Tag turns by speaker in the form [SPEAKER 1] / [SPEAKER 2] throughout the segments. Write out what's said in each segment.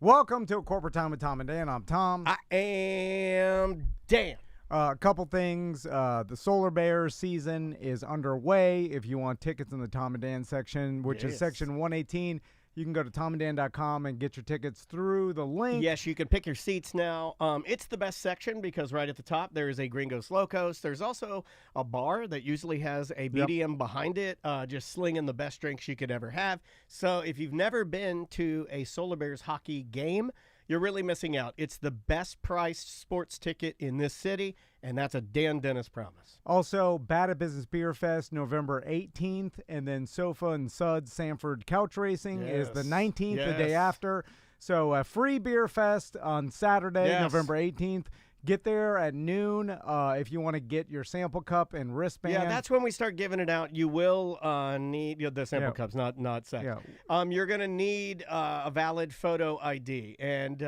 [SPEAKER 1] Welcome to Corporate Time with Tom and Dan. I'm Tom.
[SPEAKER 2] I am Dan.
[SPEAKER 1] A couple things. The Solar Bears season is underway. If you want tickets in the Tom and Dan section, which is section 118, you can go to tomanddan.com and get your tickets through the link.
[SPEAKER 2] Yes, you can pick your seats now. It's the best section because right at the top there is a Gringos Locos. There's also a bar that usually has a BDM behind it, just slinging the best drinks you could ever have. So if you've never been to a Solar Bears hockey game, you're really missing out. It's the best priced sports ticket in this city, and that's a Dan Dennis promise.
[SPEAKER 1] Also, Bad at Business Beer Fest, November 18th, and then Sofa and Suds Sanford Couch Racing is the 19th, the day after. So a free beer fest on Saturday, November 18th. Get there at noon if you want to get your sample cup and wristband.
[SPEAKER 2] Yeah, that's when we start giving it out. You will need the sample cups, not sex.
[SPEAKER 1] Yeah.
[SPEAKER 2] You're going to need a valid photo ID and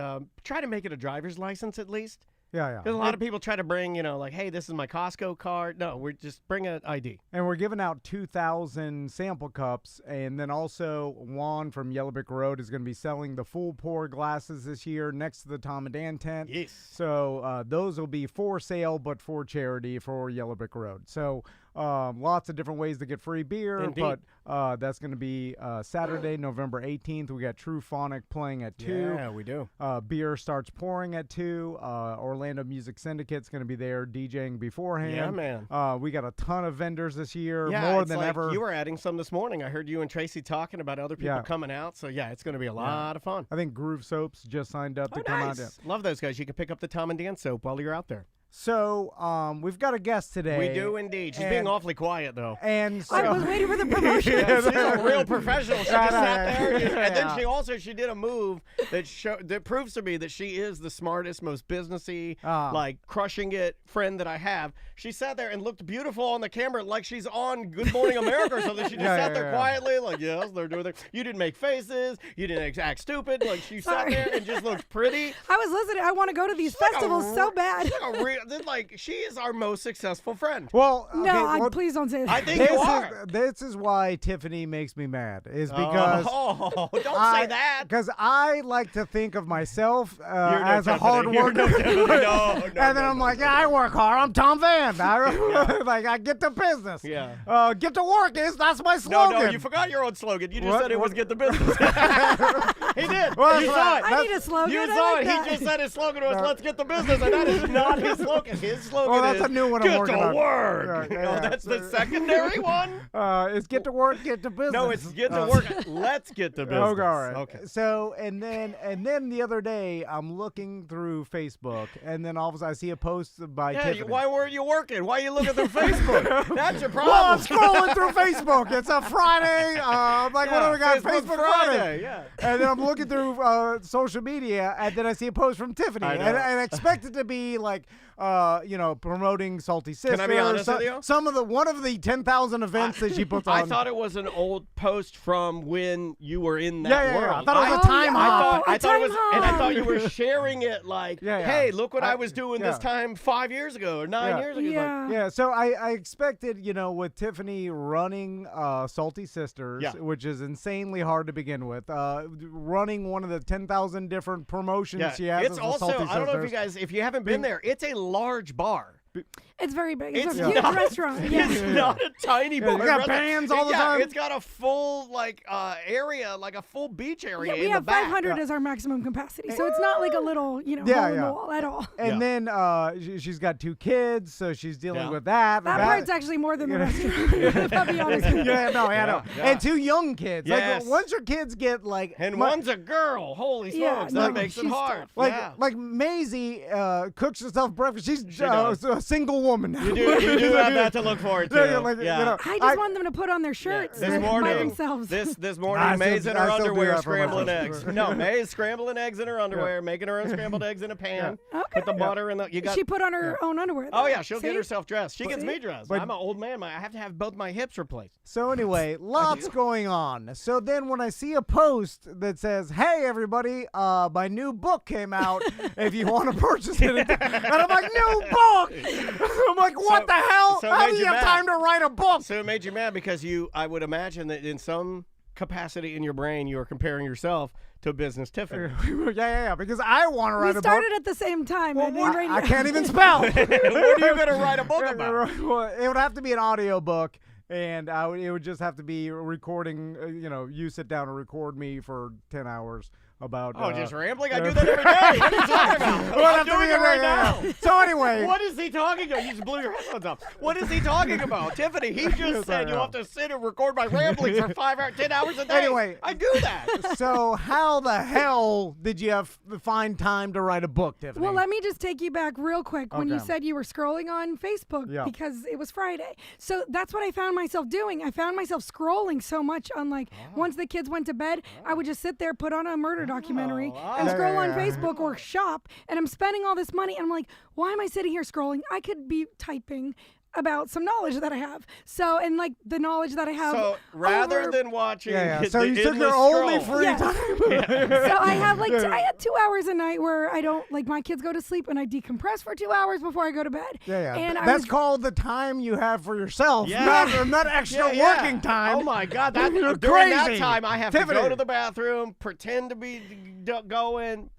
[SPEAKER 2] try to make it a driver's license at least.
[SPEAKER 1] Yeah.
[SPEAKER 2] Because a lot of people try to bring, like, hey, this is my Costco card. No, we're just bring an ID.
[SPEAKER 1] And we're giving out 2,000 sample cups. And then also Juan from Yellow Brick Road is going to be selling the full pour glasses this year next to the Tom and Dan tent.
[SPEAKER 2] Yes.
[SPEAKER 1] So those will be for sale, but for charity for Yellow Brick Road. So lots of different ways to get free beer.
[SPEAKER 2] Indeed.
[SPEAKER 1] But that's going to be Saturday, November 18th. We got True Phonic playing at 2.
[SPEAKER 2] Yeah, we do.
[SPEAKER 1] Beer starts pouring at 2. Orlando Music Syndicate's going to be there DJing beforehand.
[SPEAKER 2] Yeah, man.
[SPEAKER 1] We got a ton of vendors this year,
[SPEAKER 2] Yeah,
[SPEAKER 1] more
[SPEAKER 2] it's
[SPEAKER 1] than
[SPEAKER 2] like
[SPEAKER 1] ever.
[SPEAKER 2] You were adding some this morning. I heard you and Tracy talking about other people coming out. So, yeah, it's going to be a lot of fun.
[SPEAKER 1] I think Groove Soaps just signed up to come out.
[SPEAKER 2] Nice. Love those guys. You can pick up the Tom and Dan soap while you're out there.
[SPEAKER 1] So we've got a guest today.
[SPEAKER 2] We do indeed. She's being awfully quiet, though.
[SPEAKER 1] And so,
[SPEAKER 3] I was waiting for the promotion.
[SPEAKER 2] She's a real professional. She just sat there. And then she did a move that proves to me that she is the smartest, most businessy, like crushing it friend that I have. She sat there and looked beautiful on the camera like she's on Good Morning America or something. She just sat there quietly like, yes, they're doing their. You didn't make faces. You didn't act stupid. Like she sat there and just looked pretty.
[SPEAKER 3] I was listening. I want to go to these festivals so bad.
[SPEAKER 2] Like she is our most successful friend.
[SPEAKER 1] Well,
[SPEAKER 3] please don't say that.
[SPEAKER 2] I think you are.
[SPEAKER 1] This is why Tiffany makes me mad. Is because
[SPEAKER 2] don't say that.
[SPEAKER 1] Because I like to think of myself as a hard worker.
[SPEAKER 2] And
[SPEAKER 1] then I'm like, yeah, I work hard. I'm Tom Van. I get the business.
[SPEAKER 2] Yeah.
[SPEAKER 1] Get to work. That's my slogan.
[SPEAKER 2] No, you forgot your own slogan. You just said it was get the business. He did.
[SPEAKER 1] Well,
[SPEAKER 2] you saw it.
[SPEAKER 3] I need a slogan.
[SPEAKER 2] You saw it. He just said his slogan was let's get the business, and that is not his slogan. His slogan
[SPEAKER 1] that's
[SPEAKER 2] is
[SPEAKER 1] a new one I'm working on.
[SPEAKER 2] Get to work. That's the secondary one.
[SPEAKER 1] It's get to work, get to business.
[SPEAKER 2] No, it's get to work. Let's get to business.
[SPEAKER 1] Okay, all right.
[SPEAKER 2] Okay.
[SPEAKER 1] So and then the other day I'm looking through Facebook, and then all of a sudden I see a post by Tiffany.
[SPEAKER 2] Why weren't you working? Why are you looking through Facebook? That's your problem.
[SPEAKER 1] Well, I'm scrolling through Facebook. It's a Friday. I'm like, what do we got? Facebook Friday.
[SPEAKER 2] Yeah.
[SPEAKER 1] And then I'm looking through social media, and then I see a post from Tiffany, and I expect it to be like, promoting Salty Sisters.
[SPEAKER 2] Can I be honest with you?
[SPEAKER 1] One of the 10,000 events that she puts on.
[SPEAKER 2] I thought it was an old post from when you were in that world.
[SPEAKER 1] I thought it was a time hop.
[SPEAKER 2] I thought it was, and I thought you were sharing it like, hey, look what I was doing this time 5 years ago or 9 years ago.
[SPEAKER 3] Yeah.
[SPEAKER 1] So I expected, with Tiffany running Salty Sisters, which is insanely hard to begin with, running one of the 10,000 different promotions she has.
[SPEAKER 2] It's also, I don't know if you guys, if you haven't been there, it's a large bar.
[SPEAKER 3] It's very big. It's a huge restaurant.
[SPEAKER 2] It's not a tiny bar.
[SPEAKER 1] You got bands all the time.
[SPEAKER 2] It's got a full area, like a full beach area.
[SPEAKER 3] We have 500 as our maximum capacity, so it's not like a little hole in the wall at all.
[SPEAKER 1] And then she's got 2 kids, so she's dealing with that.
[SPEAKER 3] That part's actually more than the restaurant. I'll be honest with you.
[SPEAKER 1] I know. And 2 young kids.
[SPEAKER 2] Yes.
[SPEAKER 1] Like once your kids get
[SPEAKER 2] one's a girl. Holy smokes, that makes it hard.
[SPEAKER 1] Like Maisie cooks herself breakfast. She's a single woman.
[SPEAKER 2] You do have that to look forward to.
[SPEAKER 3] I just want them to put on their shirts by themselves.
[SPEAKER 2] This morning, May's in her underwear scrambling eggs. No, May's scrambling eggs in her underwear, making her own scrambled eggs in a pan.
[SPEAKER 3] Okay.
[SPEAKER 2] Put the butter in the.
[SPEAKER 3] She put on her own underwear.
[SPEAKER 2] Oh yeah, she'll get herself dressed. She gets me dressed. I'm an old man. I have to have both my hips replaced.
[SPEAKER 1] So anyway, lots going on. So then when I see a post that says, "Hey everybody, my new book came out. If you want to purchase it," and I'm like, "New book." I'm like, what the hell? How do you have time to write a book?
[SPEAKER 2] So it made you mad because I would imagine that in some capacity in your brain you are comparing yourself to business Tiffany.
[SPEAKER 1] Yeah, because I want to write a book.
[SPEAKER 3] We started at the same time.
[SPEAKER 1] Well, I can't even spell.
[SPEAKER 2] What are you going to write a book about?
[SPEAKER 1] Well, it would have to be an audio book, and it would just have to be recording, you sit down and record me for 10 hours. About
[SPEAKER 2] just rambling? I do that every day. What are you talking about? I'm doing it right now.
[SPEAKER 1] So anyway.
[SPEAKER 2] What is he talking about? You just blew your headphones off. What is he talking about? Tiffany, he just said you have to sit and record my ramblings for 10 hours a day.
[SPEAKER 1] Anyway.
[SPEAKER 2] I do that.
[SPEAKER 1] So how the hell did you find time to write a book, Tiffany?
[SPEAKER 3] Well, let me just take you back real quick when you said you were scrolling on Facebook because it was Friday. So that's what I found myself doing. I found myself scrolling so much on once the kids went to bed, I would just sit there, put on a murder documentary and scroll on Facebook or shop, and I'm spending all this money and I'm like, why am I sitting here scrolling? I could be typing about some knowledge that I have. So, and the knowledge that I have.
[SPEAKER 2] So rather than watching,
[SPEAKER 1] so you took your only free time.
[SPEAKER 3] So I have I had 2 hours a night where I don't my kids go to sleep and I decompress for 2 hours before I go to bed.
[SPEAKER 1] And that's called the time you have for yourself, not extra working time.
[SPEAKER 2] Oh my God, during that time I have to go to the bathroom, pretend to be going.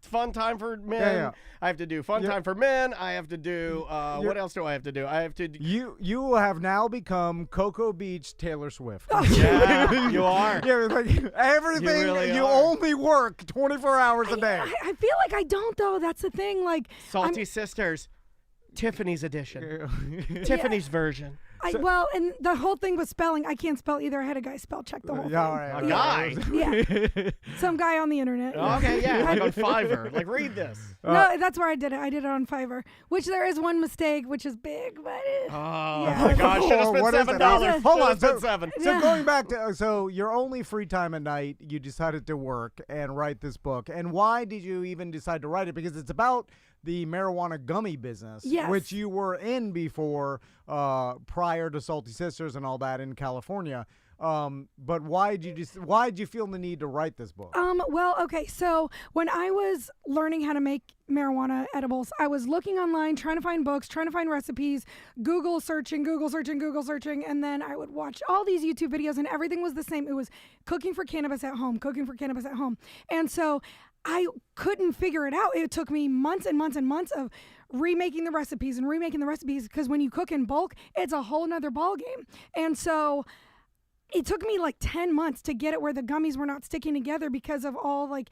[SPEAKER 2] Fun time for men. I have to do fun time for men. I have to do what else do I have to do? I have to.
[SPEAKER 1] You have now become Cocoa Beach Taylor Swift.
[SPEAKER 2] Yeah, you are.
[SPEAKER 1] Yeah, everything. You only work 24 hours a day.
[SPEAKER 3] I feel like I don't though. That's the thing.
[SPEAKER 2] Salty Sisters, Tiffany's edition, Tiffany's version.
[SPEAKER 3] And the whole thing was spelling. I can't spell either. I had a guy spell check the whole thing.
[SPEAKER 2] A guy?
[SPEAKER 3] Yeah. Some guy on the internet.
[SPEAKER 2] Okay, on Fiverr. Read this.
[SPEAKER 3] No, that's where I did it. I did it on Fiverr, which there is one mistake, which is big, but
[SPEAKER 2] my gosh, should have spent $7.
[SPEAKER 1] Hold on, so going back to, so your only free time at night, you decided to work and write this book. And why did you even decide to write it? Because it's about the marijuana gummy business, which you were in before, prior to Salty Sisters and all that in California. But why did you feel the need to write this book?
[SPEAKER 3] Well, okay. So when I was learning how to make marijuana edibles, I was looking online, trying to find books, trying to find recipes, Google searching, and then I would watch all these YouTube videos, and everything was the same. It was cooking for cannabis at home. And so I couldn't figure it out. It took me months and months and months of remaking the recipes because when you cook in bulk, it's a whole nother ballgame. And so it took me 10 months to get it where the gummies were not sticking together because of all the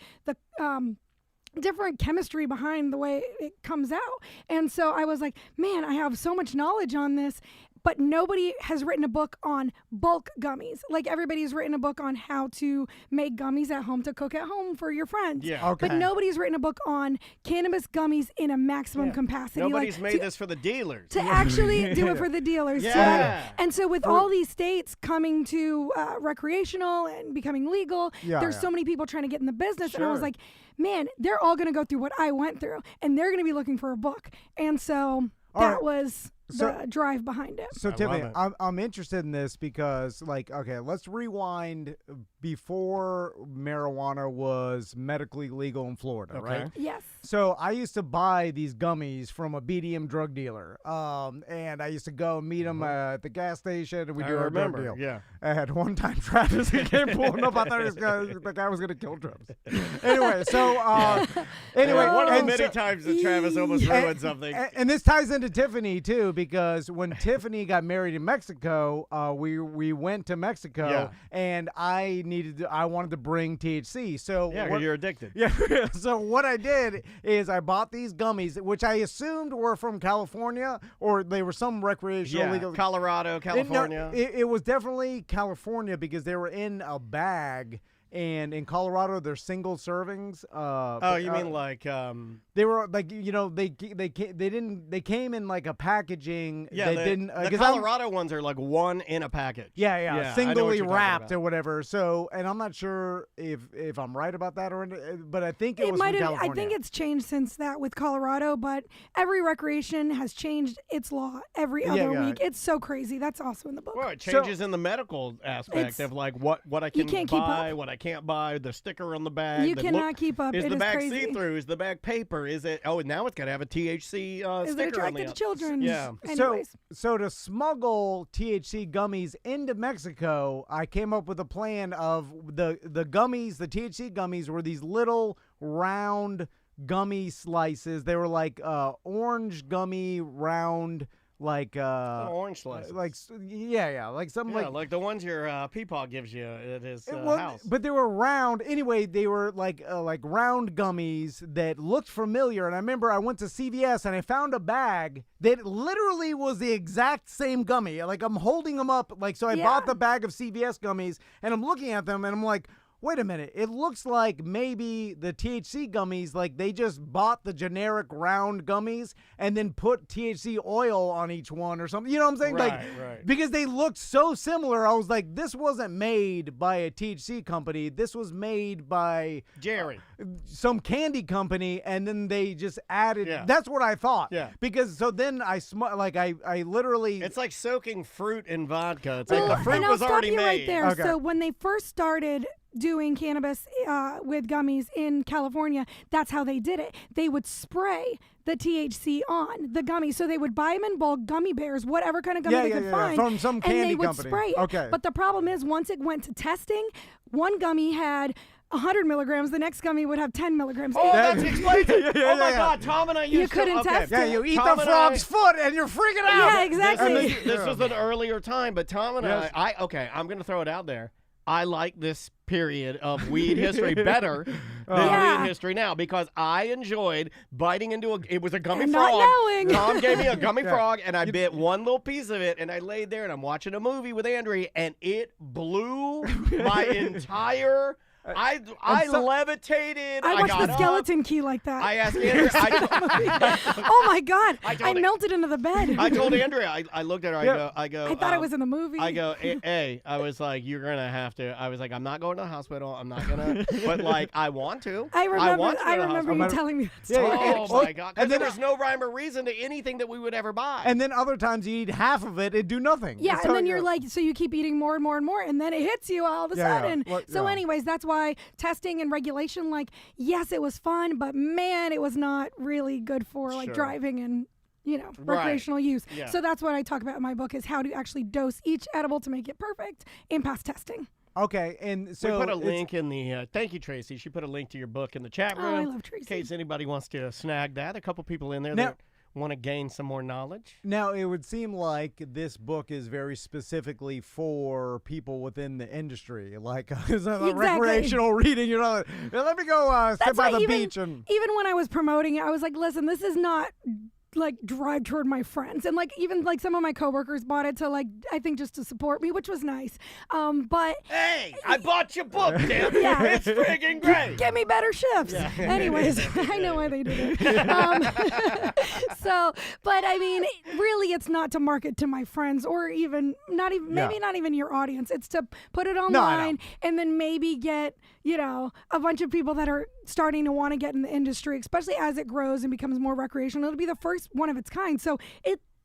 [SPEAKER 3] different chemistry behind the way it comes out. And so I was like, man, I have so much knowledge on this. But nobody has written a book on bulk gummies. Everybody's written a book on how to make gummies at home to cook at home for your friends.
[SPEAKER 2] Yeah.
[SPEAKER 3] Okay. But nobody's written a book on cannabis gummies in a maximum capacity.
[SPEAKER 2] Nobody's made this for the dealers.
[SPEAKER 3] To actually do it for the dealers.
[SPEAKER 2] Yeah.
[SPEAKER 3] And so with all these states coming to recreational and becoming legal, there's so many people trying to get in the business.
[SPEAKER 2] Sure.
[SPEAKER 3] And I was like, man, they're all going to go through what I went through. And they're going to be looking for a book. And so that was the drive behind it.
[SPEAKER 1] So Tiffany, I'm interested in this because let's rewind before marijuana was medically legal in Florida, right?
[SPEAKER 3] Yes.
[SPEAKER 1] So I used to buy these gummies from a BDM drug dealer, and I used to go meet him at the gas station, and we do our drug deal.
[SPEAKER 2] Yeah.
[SPEAKER 1] And one time Travis came pulling up. I thought the guy was going to kill Travis. Anyway,
[SPEAKER 2] one of the many times that Travis almost ruined something.
[SPEAKER 1] And this ties into Tiffany too, because when Tiffany got married in Mexico, we went to Mexico, and I wanted to bring THC. So
[SPEAKER 2] you're addicted.
[SPEAKER 1] Yeah. So what I did is I bought these gummies, which I assumed were from California, or they were some recreational legal.
[SPEAKER 2] Colorado, California.
[SPEAKER 1] It was definitely California because they were in a bag. And in Colorado, they're single servings.
[SPEAKER 2] You mean
[SPEAKER 1] they were they came in a packaging.
[SPEAKER 2] Yeah, the Colorado ones are one in a package.
[SPEAKER 1] Yeah, singly wrapped or whatever. So, and I'm not sure if I'm right about that but I think it was from California.
[SPEAKER 3] I think it's changed since that with Colorado, but every recreation has changed its law every other week. It's so crazy. That's also in the book.
[SPEAKER 2] Well, it changes in the medical aspect of what I can buy, what I can't buy the sticker on the bag.
[SPEAKER 3] You cannot keep up.
[SPEAKER 2] Is
[SPEAKER 3] it
[SPEAKER 2] the
[SPEAKER 3] is
[SPEAKER 2] bag
[SPEAKER 3] crazy.
[SPEAKER 2] see-through? Is the bag paper? Is it? Oh, now it's got to have a THC
[SPEAKER 3] is
[SPEAKER 2] sticker
[SPEAKER 3] it attracted
[SPEAKER 2] on
[SPEAKER 3] to children?
[SPEAKER 2] Yeah.
[SPEAKER 3] Anyways.
[SPEAKER 1] So to smuggle THC gummies into Mexico, I came up with a plan of the gummies. The THC gummies were these little round gummy slices. They were like orange gummy round. Like
[SPEAKER 2] orange slices.
[SPEAKER 1] Like like something
[SPEAKER 2] like the ones your Peepaw gives you at his house.
[SPEAKER 1] But they were round. Anyway, they were like round gummies that looked familiar. And I remember I went to CVS and I found a bag that literally was the exact same gummy. Like I'm holding them up, like so. I bought the bag of CVS gummies and I'm looking at them and I'm like, wait a minute, it looks like maybe the THC gummies, like they just bought the generic round gummies and then put THC oil on each one or something. You know what I'm saying?
[SPEAKER 2] Right.
[SPEAKER 1] Because they looked so similar, I was like, this wasn't made by a THC company. This was made by
[SPEAKER 2] Jerry.
[SPEAKER 1] Some candy company, and then they just added. That's what I thought.
[SPEAKER 2] Yeah.
[SPEAKER 1] Because so then I literally.
[SPEAKER 2] It's like soaking fruit in vodka. It's
[SPEAKER 3] Well,
[SPEAKER 2] like the fruit
[SPEAKER 3] and I'll
[SPEAKER 2] was
[SPEAKER 3] stop
[SPEAKER 2] already
[SPEAKER 3] you
[SPEAKER 2] made.
[SPEAKER 3] right there.
[SPEAKER 1] Okay.
[SPEAKER 3] So when they first started doing cannabis with gummies in California, that's how they did it. They would spray the THC on the gummies. So they would buy them in bulk, gummy bears, whatever kind of gummy they could find.
[SPEAKER 1] From some candy
[SPEAKER 3] and they would
[SPEAKER 1] company.
[SPEAKER 3] spray it.
[SPEAKER 1] Okay.
[SPEAKER 3] But the problem is once it went to testing, one gummy had 100 milligrams, the next gummy would have 10 milligrams.
[SPEAKER 2] Oh, that's explains it. Oh my God, Tom and I used
[SPEAKER 3] You couldn't test
[SPEAKER 1] Yeah,
[SPEAKER 3] it.
[SPEAKER 1] you eat
[SPEAKER 2] Tom
[SPEAKER 1] the
[SPEAKER 2] and
[SPEAKER 1] frog's foot and you're freaking out.
[SPEAKER 3] Yeah, exactly.
[SPEAKER 2] This was an earlier time, but Tom and
[SPEAKER 1] Yes.
[SPEAKER 2] I'm going to throw it out there. I like this period of weed history better than weed history now because I enjoyed biting into it was a gummy
[SPEAKER 3] And
[SPEAKER 2] frog.
[SPEAKER 3] not knowing.
[SPEAKER 2] Tom gave me a gummy frog and I bit one little piece of it and I laid there and I'm watching a movie with Andrea and it blew my entire I levitated.
[SPEAKER 3] I watched
[SPEAKER 2] got
[SPEAKER 3] the
[SPEAKER 2] up.
[SPEAKER 3] Skeleton Key like that.
[SPEAKER 2] I asked Andrea.
[SPEAKER 3] Oh my God! I
[SPEAKER 2] told
[SPEAKER 3] melted into the bed.
[SPEAKER 2] I told Andrea. I looked at her. I go.
[SPEAKER 3] I thought I was in the movie.
[SPEAKER 2] I go. Hey, I was like, you're gonna have to. I was like, I'm not going to the hospital. I'm not gonna. But like, I want to.
[SPEAKER 3] I remember.
[SPEAKER 2] want to go
[SPEAKER 3] I
[SPEAKER 2] to the
[SPEAKER 3] remember you
[SPEAKER 2] hospital.
[SPEAKER 3] telling me that story.
[SPEAKER 2] Oh my God! Because
[SPEAKER 1] And then
[SPEAKER 2] there was no rhyme or reason to anything that we would ever buy.
[SPEAKER 1] And then other times you eat half of it and do nothing.
[SPEAKER 3] Yeah,
[SPEAKER 1] So
[SPEAKER 3] and then you're like, so you keep eating more and more and more, and then it hits you all of a sudden. So, anyways, that's why testing and regulation, like, yes, it was fun, but man, it was not really good for like driving and recreational use.
[SPEAKER 2] Yeah.
[SPEAKER 3] So that's what I talk about in my book is how to actually dose each edible to make it perfect and pass testing.
[SPEAKER 1] Okay, and so
[SPEAKER 2] we put a link in the. Thank you, Tracy. She put a link to your book in the chat room.
[SPEAKER 3] Oh, I love Tracy.
[SPEAKER 2] In case anybody wants to snag that. A couple people in there that want to gain some more knowledge.
[SPEAKER 1] Now, it would seem like this book is very specifically for people within the industry, like recreational reading. Let me go sit by the beach. And
[SPEAKER 3] even when I was promoting it, I was like, listen, this is not like drive toward my friends, and like even like some of my coworkers bought it to like I think just to support me, which was nice. But
[SPEAKER 2] hey, I bought your book, damn it. Yeah. It's friggin' great.
[SPEAKER 3] Give me better shifts. Yeah. Anyways, I know why they did it. But I mean, really, it's not to market to my friends or even not even your audience. It's to put it online and then maybe get a bunch of people that are starting to want to get in the industry, especially as it grows and becomes more recreational. It'll be the first one of its kind. So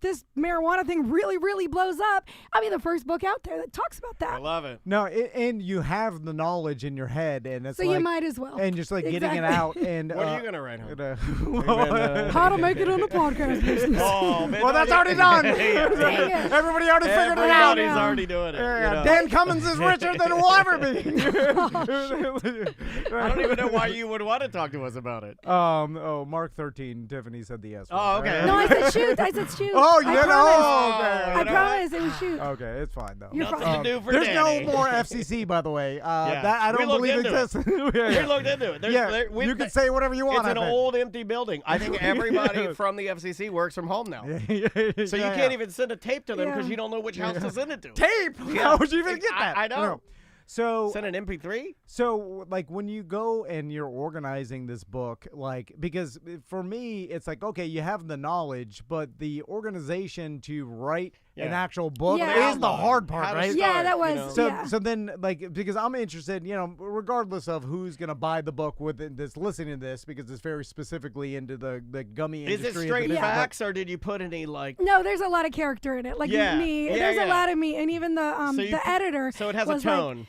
[SPEAKER 3] this marijuana thing really, really blows up. I'll be the first book out there that talks about that.
[SPEAKER 2] I love it.
[SPEAKER 1] No, and you have the knowledge in your head, and it's
[SPEAKER 3] so you might as well.
[SPEAKER 1] And just like getting it out. And
[SPEAKER 2] what are you gonna write home?
[SPEAKER 3] How to make it on the podcast business.
[SPEAKER 2] Oh man,
[SPEAKER 1] well, that's already done.
[SPEAKER 2] Everybody
[SPEAKER 1] already figured it out.
[SPEAKER 2] Everybody's already doing it.
[SPEAKER 1] Dan Cummins is richer than we'll ever be.
[SPEAKER 2] I don't even know why you would want to talk to us about it.
[SPEAKER 1] Mark 13. Tiffany said the S.
[SPEAKER 2] Oh, okay.
[SPEAKER 3] No, I said shoot. I said shoot.
[SPEAKER 1] Oh, you did?
[SPEAKER 3] I promise it was shoot.
[SPEAKER 1] Okay, it's fine though.
[SPEAKER 3] You're
[SPEAKER 2] Nothing
[SPEAKER 3] fine.
[SPEAKER 2] to do for
[SPEAKER 1] There's
[SPEAKER 2] Danny.
[SPEAKER 1] no more FCC, by the way. That I don't
[SPEAKER 2] looked
[SPEAKER 1] believe
[SPEAKER 2] into
[SPEAKER 1] exists.
[SPEAKER 2] We looked into it.
[SPEAKER 1] You can say whatever you want.
[SPEAKER 2] It's an old empty building. I think everybody from the FCC works from home now. So you can't even send a tape to them because you don't know which house to send it to.
[SPEAKER 1] Tape? How would you even get that?
[SPEAKER 2] I know.
[SPEAKER 1] No. So
[SPEAKER 2] send an MP3.
[SPEAKER 1] So like when you go and you're organizing this book, like because for me it's like okay, you have the knowledge, but the organization to write an actual book.
[SPEAKER 3] Yeah.
[SPEAKER 1] It is the hard part, right?
[SPEAKER 3] Yeah, that was.
[SPEAKER 2] You know?
[SPEAKER 1] So then, like, because I'm interested, regardless of who's gonna buy the book that's listening to this, because it's very specifically into the gummy industry.
[SPEAKER 2] Is it straight facts, or did you put any like?
[SPEAKER 3] No, there's a lot of character in it. Like me, there's a lot of me, and even the editor.
[SPEAKER 2] So it has a tone.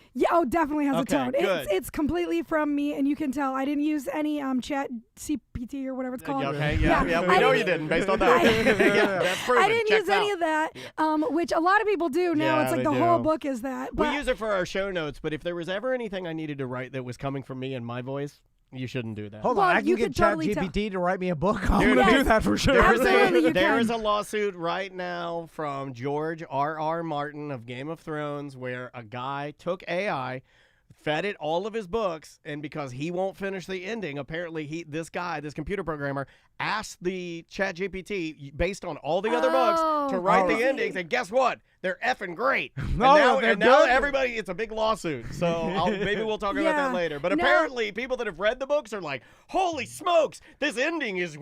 [SPEAKER 3] Definitely has a tone.
[SPEAKER 2] Good.
[SPEAKER 3] It's completely from me, and you can tell. I didn't use any chat CPT or whatever it's called.
[SPEAKER 2] Okay, yeah, we know you didn't based on that. That's proven.
[SPEAKER 3] I didn't use any of that, which a lot of people do now. It's like the whole book is that.
[SPEAKER 2] We use it for our show notes, but if there was ever anything I needed to write that was coming from me and my voice, you shouldn't do that.
[SPEAKER 1] Hold on, I can get ChatGPT to write me a book. I'm going to do that for sure.
[SPEAKER 3] There
[SPEAKER 2] is a lawsuit right now from George R.R. Martin of Game of Thrones where a guy took AI, fed it all of his books, and because he won't finish the ending, apparently this computer programmer, asked the ChatGPT based on all the other books to write the endings, and guess what? They're effing great. And now everybody, it's a big lawsuit. So maybe we'll talk about that later. But apparently, people that have read the books are like, holy smokes, this ending is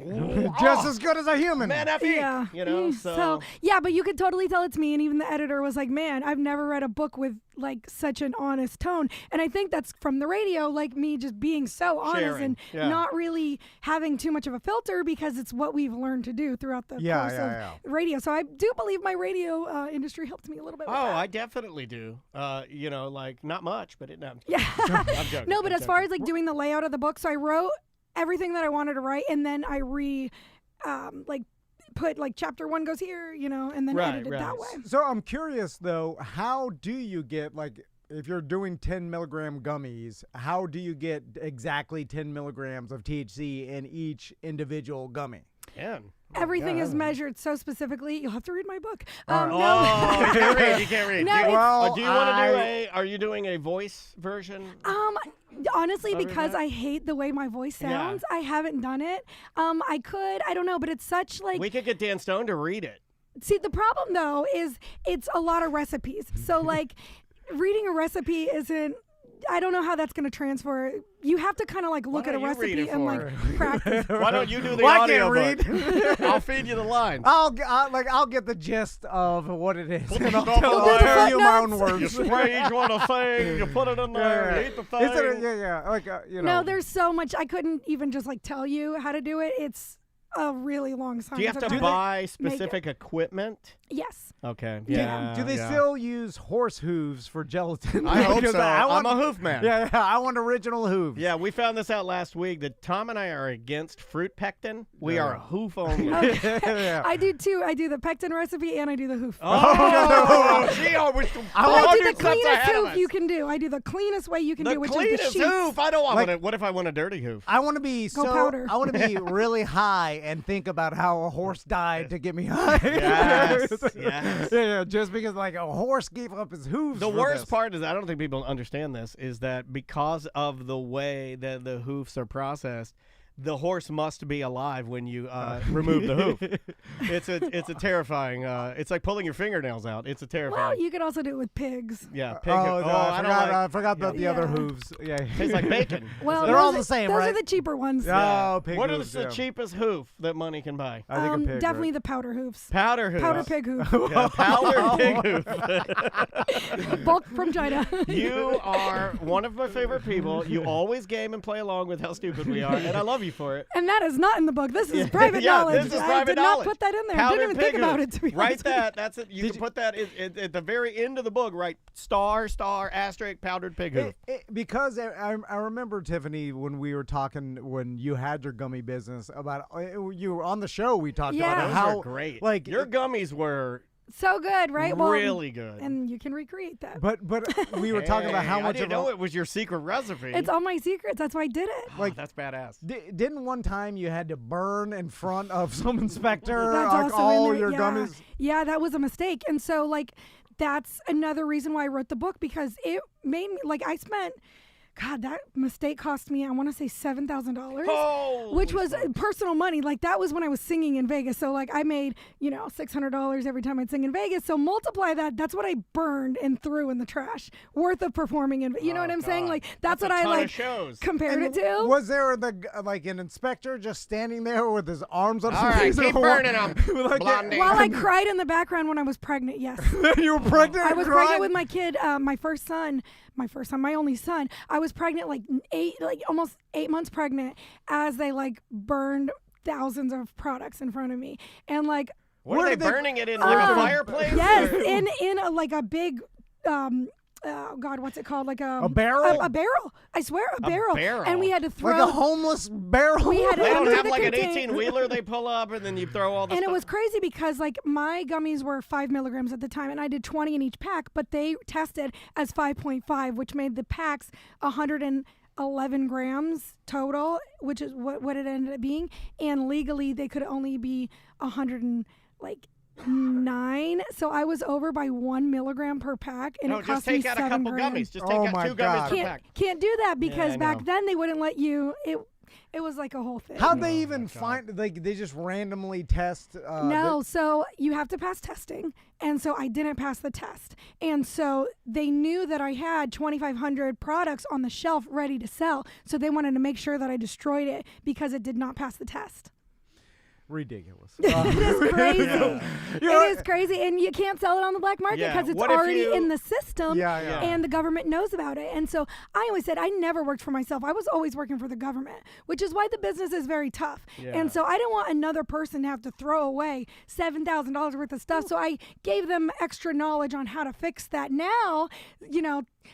[SPEAKER 1] just as good as a human.
[SPEAKER 2] Man,
[SPEAKER 3] yeah.
[SPEAKER 2] So
[SPEAKER 3] yeah, but you could totally tell it's me. And even the editor was like, man, I've never read a book with like such an honest tone. And I think that's from the radio, like me just being so honest and not really having too much of a filter, because it's what we've learned to do throughout the course of radio. So I do believe my radio industry helped me a little bit with that.
[SPEAKER 2] I definitely do. Like not much, but I'm joking.
[SPEAKER 3] No, but as far as like doing the layout of the book, so I wrote everything that I wanted to write, and then I put like chapter 1 goes here, and then edited that way.
[SPEAKER 1] So I'm curious though, how do you get, like, if you're doing 10 milligram gummies, how do you get exactly 10 milligrams of THC in each individual gummy?
[SPEAKER 3] Everything is measured so specifically. You'll have to read my book.
[SPEAKER 2] You can't read.
[SPEAKER 3] No,
[SPEAKER 2] do you want to do are you doing a voice version?
[SPEAKER 3] Honestly, because I hate the way my voice sounds, I haven't done it. I don't know, but it's such like...
[SPEAKER 2] We could get Dan Stone to read it.
[SPEAKER 3] See, the problem though is it's a lot of recipes. So like reading a recipe isn't... I don't know how that's going to transfer. You have to kind of like look at a recipe and like practice.
[SPEAKER 2] Why don't you do the audio book? I'll feed you the lines.
[SPEAKER 1] I'll get the gist of what it is. And I'll tell you my own words.
[SPEAKER 2] You spray each one a thing. You put it in there. You eat the thing.
[SPEAKER 3] No, there's so much. I couldn't even just like tell you how to do it. It's a really long time.
[SPEAKER 2] Do you have to buy specific equipment?
[SPEAKER 3] Yes.
[SPEAKER 2] Okay.
[SPEAKER 1] Do they still use horse hooves for gelatin?
[SPEAKER 2] I hope so. I'm a hoof man.
[SPEAKER 1] Yeah, I want original hooves.
[SPEAKER 2] Yeah, we found this out last week that Tom and I are against fruit pectin. We are hoof only.
[SPEAKER 3] I do too. I do the pectin recipe and I do the hoof.
[SPEAKER 2] She always.
[SPEAKER 3] I do the cleanest hoof you can do. I do the cleanest way you can do, which is the sheets.
[SPEAKER 2] Hoof. I don't want it. What if I want a dirty hoof?
[SPEAKER 1] I want to be
[SPEAKER 3] powder.
[SPEAKER 1] I want to be really high and think about how a horse died to get me high.
[SPEAKER 2] Yes.
[SPEAKER 1] Just because like a horse gave up his hooves.
[SPEAKER 2] The worst part is, I don't think people understand this, is that because of the way that the hoofs are processed, the horse must be alive when you remove the hoof. It's a terrifying. It's like pulling your fingernails out. It's a terrifying.
[SPEAKER 3] Well, you could also do it with pigs.
[SPEAKER 2] Yeah, pig.
[SPEAKER 1] I forgot about the other hooves. Yeah,
[SPEAKER 2] tastes like bacon.
[SPEAKER 3] Well,
[SPEAKER 1] they're all the same,
[SPEAKER 3] those
[SPEAKER 1] right?
[SPEAKER 3] Those are the cheaper ones.
[SPEAKER 1] Oh, pig
[SPEAKER 2] what
[SPEAKER 1] hooves,
[SPEAKER 2] is the cheapest hoof that money can buy?
[SPEAKER 1] I think a pig.
[SPEAKER 3] Definitely the powder hoofs.
[SPEAKER 2] Powder hoof.
[SPEAKER 3] Powder pig hoof.
[SPEAKER 2] Yeah, powder pig hoof.
[SPEAKER 3] Bulk from China.
[SPEAKER 2] You are one of my favorite people. You always game and play along with how stupid we are, and I love you for it.
[SPEAKER 3] And that is not in the book. This is private knowledge.
[SPEAKER 2] This is
[SPEAKER 3] I
[SPEAKER 2] private
[SPEAKER 3] did
[SPEAKER 2] knowledge.
[SPEAKER 3] not put that in there.
[SPEAKER 2] Powder
[SPEAKER 3] I didn't even think about it, to be honest.
[SPEAKER 2] Write that. That's it. You can put that at the very end of the book. Write star asterisk powdered pig hoof.
[SPEAKER 1] Because I remember, Tiffany, when we were talking when you had your gummy business about you were on the show. We talked about
[SPEAKER 2] those
[SPEAKER 1] how
[SPEAKER 2] were great.
[SPEAKER 1] Like
[SPEAKER 2] your gummies were.
[SPEAKER 3] So good, right?
[SPEAKER 2] Really good.
[SPEAKER 3] And you can recreate that.
[SPEAKER 1] But we were talking about how much
[SPEAKER 2] I didn't know it was your secret recipe.
[SPEAKER 3] It's all my secrets. That's why I did it.
[SPEAKER 2] Like that's badass.
[SPEAKER 1] Didn't one time you had to burn in front of some inspector
[SPEAKER 3] that's
[SPEAKER 1] all your gummies?
[SPEAKER 3] Yeah, that was a mistake. And so like that's another reason why I wrote the book, because it made me like I spent. God, that mistake cost me, I want to say $7,000, which was personal money. Like that was when I was singing in Vegas. So like I made, $600 every time I'd sing in Vegas. So multiply that. That's what I burned and threw in the trash worth of performing. And you know what I'm saying? Like that's what I like compared it to.
[SPEAKER 1] Was there an inspector just standing there with his arms on his
[SPEAKER 2] face? All right, keep burning them.
[SPEAKER 3] While I cried in the background when I was pregnant, yes.
[SPEAKER 1] You were pregnant?
[SPEAKER 3] I was pregnant with my kid, my only son. I was pregnant almost 8 months pregnant as they burned thousands of products in front of me. And
[SPEAKER 2] what are they burning it in a fireplace?
[SPEAKER 3] Yes, in a big oh God, what's it called?
[SPEAKER 1] A barrel?
[SPEAKER 3] A barrel. I swear, a barrel. And we had to throw
[SPEAKER 1] a homeless barrel.
[SPEAKER 3] We had to
[SPEAKER 2] they don't have an 18-wheeler they pull up and then you throw all the stuff.
[SPEAKER 3] And it was crazy because my gummies were 5 milligrams at the time, and I did 20 in each pack, but they tested as 5.5, which made the packs 111 grams total, which is what it ended up being. And legally, they could only be 109. So I was over by 1 milligram per pack, and it cost me $7 grand.
[SPEAKER 2] Just take out a couple gummies. Just take out 2 gummies per pack.
[SPEAKER 3] Can't do that because back then they wouldn't let you. It was like a whole thing.
[SPEAKER 1] How'd they even find? They just randomly test?
[SPEAKER 3] No, so you have to pass testing, and so I didn't pass the test, and so they knew that I had 2,500 products on the shelf ready to sell, so they wanted to make sure that I destroyed it because it did not pass the test.
[SPEAKER 1] Ridiculous.
[SPEAKER 3] It is crazy. It is crazy, and you can't sell it on the black market because it's already in the system, and the government knows about it. And so I always said I never worked for myself. I was always working for the government, which is why the business is very tough. And so I didn't want another person to have to throw away $7,000 worth of stuff. So I gave them extra knowledge on how to fix that. Now,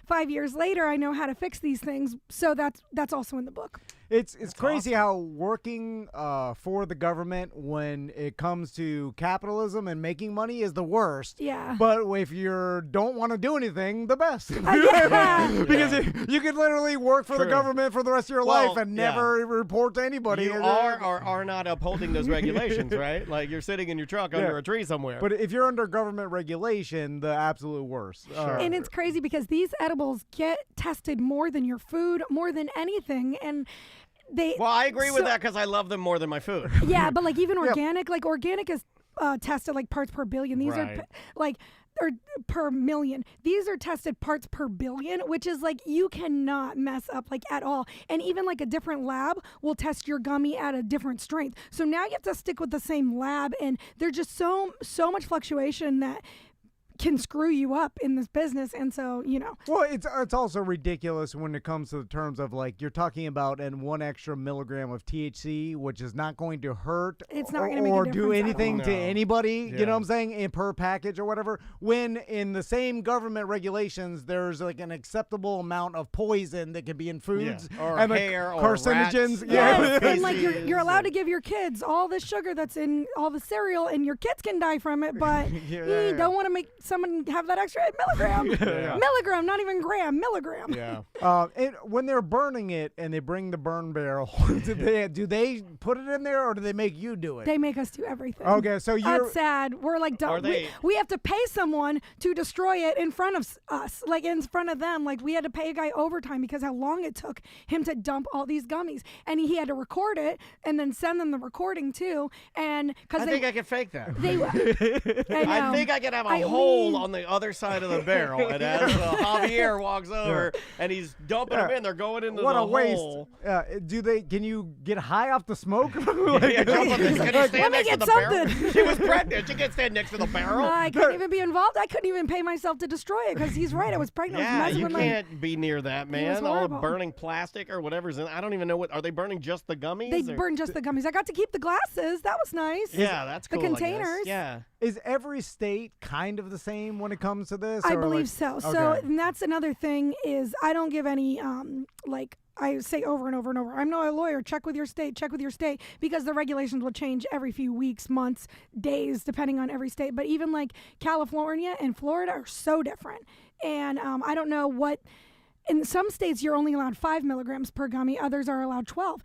[SPEAKER 3] 5 years later, I know how to fix these things. So that's also in the book.
[SPEAKER 1] It's crazy how working for the government when it comes to capitalism and making money is the worst.
[SPEAKER 3] Yeah.
[SPEAKER 1] But if you don't want to do anything, the best. Because you could literally work for the government for the rest of your life and never report to anybody.
[SPEAKER 2] You are not upholding those regulations, right? Like you're sitting in your truck under a tree somewhere.
[SPEAKER 1] But if you're under government regulation, the absolute worst.
[SPEAKER 3] And it's crazy because these edibles get tested more than your food, more than anything. And
[SPEAKER 2] I agree with that because I love them more than my food.
[SPEAKER 3] Yeah, but even organic, organic is tested parts per billion. These are or per million. These are tested parts per billion, which is you cannot mess up at all. And even a different lab will test your gummy at a different strength. So now you have to stick with the same lab, and there's just so much fluctuation that can screw you up in this business. And so
[SPEAKER 1] well, it's also ridiculous when it comes to the terms of you're talking about 1 extra milligram of THC, which is not going to hurt or do anything to anybody, you know what I'm saying, in per package or whatever, when in the same government regulations there's an acceptable amount of poison that can be in foods
[SPEAKER 2] or
[SPEAKER 1] and
[SPEAKER 2] hair or
[SPEAKER 1] carcinogens.
[SPEAKER 3] Yes, and you're allowed to give your kids all this sugar that's in all the cereal, and your kids can die from it, but you don't want to make someone have that extra milligram. Milligram, not even gram, milligram.
[SPEAKER 1] And when they're burning it and they bring the burn barrel, do they put it in there or do they make you do it?
[SPEAKER 3] They make us do everything.
[SPEAKER 1] Okay, so
[SPEAKER 3] that's sad. We're dumb. We have to pay someone to destroy it in front of us, in front of them. We had to pay a guy overtime because how long it took him to dump all these gummies, and he had to record it and then send them the recording too. And
[SPEAKER 2] I think I could fake that.
[SPEAKER 3] I
[SPEAKER 2] think I could have a hole on the other side of the barrel, and as Javier walks over and he's dumping them in, they're going into
[SPEAKER 1] what
[SPEAKER 2] the
[SPEAKER 1] a waste.
[SPEAKER 2] hole.
[SPEAKER 1] Can you get high off the smoke?
[SPEAKER 2] Jump on this. Can you stand next to the barrel? She was pregnant. She can't stand next to the barrel.
[SPEAKER 3] I couldn't even be involved. I couldn't even pay myself to destroy it because he's right. I was pregnant.
[SPEAKER 2] You can't be near that, man. All the burning plastic or whatever's in. I don't even know are they burning just the gummies?
[SPEAKER 3] They burn just the gummies. I got to keep the glasses. That was nice.
[SPEAKER 2] Yeah, that's cool.
[SPEAKER 3] The containers.
[SPEAKER 2] Yeah.
[SPEAKER 1] Is every state kind of the same when it comes to this?
[SPEAKER 3] I believe so. Okay. So and that's another thing is I don't give any I say over and over and over, I'm not a lawyer. Check with your state, because the regulations will change every few weeks, months, days, depending on every state. But even California and Florida are so different. And I don't know what. In some states, you're only allowed 5 milligrams per gummy. Others are allowed 12.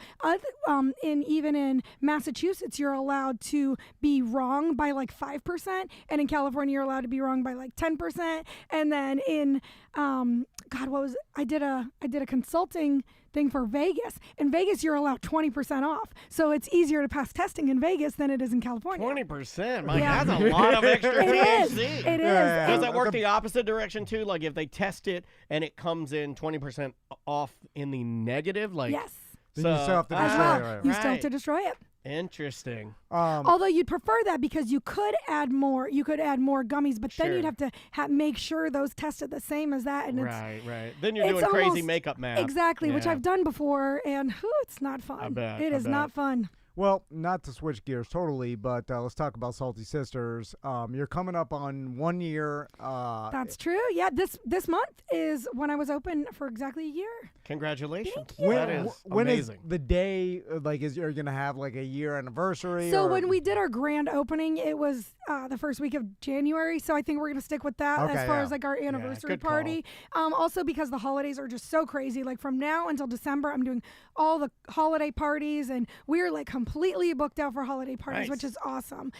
[SPEAKER 3] Even in Massachusetts, you're allowed to be wrong by 5%. And in California, you're allowed to be wrong by 10%. And then in, I did a consulting thing for Vegas. In Vegas, you're allowed 20% off. So it's easier to pass testing in Vegas than it is in California.
[SPEAKER 2] 20%? That's a lot of extra THC.
[SPEAKER 3] It is.
[SPEAKER 2] Does that work the opposite direction, too? Like, if they test it and it comes in 20% off in the negative? Like,
[SPEAKER 3] yes.
[SPEAKER 1] Then you still have to destroy it, right?
[SPEAKER 3] You still have to destroy it.
[SPEAKER 2] Interesting.
[SPEAKER 3] Although you'd prefer that because you could add more. You could add more gummies, but then you'd have to make sure those tested the same as that. And
[SPEAKER 2] right. Then you're doing crazy makeup math.
[SPEAKER 3] Exactly, which I've done before, and it's not fun.
[SPEAKER 2] I bet.
[SPEAKER 3] It is not fun.
[SPEAKER 1] Well, not to switch gears totally, but let's talk about Salty Sisters. You're coming up on 1 year.
[SPEAKER 3] That's true. Yeah, this month is when I was open for exactly a year.
[SPEAKER 2] Congratulations.
[SPEAKER 3] Thank you.
[SPEAKER 2] That is
[SPEAKER 1] when
[SPEAKER 2] amazing.
[SPEAKER 1] Is the day, like, you're going to have like a year anniversary?
[SPEAKER 3] So when we did our grand opening, it was the first week of January. So I think we're going to stick with that as far as like our anniversary party. Also because the holidays are just so crazy. Like from now until December, I'm doing all the holiday parties, and we're like completely booked out for holiday parties, which is awesome.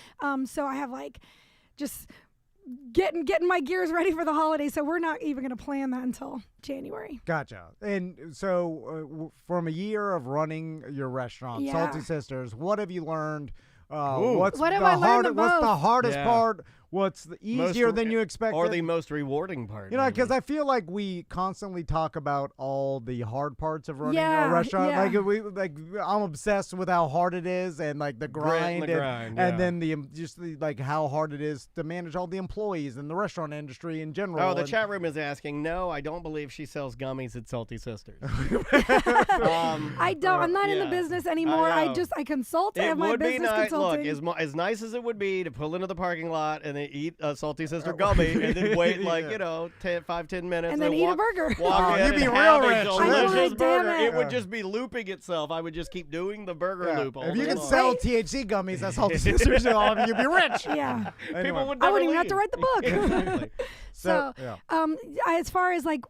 [SPEAKER 3] So I have like just getting my gears ready for the holidays. So we're not even going to plan that until January.
[SPEAKER 1] Gotcha. And so from a year of running your restaurant, Salty Sisters, what have you learned? What's the hardest part? What's the easier than you expected?
[SPEAKER 2] Or the most rewarding part?
[SPEAKER 1] You know, because I feel like we constantly talk about all the hard parts of running a restaurant.
[SPEAKER 3] Yeah.
[SPEAKER 1] I'm obsessed with how hard it is, and like the grind, and then like how hard it is to manage all the employees and the restaurant industry in general.
[SPEAKER 2] Oh, the chat room is asking. No, I don't believe she sells gummies at Salty Sisters.
[SPEAKER 3] I don't. I'm not in the business anymore. I consult. I have my business consulting.
[SPEAKER 2] Look, as nice as it would be to pull into the parking lot and then eat a Salty Sister gummy and then wait 5-10 minutes
[SPEAKER 3] and then eat a burger.
[SPEAKER 1] You'd be real rich.
[SPEAKER 2] Delicious burger. It would just be looping itself. I would just keep doing the burger loop.
[SPEAKER 1] If you could sell THC gummies at Salty Sisters, you'd be rich.
[SPEAKER 3] Yeah.
[SPEAKER 2] People would
[SPEAKER 3] I
[SPEAKER 2] never
[SPEAKER 3] wouldn't even
[SPEAKER 2] leave.
[SPEAKER 3] have to write the book.
[SPEAKER 2] Exactly.
[SPEAKER 3] So, as far as like,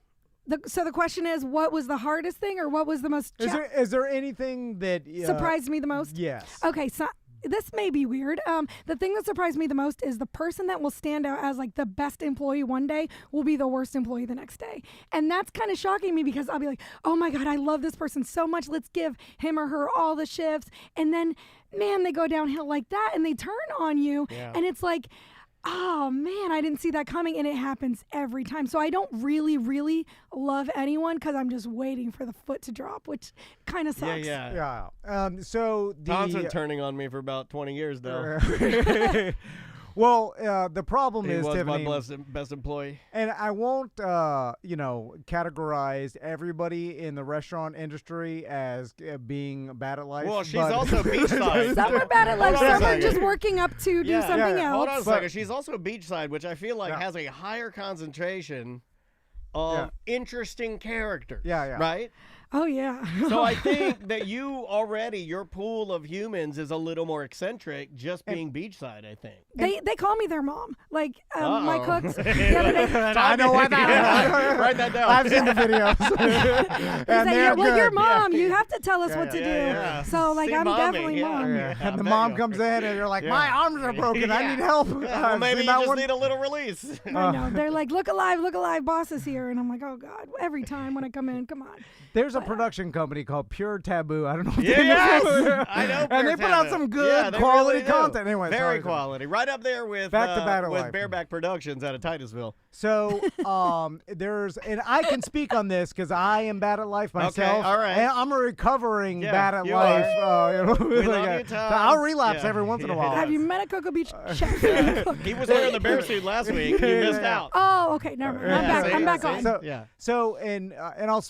[SPEAKER 3] the question is, what was the hardest thing, or what was the most?
[SPEAKER 1] Is there anything that
[SPEAKER 3] surprised me the most?
[SPEAKER 1] Yes.
[SPEAKER 3] Okay, so this may be weird. The thing that surprised me the most is the person that will stand out as like the best employee one day will be the worst employee the next day. And that's kind of shocking me because I'll be like, oh my God, I love this person so much. Let's give him or her all the shifts. And then, man, they go downhill like that and they turn on you. Yeah. And it's like, oh man, I didn't see that coming, and it happens every time. So I don't really, really love anyone because I'm just waiting for the foot to drop, which kind of sucks.
[SPEAKER 1] Yeah. So
[SPEAKER 2] Tom's been turning on me for about 20 years though.
[SPEAKER 1] Well, the problem is,
[SPEAKER 2] Tiffany,
[SPEAKER 1] my
[SPEAKER 2] best employee.
[SPEAKER 1] And I won't, categorize everybody in the restaurant industry as being bad at life.
[SPEAKER 2] Well, she's also Beachside.
[SPEAKER 3] Some are bad at life. Some are just working up to do something else.
[SPEAKER 2] Hold on a second. She's also Beachside, which I feel like has a higher concentration of interesting characters. Right?
[SPEAKER 3] Oh, yeah.
[SPEAKER 2] So I think that your pool of humans is a little more eccentric just being Beachside, I think.
[SPEAKER 3] They call me their mom. Like, my cooks.
[SPEAKER 1] I know why that.
[SPEAKER 2] Write that down.
[SPEAKER 1] I've seen the videos.
[SPEAKER 3] Your mom. You have to tell us what to do. Yeah. So, like, I'm definitely mom.
[SPEAKER 1] And the mom comes in and you're like, my arms are broken. I need help.
[SPEAKER 2] Well, maybe you just need a little release.
[SPEAKER 3] I know. They're like, look alive, boss is here. And I'm like, oh, God. Every time when I come in, come on.
[SPEAKER 1] There's a production company called Pure Taboo. I don't know if
[SPEAKER 2] I know.
[SPEAKER 1] And they put out some good quality content. Anyway,
[SPEAKER 2] very quality. Right up there with Bareback Productions out of Titusville.
[SPEAKER 1] So and I can speak on this because I am bad at life myself.
[SPEAKER 2] Okay, all right.
[SPEAKER 1] And I'm a recovering bad at life.
[SPEAKER 2] We love you, Tom.
[SPEAKER 1] I'll relapse every once in a while.
[SPEAKER 3] Have you met a Cocoa Beach chef?
[SPEAKER 2] He was wearing the bear suit last week. You missed out.
[SPEAKER 3] Oh, okay. Never mind. I'm back on.
[SPEAKER 1] So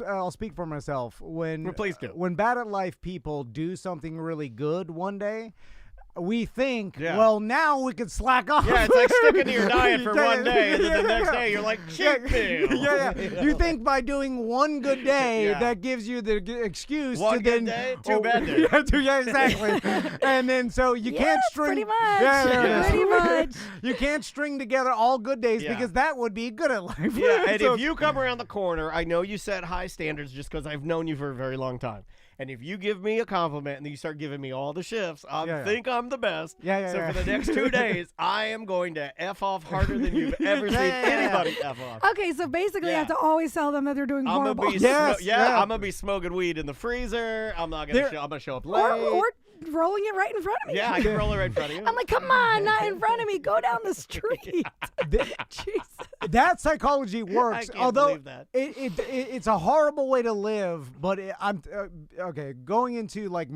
[SPEAKER 1] I'll speak for myself.
[SPEAKER 2] Please do.
[SPEAKER 1] When bad at life people do something really good one day, we think, well, now we could slack off.
[SPEAKER 2] Yeah, it's like sticking to your diet for one day, and then the next day you're like, cheat meal.
[SPEAKER 1] You think by doing one good day, that gives you the excuse
[SPEAKER 2] one
[SPEAKER 1] to
[SPEAKER 2] good
[SPEAKER 1] then...
[SPEAKER 2] day, two bad days.
[SPEAKER 1] Exactly. And then so you can't string...
[SPEAKER 3] pretty much. Pretty much.
[SPEAKER 1] You can't string together all good days because that would be good at life.
[SPEAKER 2] Yeah, and if you come around the corner, I know you set high standards just because I've known you for a very long time. And if you give me a compliment and then you start giving me all the shifts, I think I'm the best. So for the next 2 days, I am going to F off harder than you've ever seen anybody F off.
[SPEAKER 3] Okay, so basically I have to always tell them that they're doing horrible.
[SPEAKER 2] I'm going to be smoking weed in the freezer. I'm not going to show. I'm going to show up late.
[SPEAKER 3] Or rolling it right in front of me.
[SPEAKER 2] Yeah, I can roll it right in front of you.
[SPEAKER 3] I'm like, come on, not in front of me. Go down the street.
[SPEAKER 1] That psychology works.
[SPEAKER 2] I can't
[SPEAKER 1] although
[SPEAKER 2] believe that.
[SPEAKER 1] It's a horrible way to live. But I'm okay. Going into like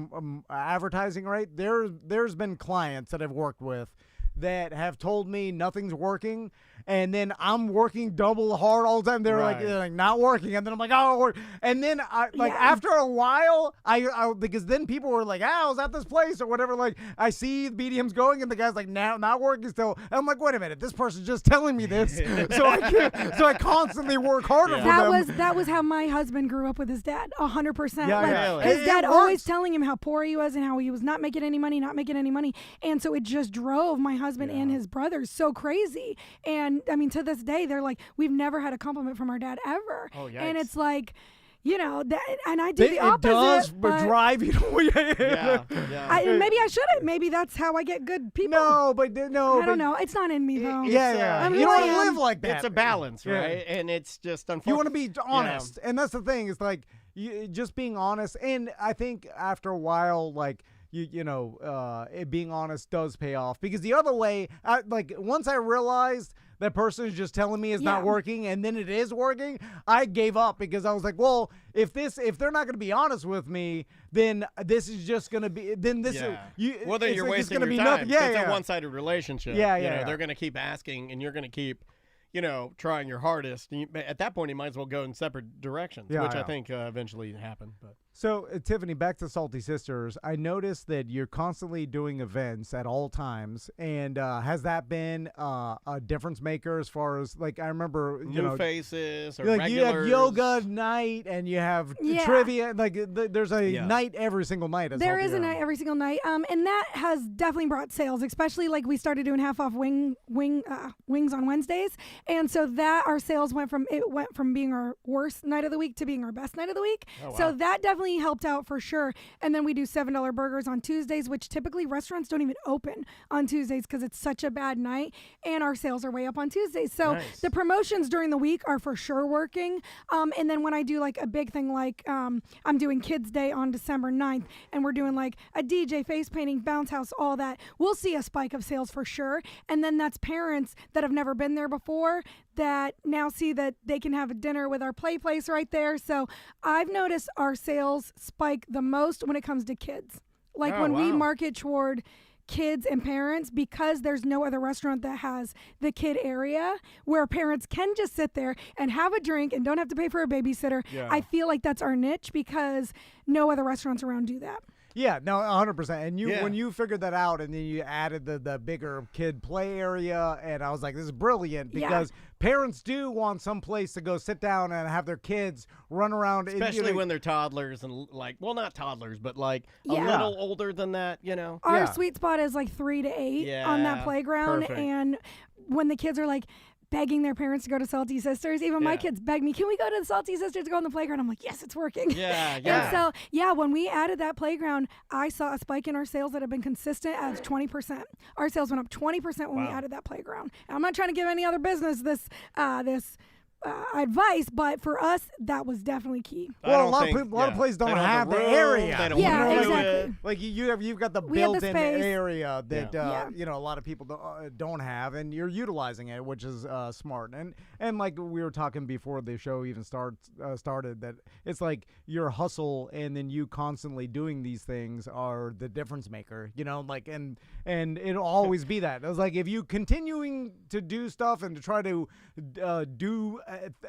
[SPEAKER 1] advertising, right? There's been clients that I've worked with that have told me nothing's working, and then I'm working double hard all the time. They're like not working, and then I'm like, oh, and then after a while, I because then people were like, I was at this place or whatever. Like I see the BDMs going, and the guy's like, now not working still. And I'm like, wait a minute, this person's just telling me this, so I constantly work harder for them.
[SPEAKER 3] That was how my husband grew up with his dad, 100%.
[SPEAKER 1] Yeah,
[SPEAKER 3] his dad always telling him how poor he was and how he was not making any money, and so it just drove my husband and his brothers so crazy. And I mean, to this day, they're like, we've never had a compliment from our dad ever.
[SPEAKER 2] Oh, yikes.
[SPEAKER 3] And it's like, that, and I do the opposite. It
[SPEAKER 1] does drive you.
[SPEAKER 3] Maybe I shouldn't. Maybe that's how I get good people.
[SPEAKER 1] No. I
[SPEAKER 3] don't know. It's not in me though.
[SPEAKER 1] I mean, you want to live like that.
[SPEAKER 2] It's a balance, right? And it's just unfortunate.
[SPEAKER 1] You want to be honest, and that's the thing. It's like just being honest. And I think after a while, like. It being honest does pay off, because the other way, once I realized that person is just telling me it's not working, and then it is working, I gave up, because I was like, well, if they're not going to be honest with me, then this is just going to be, then this is,
[SPEAKER 2] well, then you're wasting your time. It's a one-sided relationship. They're going to keep asking, and you're going to keep, trying your hardest. At that point, you might as well go in separate directions, which I think eventually happened. But.
[SPEAKER 1] So, Tiffany, back to Salty Sisters. I noticed that you're constantly doing events at all times, and has that been a difference maker as far as, like, I remember,
[SPEAKER 2] new faces or
[SPEAKER 1] like
[SPEAKER 2] regulars.
[SPEAKER 1] You have yoga night, and you have trivia. Like, there's a night every single night.
[SPEAKER 3] There is a night every single night, and that has definitely brought sales, especially like we started doing half-off wings on Wednesdays, and so that our sales went from being our worst night of the week to being our best night of the week.
[SPEAKER 2] Oh, wow.
[SPEAKER 3] So that definitely helped out for sure. And then we do $7 burgers on Tuesdays, which typically restaurants don't even open on Tuesdays because it's such a bad night, and our sales are way up on Tuesdays. So the promotions during the week are for sure working. And then when I do like a big thing, like I'm doing Kids Day on December 9th, and we're doing like a DJ, face painting, bounce house, all that, we'll see a spike of sales for sure. And then that's parents that have never been there before that now see that they can have a dinner with our play place right there. So I've noticed our sales spike the most when it comes to kids. Like we market toward kids and parents, because there's no other restaurant that has the kid area where parents can just sit there and have a drink and don't have to pay for a babysitter. I feel like that's our niche, because no other restaurants around do that.
[SPEAKER 1] Yeah, no, 100%. And when you figured that out, and then you added the bigger kid play area, and I was like, this is brilliant, because parents do want some place to go sit down and have their kids run around.
[SPEAKER 2] Especially when they're toddlers and not toddlers, but like a little older than that,
[SPEAKER 3] Our sweet spot is like 3 to 8 on that playground.
[SPEAKER 2] Perfect.
[SPEAKER 3] And when the kids are like begging their parents to go to Salty Sisters, even my kids beg me, can we go to the Salty Sisters to go on the playground? I'm like, yes, it's working. And so, when we added that playground, I saw a spike in our sales that have been consistent as 20%. Our sales went up 20% when we added that playground. And I'm not trying to give any other business this advice, but for us, that was definitely key.
[SPEAKER 1] Well, a lot of places don't have the area.
[SPEAKER 2] They don't
[SPEAKER 3] exactly.
[SPEAKER 1] Like you've got the built-in area that a lot of people don't have, and you're utilizing it, which is smart. And like we were talking before the show even started, that it's like your hustle and then you constantly doing these things are the difference maker. And it'll always be that. It was like, if you continuing to do stuff and to try to do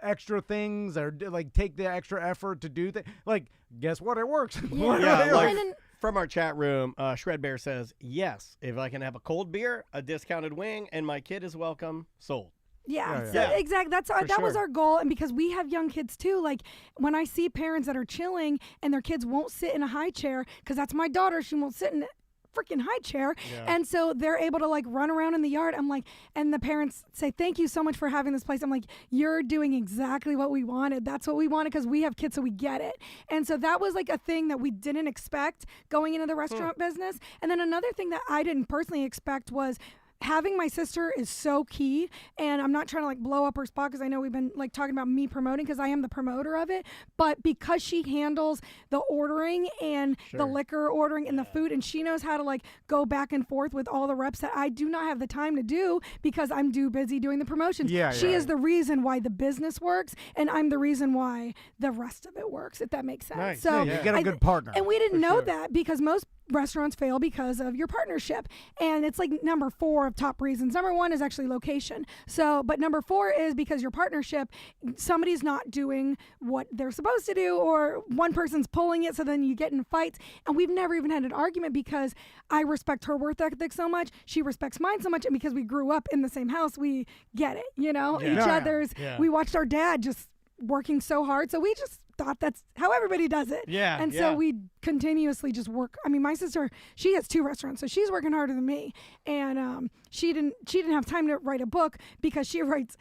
[SPEAKER 1] extra things, or like take the extra effort to do things, like, guess what, it works.
[SPEAKER 2] From our chat room, Shred Bear says, yes, if I can have a cold beer, a discounted wing, and my kid is welcome, sold.
[SPEAKER 3] Exactly. That was our goal. And because we have young kids too, like when I see parents that are chilling and their kids won't sit in a high chair, because that's my daughter, she won't sit in freaking high chair. And so they're able to like run around in the yard. I'm like, and the parents say, thank you so much for having this place. I'm like, you're doing exactly what we wanted. That's what we wanted because we have kids, so we get it. And so that was like a thing that we didn't expect going into the restaurant business. And then another thing that I didn't personally expect was having my sister is so key. And I'm not trying to like blow up her spot because I know we've been like talking about me promoting because I am the promoter of it. But because she handles the ordering and the liquor ordering and the food, and she knows how to like go back and forth with all the reps that I do not have the time to do because I'm too busy doing the promotions. She is the reason why the business works, and I'm the reason why the rest of it works, if that makes sense.
[SPEAKER 1] Nice.
[SPEAKER 3] So
[SPEAKER 1] you get a good partner.
[SPEAKER 3] And we didn't know that because most restaurants fail because of your partnership. And it's like number 4 of top reasons. Number 1 is actually location. So, but number 4 is because your partnership, somebody's not doing what they're supposed to do, or one person's pulling it, so then you get in fights. And we've never even had an argument because I respect her work ethic so much. She respects mine so much. And because we grew up in the same house, we get it, you know, each other's. We watched our dad just working so hard. So we just thought that's how everybody does it. And so we continuously just work. I mean, my sister, she has 2 restaurants, so she's working harder than me. And she didn't have time to write a book because she works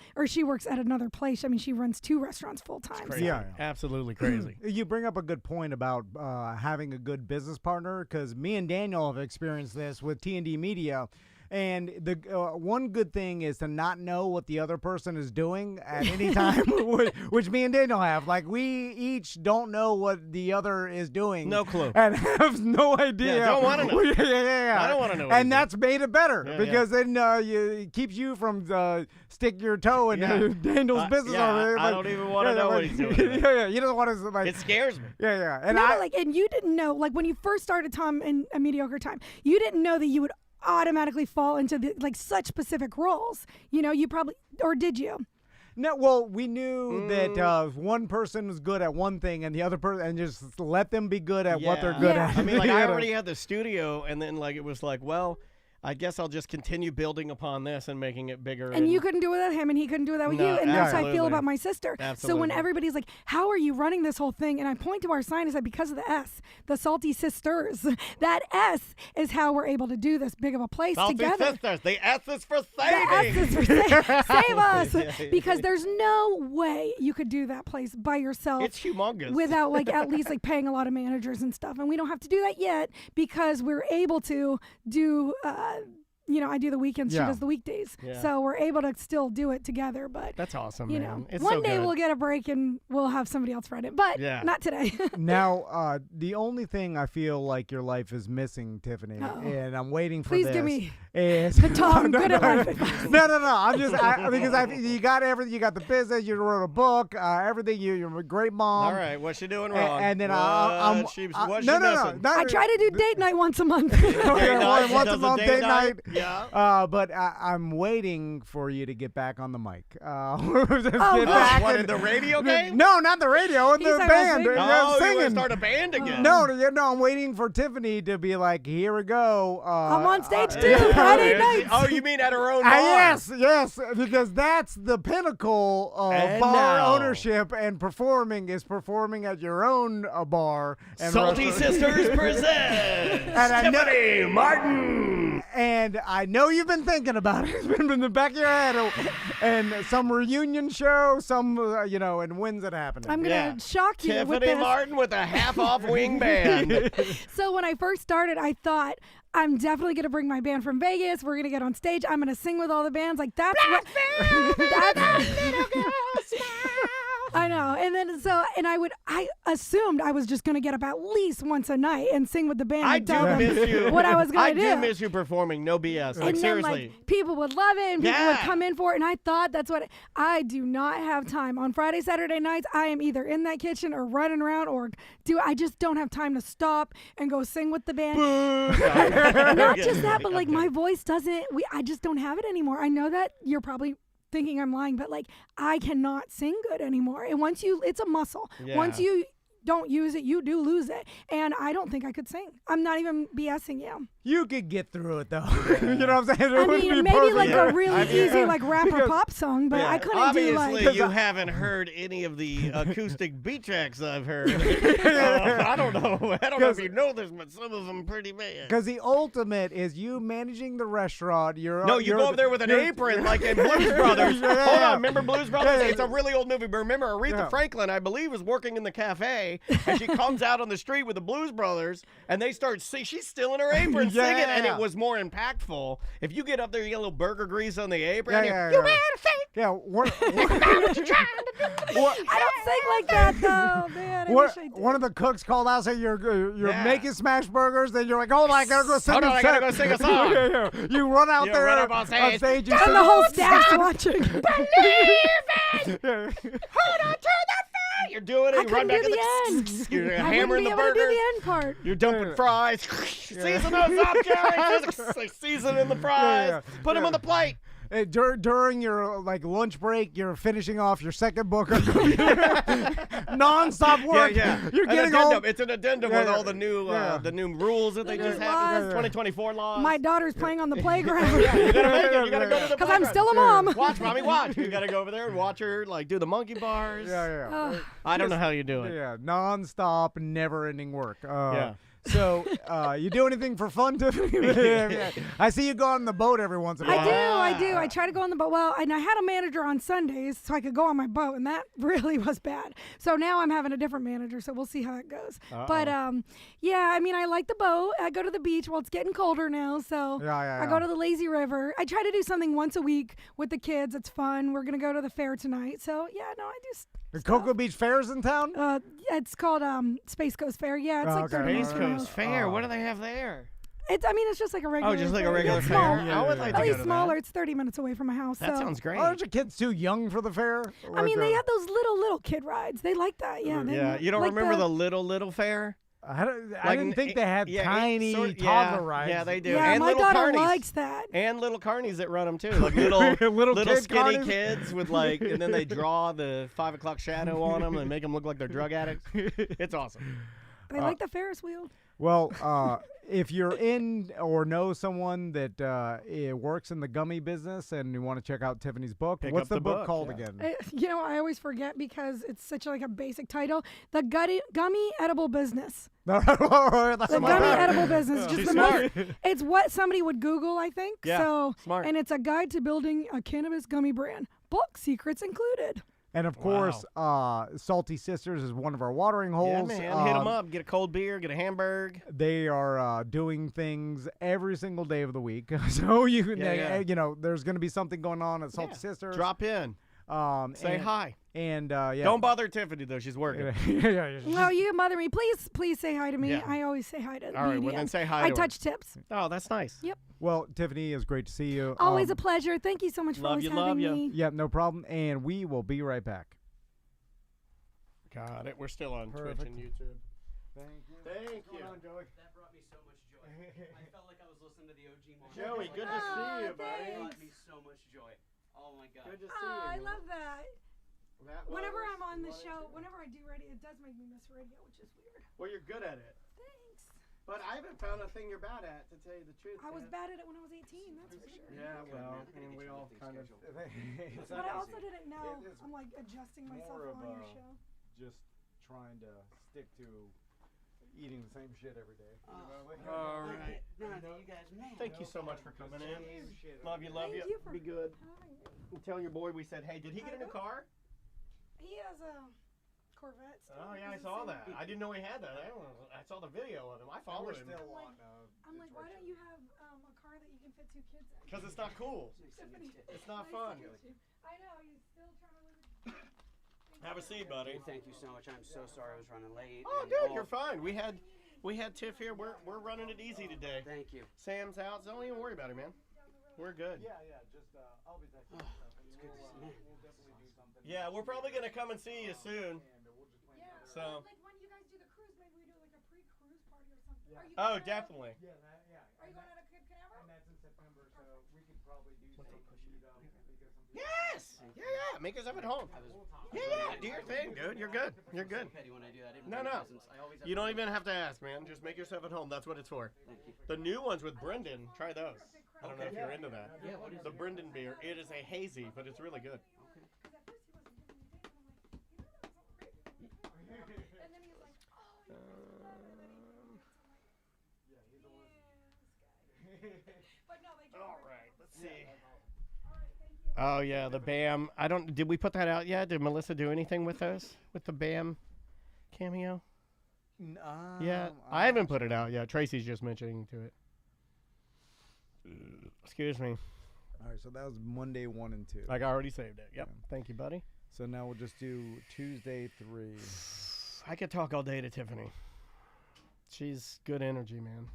[SPEAKER 3] at another place. I mean, she runs 2 restaurants full time.
[SPEAKER 2] So. Absolutely crazy.
[SPEAKER 1] You bring up a good point about having a good business partner, because me and Daniel have experienced this with T&D Media. And the one good thing is to not know what the other person is doing at any time, which me and Daniel have. Like, we each don't know what the other is doing.
[SPEAKER 2] No clue.
[SPEAKER 1] And have no idea.
[SPEAKER 2] Don't want to know. I don't want to know.
[SPEAKER 1] And that's made it better because then it keeps you from stick your toe in Daniel's business over there.
[SPEAKER 2] I don't even want to know what he's doing.
[SPEAKER 1] You don't want to, like.
[SPEAKER 2] It scares me.
[SPEAKER 1] And
[SPEAKER 3] and you didn't know, like, when you first started Tom in A Mediocre Time, you didn't know that you would automatically fall into such specific roles, you know. You probably, or did you?
[SPEAKER 1] No, well, we knew that one person was good at one thing and the other person, and just let them be good at what they're good at.
[SPEAKER 2] I mean, like, I already had the studio, and then like it was like, well, I guess I'll just continue building upon this and making it bigger.
[SPEAKER 3] And you couldn't do it without him, and he couldn't do it without you. And that's how I feel about my sister. So when everybody's like, how are you running this whole thing? And I point to our sign and say, because of the S, the Salty Sisters. That S is how we're able to do this big of a place together.
[SPEAKER 2] Salty Sisters. The S is for saving.
[SPEAKER 3] The S is for save us. Because there's no way you could do that place by yourself.
[SPEAKER 2] It's humongous.
[SPEAKER 3] Without like at least like paying a lot of managers and stuff. And we don't have to do that yet because we're able to do you know, I do the weekends, she does the weekdays. So we're able to still do it together. But
[SPEAKER 2] that's awesome,
[SPEAKER 3] you
[SPEAKER 2] man.
[SPEAKER 3] know,
[SPEAKER 2] It's
[SPEAKER 3] one
[SPEAKER 2] so
[SPEAKER 3] day
[SPEAKER 2] good.
[SPEAKER 3] we'll get a break and we'll have somebody else run it. But not today.
[SPEAKER 1] Now, the only thing I feel like your life is missing, Tiffany, and I'm waiting for
[SPEAKER 3] Please
[SPEAKER 1] this.
[SPEAKER 3] give me
[SPEAKER 1] is
[SPEAKER 3] the Tom good at life advice.
[SPEAKER 1] No. I'm just because you got everything. You got the business. You wrote a book. Everything. You're a great mom.
[SPEAKER 2] All right, what's she doing wrong?
[SPEAKER 1] And then
[SPEAKER 2] what's she missing?
[SPEAKER 3] I try to do date night once a month.
[SPEAKER 1] Once a month date night.
[SPEAKER 2] Yeah.
[SPEAKER 1] But I'm waiting for you to get back on the mic.
[SPEAKER 2] What, in the radio game?
[SPEAKER 1] No, not the radio. In the band.
[SPEAKER 2] You want
[SPEAKER 1] singing.
[SPEAKER 2] to start a band again?
[SPEAKER 1] No, I'm waiting for Tiffany to be like, here we go.
[SPEAKER 3] I'm on stage too, Friday nights.
[SPEAKER 2] Oh, you mean at her own bar?
[SPEAKER 1] Yes, because that's the pinnacle of bar ownership and performing at your own bar. And
[SPEAKER 2] Salty Sisters presents Tiffany Martin.
[SPEAKER 1] And I know you've been thinking about it. It's been in the back of your head. And some reunion show, and when's it happening?
[SPEAKER 3] I'm going to shock you
[SPEAKER 2] Tiffany
[SPEAKER 3] with this.
[SPEAKER 2] Martin with a half-off wing band.
[SPEAKER 3] So when I first started, I thought, I'm definitely going to bring my band from Vegas. We're going to get on stage. I'm going to sing with all the bands. Like, that's what... I know. And then I assumed I was just going to get up at least once a night and sing with the band.
[SPEAKER 2] I do miss you.
[SPEAKER 3] What I was going to do.
[SPEAKER 2] I do miss you performing. No BS. Like,
[SPEAKER 3] and
[SPEAKER 2] seriously.
[SPEAKER 3] Then, people would love it and people would come in for it. And I thought that's what I do not have time. On Friday, Saturday nights, I am either in that kitchen or running around I just don't have time to stop and go sing with the band. Not just that, but like my voice I just don't have it anymore. I know that you're probably thinking I'm lying, but like I cannot sing good anymore. And it's a muscle. Once you don't use it, you do lose it. And I don't think I could sing. I'm not even BSing you.
[SPEAKER 1] You could get through it though. You know what I'm saying?
[SPEAKER 3] I mean, maybe like a really easy like rap or pop song, but I couldn't
[SPEAKER 2] obviously
[SPEAKER 3] do like.
[SPEAKER 2] you haven't heard any of the acoustic beat tracks I've heard. I don't know. I don't know if you know this, but some of them are pretty bad.
[SPEAKER 1] Because the ultimate is you managing the restaurant.
[SPEAKER 2] You go over there with an apron like in Blues Brothers. Hold on, remember Blues Brothers? It's a really old movie, but remember Aretha Franklin, I believe, was working in the cafe, and she comes out on the street with the Blues Brothers, and they start singing. She's still in her apron singing, and it was more impactful. If you get up there, you get a little burger grease on the apron. You better sing.
[SPEAKER 1] Yeah,
[SPEAKER 2] what you trying to do?
[SPEAKER 3] I don't sing like that though, man. I wish I did.
[SPEAKER 1] One of the cooks called out saying you're making smash burgers, and you're like, hold on, I gotta go sing
[SPEAKER 2] Hold on, I gotta go sing a song.
[SPEAKER 1] You run out there
[SPEAKER 2] run up on stage.
[SPEAKER 1] and
[SPEAKER 3] the whole staff's watching.
[SPEAKER 2] Believe it. Hold on to the thing. You're doing it. You run back to the
[SPEAKER 3] end.
[SPEAKER 2] You're
[SPEAKER 3] I
[SPEAKER 2] hammering the
[SPEAKER 3] wouldn't be able to do
[SPEAKER 2] burgers.
[SPEAKER 3] the end part.
[SPEAKER 2] You're dumping fries. Season those up, Jerry. Season in the fries. Put them on the plate.
[SPEAKER 1] During your lunch break, you're finishing off your second book of non-stop work. You're getting
[SPEAKER 2] addendum. It's an addendum with all the new rules that they just have. 2024 laws.
[SPEAKER 3] My daughter's playing on the playground.
[SPEAKER 2] You gotta make it. You gotta go to the
[SPEAKER 3] because I'm still a mom.
[SPEAKER 2] Watch, mommy, watch. You gotta go over there and watch her do the monkey bars. I don't know how you do it.
[SPEAKER 1] Yeah, non-stop, never-ending work. So, you do anything for fun, Tiffany? I see you go on the boat every once in a while.
[SPEAKER 3] I do. I try to go on the boat. Well, and I had a manager on Sundays so I could go on my boat, and that really was bad. So now I'm having a different manager, so we'll see how it goes. But, yeah, I mean, I like the boat. I go to the beach. Well, it's getting colder now, so I go to the lazy river. I try to do something once a week with the kids. It's fun. We're going to go to the fair tonight. So, yeah, no, I do
[SPEAKER 1] The Cocoa Beach Fair's in town?
[SPEAKER 3] It's called Space Coast Fair. Yeah, it's like 30 minutes
[SPEAKER 2] Space Coast Fair. What do they have there?
[SPEAKER 3] It's just like a regular.
[SPEAKER 2] Oh, just like a regular
[SPEAKER 3] it's
[SPEAKER 2] fair.
[SPEAKER 3] Small.
[SPEAKER 2] I would like to
[SPEAKER 3] At
[SPEAKER 2] go
[SPEAKER 3] least
[SPEAKER 2] to
[SPEAKER 3] smaller.
[SPEAKER 2] that.
[SPEAKER 3] It's 30 minutes away from my house.
[SPEAKER 2] That
[SPEAKER 3] so.
[SPEAKER 2] sounds great.
[SPEAKER 1] Aren't your kids too young for the fair?
[SPEAKER 3] I mean, they have those little kid rides. They like that. Yeah.
[SPEAKER 2] You don't remember the little fair?
[SPEAKER 1] I didn't think they had tiny toddler rides.
[SPEAKER 2] Yeah, they do.
[SPEAKER 3] Yeah,
[SPEAKER 2] and
[SPEAKER 3] my
[SPEAKER 2] little
[SPEAKER 3] daughter
[SPEAKER 2] carnies.
[SPEAKER 3] likes that.
[SPEAKER 2] And little carnies that run them too, like little skinny
[SPEAKER 1] carnies?
[SPEAKER 2] kids with and then they draw the 5 o'clock shadow on them and make them look like they're drug addicts. It's awesome.
[SPEAKER 3] They like the Ferris wheel.
[SPEAKER 1] Well, if you're in or know someone that works in the gummy business and you want to check out Tiffanys book, what's the book called again?
[SPEAKER 3] I always forget because it's such a basic title. The Gummy Edible Business.
[SPEAKER 1] The
[SPEAKER 3] Gummy Edible Business.
[SPEAKER 2] She's smart.
[SPEAKER 3] It's what somebody would Google, I think.
[SPEAKER 2] Yeah,
[SPEAKER 3] so
[SPEAKER 2] smart.
[SPEAKER 3] And it's a guide to building a cannabis gummy brand. Book secrets included.
[SPEAKER 1] And of course, Salty Sisters is one of our watering holes.
[SPEAKER 2] Yeah, man. Hit them up. Get a cold beer. Get a hamburger.
[SPEAKER 1] They are doing things every single day of the week. So you can, there's going to be something going on at Salty Sisters.
[SPEAKER 2] Drop in. Say hi.
[SPEAKER 1] And
[SPEAKER 2] don't bother Tiffany though; she's working.
[SPEAKER 3] Well, you can bother me. Please say hi to me.
[SPEAKER 2] Yeah.
[SPEAKER 3] I always say hi to.
[SPEAKER 2] All right, well then say hi.
[SPEAKER 3] I
[SPEAKER 2] to
[SPEAKER 3] touch
[SPEAKER 2] her.
[SPEAKER 3] tips.
[SPEAKER 2] Oh, that's nice.
[SPEAKER 3] Yep.
[SPEAKER 1] Well, Tiffany, it's great to see you.
[SPEAKER 3] Always a pleasure. Thank you so much for always having me.
[SPEAKER 1] Yeah, no problem. And we will be right back.
[SPEAKER 2] Got it. We're still on Twitch and YouTube.
[SPEAKER 1] Thank you.
[SPEAKER 2] Thank you.
[SPEAKER 1] On, Joey?
[SPEAKER 4] That brought me so much joy. I felt like I was listening to the OG moment.
[SPEAKER 2] Joey, good to see you, buddy.
[SPEAKER 4] It brought me so much joy. Oh my God.
[SPEAKER 2] Good to see you.
[SPEAKER 3] I love that. Whenever I'm on the show, whenever I do radio, it does make me miss radio, which is weird.
[SPEAKER 2] Well, you're good at it.
[SPEAKER 3] Thanks.
[SPEAKER 2] But I haven't found a thing you're bad at, to tell you the truth.
[SPEAKER 3] I was bad at it when I was 18, that's for sure.
[SPEAKER 2] Yeah, well, and we all kind of.
[SPEAKER 3] But I also didn't know. I'm like adjusting myself on your show.
[SPEAKER 1] Just trying to stick to eating the same shit every day.
[SPEAKER 2] All right.
[SPEAKER 4] You guys, man.
[SPEAKER 2] Thank you so much for coming in. Love you.
[SPEAKER 3] Thank you for
[SPEAKER 2] Be good.
[SPEAKER 3] having me.
[SPEAKER 2] Tell your boy we said, hey, did he get a new car?
[SPEAKER 3] He has a Corvette.
[SPEAKER 2] Oh, yeah, I saw that. I didn't know he had that. I saw the video of him. I followed him.
[SPEAKER 3] I'm like, why don't you have a car that you can fit 2 kids in?
[SPEAKER 2] Because it's not cool.
[SPEAKER 3] Tiffany,
[SPEAKER 2] It's not
[SPEAKER 3] nice
[SPEAKER 2] fun.
[SPEAKER 3] to meet you. I know, he's still trying to live it.
[SPEAKER 2] Have a seat, buddy.
[SPEAKER 4] Thank you so much. I'm so sorry I was running late.
[SPEAKER 2] Oh, dude, you're fine. We had Tiff here. We're running it easy today.
[SPEAKER 4] Thank you.
[SPEAKER 2] Sam's out. So don't even worry about it, man. We're good.
[SPEAKER 1] Yeah. Just I'll be back.
[SPEAKER 4] It's good to see you.
[SPEAKER 2] Yeah, we're probably gonna come and see you soon.
[SPEAKER 3] Yeah.
[SPEAKER 2] So.
[SPEAKER 3] Like when you guys do the cruise, maybe we do like a pre-cruise party or something.
[SPEAKER 1] Yeah.
[SPEAKER 3] Are you
[SPEAKER 2] Definitely.
[SPEAKER 3] Are you going out of Cape Canaveral?
[SPEAKER 1] And that's in September, so we could probably do something.
[SPEAKER 2] Yes. Yeah. make yourself at home. Yeah, do your thing, dude. You're good. You're good. No. You don't even have to ask, man. Just make yourself at home. That's what it's for.
[SPEAKER 4] Thank you.
[SPEAKER 2] The new ones with Brendan, try those. I don't know if you're into that.
[SPEAKER 4] Yeah, what is
[SPEAKER 2] the Brendan beer. It is a hazy, but it's really good. All right, let's see. Oh yeah, the BAM. Did we put that out yet? Did Melissa do anything with those? With the BAM cameo? Yeah, I haven't put it out yet. Tracy's just mentioning to it. Excuse me.
[SPEAKER 1] All right, so that was Monday 1 and 2.
[SPEAKER 2] Like I already saved it. Yep. Yeah. Thank you, buddy.
[SPEAKER 1] So now we'll just do Tuesday 3.
[SPEAKER 2] I could talk all day to Tiffany. She's good energy, man.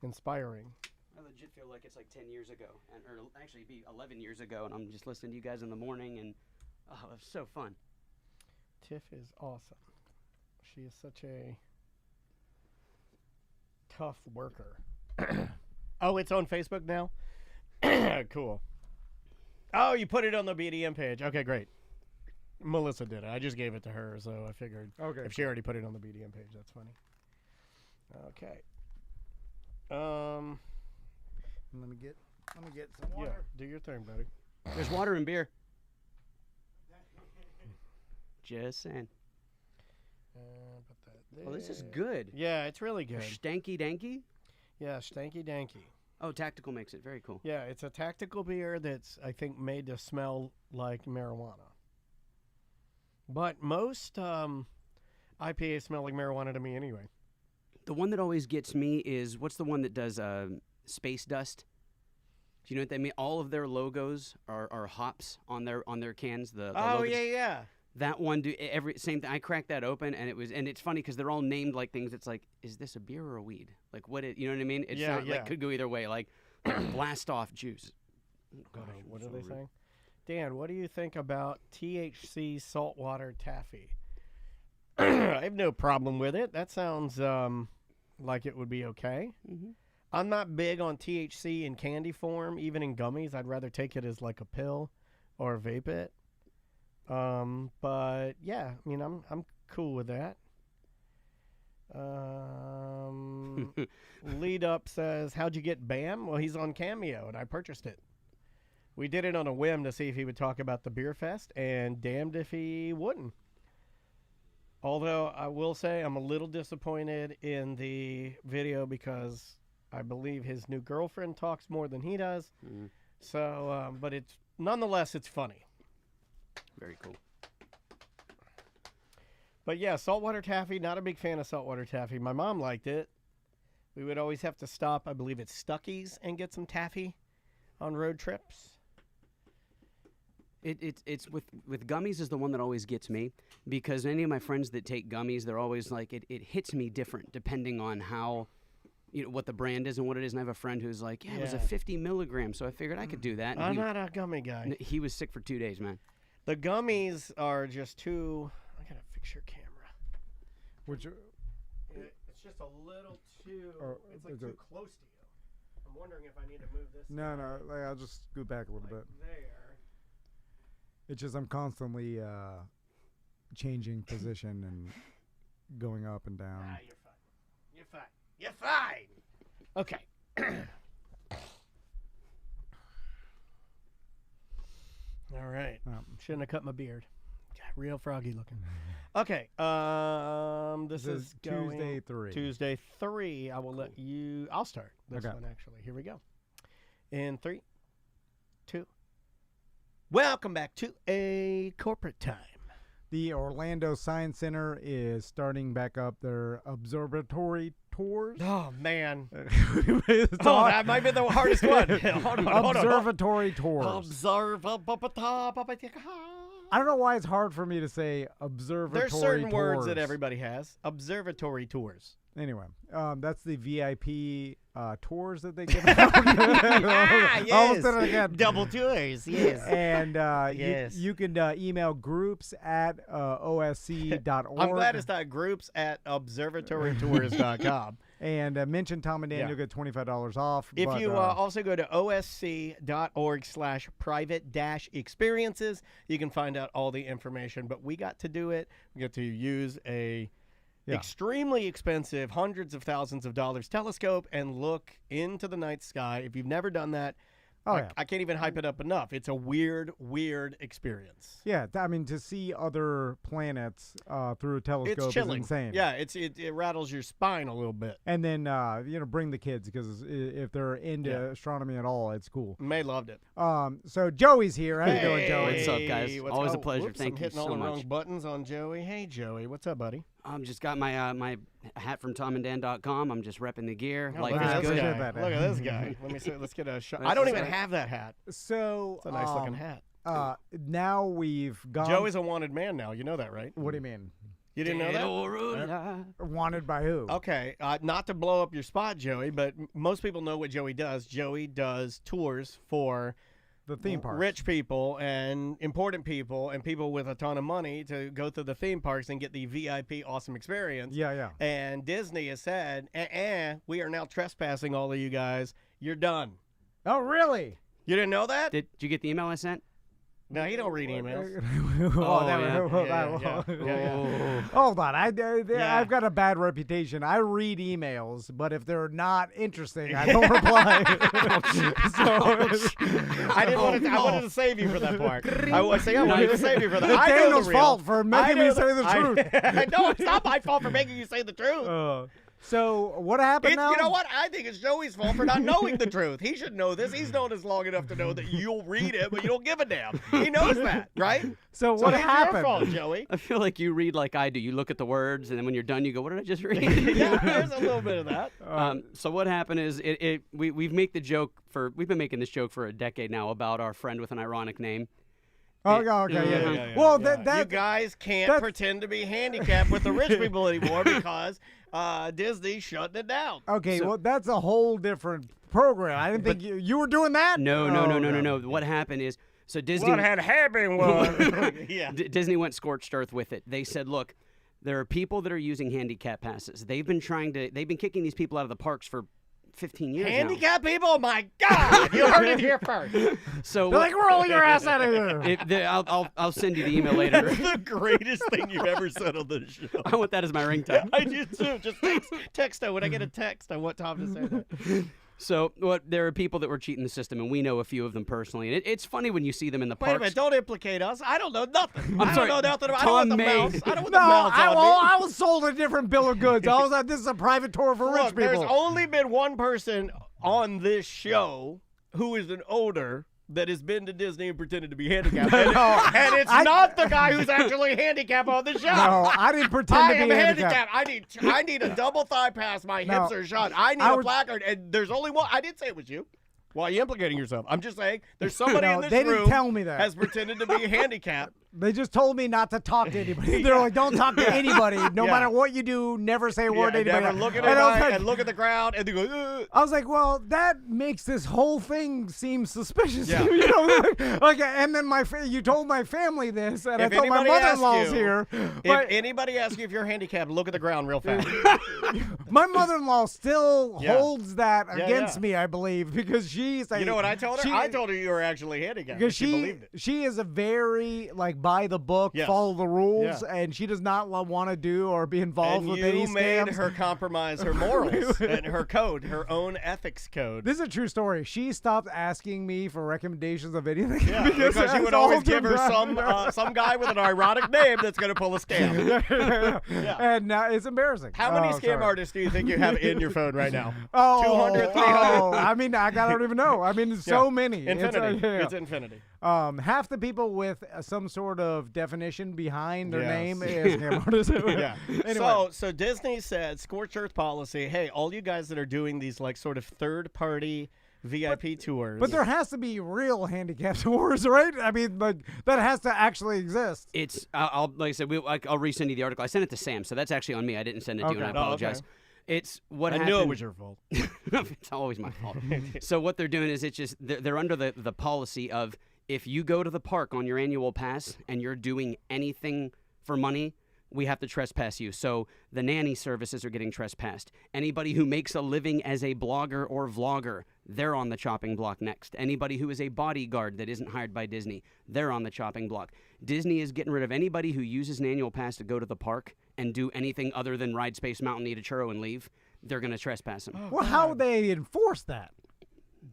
[SPEAKER 2] Inspiring.
[SPEAKER 4] I legit feel like it's like 10 years ago, or actually it'd be 11 years ago, and I'm just listening to you guys in the morning, and it was so fun.
[SPEAKER 2] Tiff is awesome. She is such a tough worker. Oh, it's on Facebook now? Cool. Oh, you put it on the BDM page. Okay, great. Melissa did it. I just gave it to her, so I figured if she already put it on the BDM page, that's funny. Okay.
[SPEAKER 1] Let me get some water.
[SPEAKER 2] Yeah, do your thing, buddy.
[SPEAKER 4] There's water and beer. Just saying.
[SPEAKER 2] Put that there.
[SPEAKER 4] Well, this is good.
[SPEAKER 2] Yeah, it's really good.
[SPEAKER 4] Stanky Danky?
[SPEAKER 2] Yeah, Stanky Danky.
[SPEAKER 4] Oh, Tactical makes it. Very cool.
[SPEAKER 2] Yeah, it's a tactical beer that's, I think, made to smell like marijuana. But most IPAs smell like marijuana to me anyway.
[SPEAKER 4] The one that always gets me is, what's the one that does Space Dust? Do you know what they mean? All of their logos are hops on their cans. The logos.
[SPEAKER 2] Yeah.
[SPEAKER 4] That one, same thing. I cracked that open, and it's funny because they're all named like things. It's like, is this a beer or a weed? Like you know what I mean? It's not like could go either way. Like blast off juice. Oh, gosh,
[SPEAKER 2] what are they saying? Dan, what do you think about THC saltwater taffy? I have no problem with it. That sounds like it would be okay.
[SPEAKER 4] Mm-hmm.
[SPEAKER 2] I'm not big on THC in candy form, even in gummies. I'd rather take it as like a pill or vape it. But yeah, I mean, I'm cool with that. Lead Up says, how'd you get BAM? Well, he's on Cameo, and I purchased it. We did it on a whim to see if he would talk about the beer fest, and damned if he wouldn't. Although I will say I'm a little disappointed in the video because I believe his new girlfriend talks more than he does.
[SPEAKER 4] Mm.
[SPEAKER 2] So, but nonetheless, it's funny.
[SPEAKER 4] Very cool.
[SPEAKER 2] But yeah, saltwater taffy, not a big fan of saltwater taffy. My mom liked it. We would always have to stop, I believe it's Stuckey's, and get some taffy on road trips.
[SPEAKER 4] It's with gummies is the one that always gets me, because any of my friends that take gummies, they're always like, it hits me different depending on how, what the brand is and what it is. And I have a friend who's like, it was a 50 milligram, so I figured I could do that. And
[SPEAKER 2] I'm not a gummy guy.
[SPEAKER 4] He was sick for 2 days, man.
[SPEAKER 2] The gummies are just too. I gotta fix your camera. It's just a little too. It's like too close to you. I'm wondering if I need to move this.
[SPEAKER 1] No. Like, I'll just scoot back a little bit.
[SPEAKER 2] There.
[SPEAKER 1] It's just I'm constantly changing position and going up and down.
[SPEAKER 2] You're fine. You're fine. Okay. All right. Shouldn't have cut my beard. Real froggy looking. Okay. This is
[SPEAKER 1] Tuesday 3.
[SPEAKER 2] Tuesday 3. I will let you. I'll start this one actually. Here we go. In 3, 2. Welcome back to a corporate time.
[SPEAKER 1] The Orlando Science Center is starting back up their Observatory Tours.
[SPEAKER 2] Oh, man. That might be the hardest one. Hold on.
[SPEAKER 1] Observatory Tours. I don't know why it's hard for me to say observatory
[SPEAKER 2] There's certain
[SPEAKER 1] tours.
[SPEAKER 2] words that everybody has. Observatory Tours.
[SPEAKER 1] Anyway, that's the VIP tours that they give out.
[SPEAKER 2] Yes.
[SPEAKER 1] Did it again.
[SPEAKER 2] Double tours, yes.
[SPEAKER 1] And
[SPEAKER 2] yes.
[SPEAKER 1] you can email groups at osc.org.
[SPEAKER 2] I'm glad it's not groups at observatorytours.com.
[SPEAKER 1] And mention Tom and Dan, you'll get $25 off.
[SPEAKER 2] If you also go to osc.org/private-experiences, you can find out all the information. But we got to do it. We got to use a extremely expensive, hundreds of thousands of dollars telescope and look into the night sky. If you've never done that, I can't even hype it up enough. It's a weird, weird experience.
[SPEAKER 1] Yeah, I mean, to see other planets through a telescope
[SPEAKER 2] it's chilling.
[SPEAKER 1] Is insane.
[SPEAKER 2] Yeah, it rattles your spine a little bit.
[SPEAKER 1] And then, bring the kids, because if they're into astronomy at all, it's cool.
[SPEAKER 2] May loved it.
[SPEAKER 1] So Joey's here. How you doing, Joey?
[SPEAKER 4] What's up, guys? Always a pleasure. Thank you
[SPEAKER 2] hitting
[SPEAKER 4] so
[SPEAKER 2] all the
[SPEAKER 4] much.
[SPEAKER 2] wrong buttons on Joey. Hey, Joey. What's up, buddy?
[SPEAKER 4] Just got my my hat from TomandDan.com. I'm just repping the gear.
[SPEAKER 2] Look at this guy. Look at this guy. Let me see. Let's get a shot. I don't even have that hat.
[SPEAKER 1] So
[SPEAKER 2] it's a nice looking hat.
[SPEAKER 1] Now we've gone.
[SPEAKER 2] Joey's a wanted man now. You know that, right?
[SPEAKER 1] What do you mean?
[SPEAKER 2] You didn't know that?
[SPEAKER 1] Wanted by who?
[SPEAKER 2] Okay, not to blow up your spot, Joey, but most people know what Joey does. Joey does tours for
[SPEAKER 1] the theme parks.
[SPEAKER 2] Rich people and important people and people with a ton of money to go through the theme parks and get the VIP awesome experience.
[SPEAKER 1] Yeah.
[SPEAKER 2] And Disney has said, we are now trespassing all of you guys. You're done.
[SPEAKER 1] Oh, really?
[SPEAKER 2] You didn't know that?
[SPEAKER 4] Did you get the email I sent?
[SPEAKER 2] No, you don't read emails.
[SPEAKER 1] Hold on. I've got a bad reputation. I read emails, but if they're not interesting, I don't reply.
[SPEAKER 2] I wanted to save you for that part. I wanted to save you for that.
[SPEAKER 1] It's Daniel's fault for making me say the truth.
[SPEAKER 2] No, it's not my fault for making you say the truth.
[SPEAKER 1] So what happened now?
[SPEAKER 2] You know what? I think it's Joey's fault for not knowing the truth. He should know this. He's known us long enough to know that you'll read it, but you don't give a damn. He knows that, right?
[SPEAKER 1] So what happened?
[SPEAKER 2] Your fault, Joey.
[SPEAKER 4] I feel like you read like I do. You look at the words, and then when you're done, you go, "What did I just read?"
[SPEAKER 2] Yeah, there's a little bit of that.
[SPEAKER 4] So what happened is we've made the joke we've been making this joke for a decade now about our friend with an ironic name.
[SPEAKER 1] Okay. Well,
[SPEAKER 2] you guys can't pretend to be handicapped with the rich people anymore because Disney's shutting it down.
[SPEAKER 1] Okay, well, that's a whole different program. I didn't think you were doing that.
[SPEAKER 4] No. What happened is, so Disney.
[SPEAKER 2] What had happened was,
[SPEAKER 4] Disney went scorched earth with it. They said, look, there are people that are using handicap passes. They've been kicking these people out of the parks for 15 years
[SPEAKER 2] Handicap people? My God! You heard it here first.
[SPEAKER 4] So
[SPEAKER 1] they're like, roll your ass out of here.
[SPEAKER 4] I'll send you the email later.
[SPEAKER 2] That's the greatest thing you've ever said on this show.
[SPEAKER 4] I want that as my ringtone.
[SPEAKER 2] I do too. Just text her. When I get a text, I want Tom to say that.
[SPEAKER 4] So there are people that were cheating the system, and we know a few of them personally. And it's funny when you see them in the parks.
[SPEAKER 2] Wait a minute, don't implicate us. I don't know nothing.
[SPEAKER 4] I'm sorry.
[SPEAKER 2] I don't know nothing.
[SPEAKER 4] I don't want the
[SPEAKER 2] mouse. I don't want the mouse on me.
[SPEAKER 1] I was sold a different bill of goods. I was like, this is a private tour for rich people.
[SPEAKER 2] There's only been one person on this show who is an owner that has been to Disney and pretended to be handicapped. And it's not the guy who's actually handicapped on the show.
[SPEAKER 1] No, I didn't pretend to be handicapped.
[SPEAKER 2] I need a double thigh pass. My hips are shot. I need a placard. And there's only one. I didn't say it was you. Why are you implicating yourself? I'm just saying there's somebody in this
[SPEAKER 1] they
[SPEAKER 2] room
[SPEAKER 1] didn't tell me that.
[SPEAKER 2] has pretended to be handicapped.
[SPEAKER 1] They just told me not to talk to anybody. They're like, don't talk to anybody. No matter what you do, never say a word to anybody.
[SPEAKER 2] Never look at anybody and look at the crowd and they go, ugh.
[SPEAKER 1] I was like, well, that makes this whole thing seem suspicious.
[SPEAKER 2] Yeah.
[SPEAKER 1] You know, like, and then you told my family this, and I thought my mother-in-law's here.
[SPEAKER 2] If anybody asks you if you're handicapped, look at the ground real fast.
[SPEAKER 1] My mother-in-law still holds that against me, I believe, because she's like,
[SPEAKER 2] you know what I told her? I told her you were actually handicapped.
[SPEAKER 1] Because
[SPEAKER 2] she believed it.
[SPEAKER 1] She is a very by the book, follow the rules, and she does not want to do or be involved with any scams.
[SPEAKER 2] You made her compromise her morals and her code, her own ethics code.
[SPEAKER 1] This is a true story. She stopped asking me for recommendations of anything.
[SPEAKER 2] Yeah, because you would always give her some guy with an ironic name that's going to pull a scam.
[SPEAKER 1] And it's embarrassing.
[SPEAKER 2] How many scam artists do you think you have in your phone right now?
[SPEAKER 1] 200, 300? I mean, I don't even know. I mean, so many.
[SPEAKER 2] Infinity. It's infinity.
[SPEAKER 1] Half the people with some sort of definition behind their name is scam artists.
[SPEAKER 2] Anyway. So Disney said, Scorch Earth policy, hey, all you guys that are doing these sort of third-party VIP tours.
[SPEAKER 1] But there has to be real handicap tours, right? I mean, that has to actually exist.
[SPEAKER 4] It's, like I said, I'll resend you the article. I sent it to Sam, so that's actually on me. I didn't send it to you, and I apologize.
[SPEAKER 2] Okay.
[SPEAKER 4] It's what
[SPEAKER 2] I
[SPEAKER 4] happened.
[SPEAKER 2] knew it was your fault.
[SPEAKER 4] It's always my fault. So what they're doing is they're under the policy of, if you go to the park on your annual pass and you're doing anything for money, we have to trespass you. So the nanny services are getting trespassed. Anybody who makes a living as a blogger or vlogger, they're on the chopping block next. Anybody who is a bodyguard that isn't hired by Disney, they're on the chopping block. Disney is getting rid of anybody who uses an annual pass to go to the park and do anything other than ride Space Mountain, eat a churro, and leave. They're going to trespass them.
[SPEAKER 1] Well, how would they enforce that?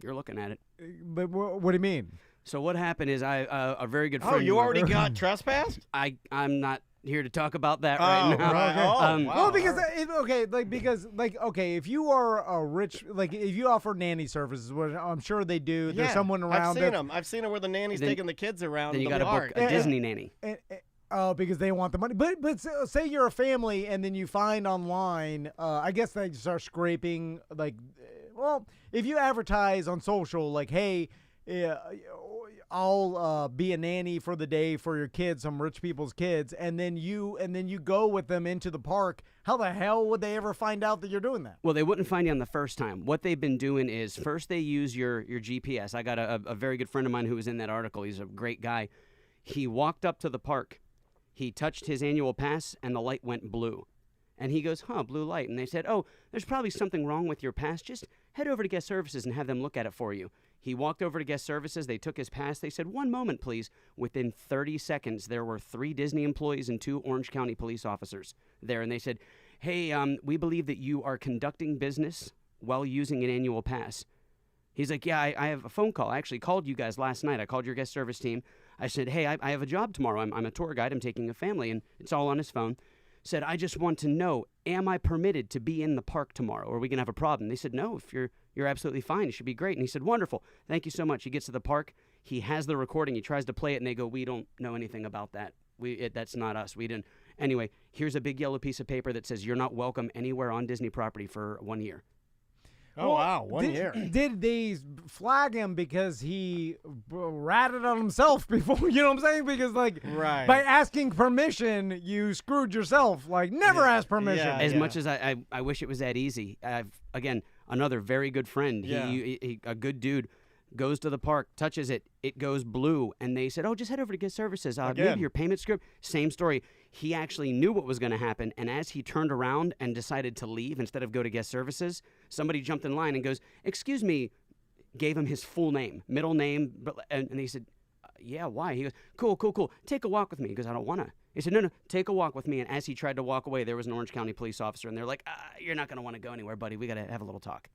[SPEAKER 4] You're looking at it.
[SPEAKER 1] But what do you mean?
[SPEAKER 4] So what happened is a very good friend.
[SPEAKER 2] Oh, you already got trespassed?
[SPEAKER 4] I'm not here to talk about that right now.
[SPEAKER 2] Right. Wow.
[SPEAKER 1] Well, because if you are a rich, like if you offer nanny services, which I'm sure they do, there's someone around.
[SPEAKER 2] I've seen them where the nanny's taking the kids around.
[SPEAKER 4] Then you got to book a Disney nanny.
[SPEAKER 1] Because they want the money. But say you're a family and then you find online, I guess they start scraping, if you advertise on social, like, hey, I'll be a nanny for the day for your kids, some rich people's kids, and then you go with them into the park, how the hell would they ever find out that you're doing that?
[SPEAKER 4] Well, they wouldn't find you on the first time. What they've been doing is first they use your GPS. I got a very good friend of mine who was in that article. He's a great guy. He walked up to the park. He touched his annual pass, and the light went blue. And he goes, blue light. And they said, there's probably something wrong with your pass. Just head over to guest services and have them look at it for you. He walked over to guest services. They took his pass. They said, 1 moment, please. Within 30 seconds, there were 3 Disney employees and 2 Orange County police officers there. And they said, hey, we believe that you are conducting business while using an annual pass. He's like, yeah, I have a phone call. I actually called you guys last night. I called your guest service team. I said, hey, I have a job tomorrow. I'm a tour guide. I'm taking a family. And it's all on his phone. Said, I just want to know, am I permitted to be in the park tomorrow? Or are we going to have a problem? They said, no, if you're absolutely fine. It should be great. And he said, wonderful. Thank you so much. He gets to the park. He has the recording. He tries to play it, and they go, we don't know anything about that. That's not us. We didn't. Anyway, here's a big yellow piece of paper that says you're not welcome anywhere on Disney property for 1 year.
[SPEAKER 2] Oh, wow. 1 year.
[SPEAKER 1] Did they flag him because he ratted on himself before? You know what I'm saying? Because, by asking permission, you screwed yourself. Never ask permission.
[SPEAKER 2] Yeah,
[SPEAKER 4] as much as I wish it was that easy. Again, another very good friend.
[SPEAKER 2] Yeah.
[SPEAKER 4] He a good dude. Goes to the park, touches it, it goes blue, and they said, just head over to guest services. Maybe your payment script. Same story. He actually knew what was going to happen, and as he turned around and decided to leave instead of go to guest services, somebody jumped in line and goes, excuse me, gave him his full name, middle name, and he said, yeah, why? He goes, cool, take a walk with me. He goes, I don't want to. He said, no, take a walk with me, and as he tried to walk away, there was an Orange County police officer, and they're like, you're not going to want to go anywhere, buddy. We got to have a little talk.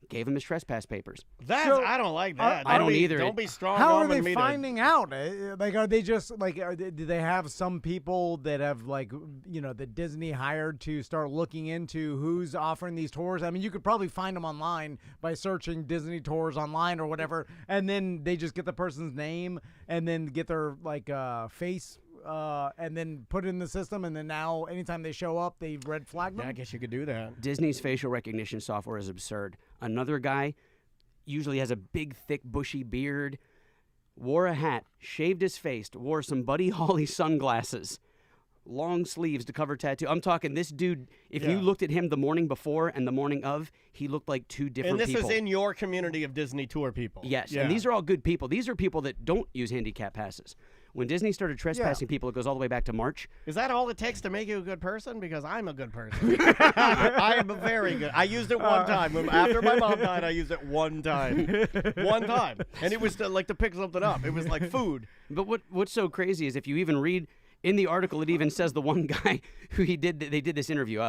[SPEAKER 4] Gave him his trespass papers.
[SPEAKER 2] I don't like that.
[SPEAKER 4] I don't either.
[SPEAKER 2] Don't be strong.
[SPEAKER 1] How are they finding out? Are they just do they have some people that have that Disney hired to start looking into who's offering these tours? I mean, you could probably find them online by searching Disney tours online or whatever, and then they just get the person's name and then get their face. And then put it in the system, and then now anytime they show up, they red flag them?
[SPEAKER 2] Yeah, I guess you could do that.
[SPEAKER 4] Disney's facial recognition software is absurd. Another guy usually has a big, thick, bushy beard, wore a hat, shaved his face, wore some Buddy Holly sunglasses, long sleeves to cover tattoo. I'm talking this dude, if you looked at him the morning before and the morning of, he looked like 2 different people.
[SPEAKER 2] And this is in your community of Disney tour people.
[SPEAKER 4] Yes, and these are all good people. These are people that don't use handicap passes. When Disney started trespassing people, it goes all the way back to March.
[SPEAKER 2] Is that all it takes to make you a good person? Because I'm a good person. I am a very good. I used it one time. After my mom died, I used it one time. One time. And it was to pick something up. It was like food.
[SPEAKER 4] But what's so crazy is if you even read in the article, it even says the one guy who they did this interview,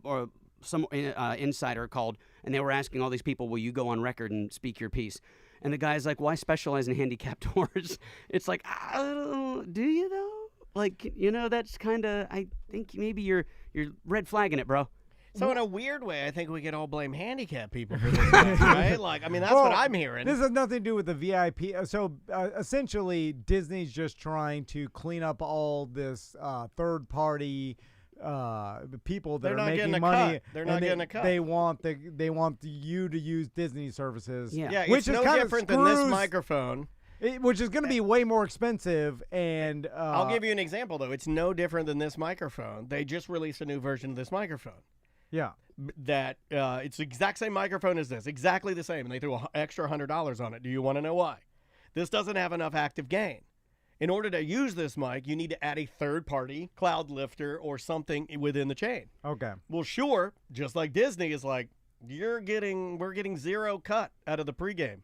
[SPEAKER 4] or some insider called, and they were asking all these people, will you go on record and speak your piece? And the guy's like, well, I specialize in handicap tours. It's like, do you though? That's kind of, I think maybe you're red flagging it, bro.
[SPEAKER 2] So in a weird way, I think we could all blame handicap people for this stuff, right? That's what I'm hearing.
[SPEAKER 1] This has nothing to do with the VIP. So essentially, Disney's just trying to clean up all this third-party people that are making money.
[SPEAKER 2] They're not getting a cut.
[SPEAKER 1] They want you to use Disney services.
[SPEAKER 2] Yeah,
[SPEAKER 1] which
[SPEAKER 2] it's no different than this microphone.
[SPEAKER 1] Which is going to be way more expensive. And
[SPEAKER 2] I'll give you an example, though. It's no different than this microphone. They just released a new version of this microphone.
[SPEAKER 1] Yeah.
[SPEAKER 2] That it's the exact same microphone as this. Exactly the same. And they threw an extra $100 on it. Do you want to know why? This doesn't have enough active gain. In order to use this mic, you need to add a third-party cloud lifter or something within the chain.
[SPEAKER 1] Okay.
[SPEAKER 2] Well, sure, just like Disney is like, we're getting zero cut out of the pregame,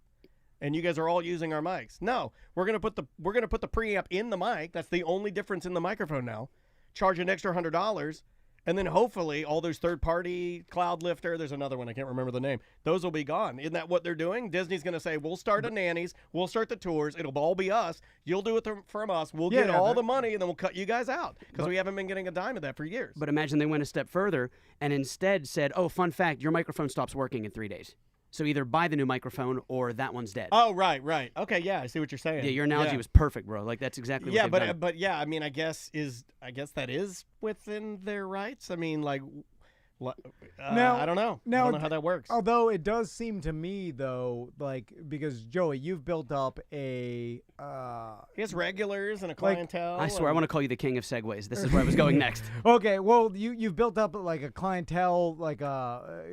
[SPEAKER 2] and you guys are all using our mics. No, we're gonna put the preamp in the mic. That's the only difference in the microphone now. Charge an extra $100, and then hopefully all those third-party cloud lifter. There's another one I can't remember the name. Those will be gone. Isn't that what they're doing? Disney's gonna say, we'll start the nannies, we'll start the tours. It'll all be us. You'll do it from us. We'll get all the money, and then we'll cut you guys out because we haven't been getting a dime of that for years.
[SPEAKER 4] But imagine they went a step further and instead said, oh, fun fact, your microphone stops working in 3 days. So either buy the new microphone or that one's dead.
[SPEAKER 2] Oh, right. Okay, yeah, I see what you're saying.
[SPEAKER 4] Yeah, your analogy was perfect, bro. Like that's exactly what they've done.
[SPEAKER 2] But yeah, I mean, I guess that is within their rights. I mean, like,
[SPEAKER 1] now,
[SPEAKER 2] I don't know. I don't know how that works.
[SPEAKER 1] Although it does seem to me, though, like, because Joey, you've built up a
[SPEAKER 2] he has regulars and a clientele.
[SPEAKER 4] I swear, I want to call you the king of segues. This is where I was going next.
[SPEAKER 1] Okay, well, you've built up like a clientele, like a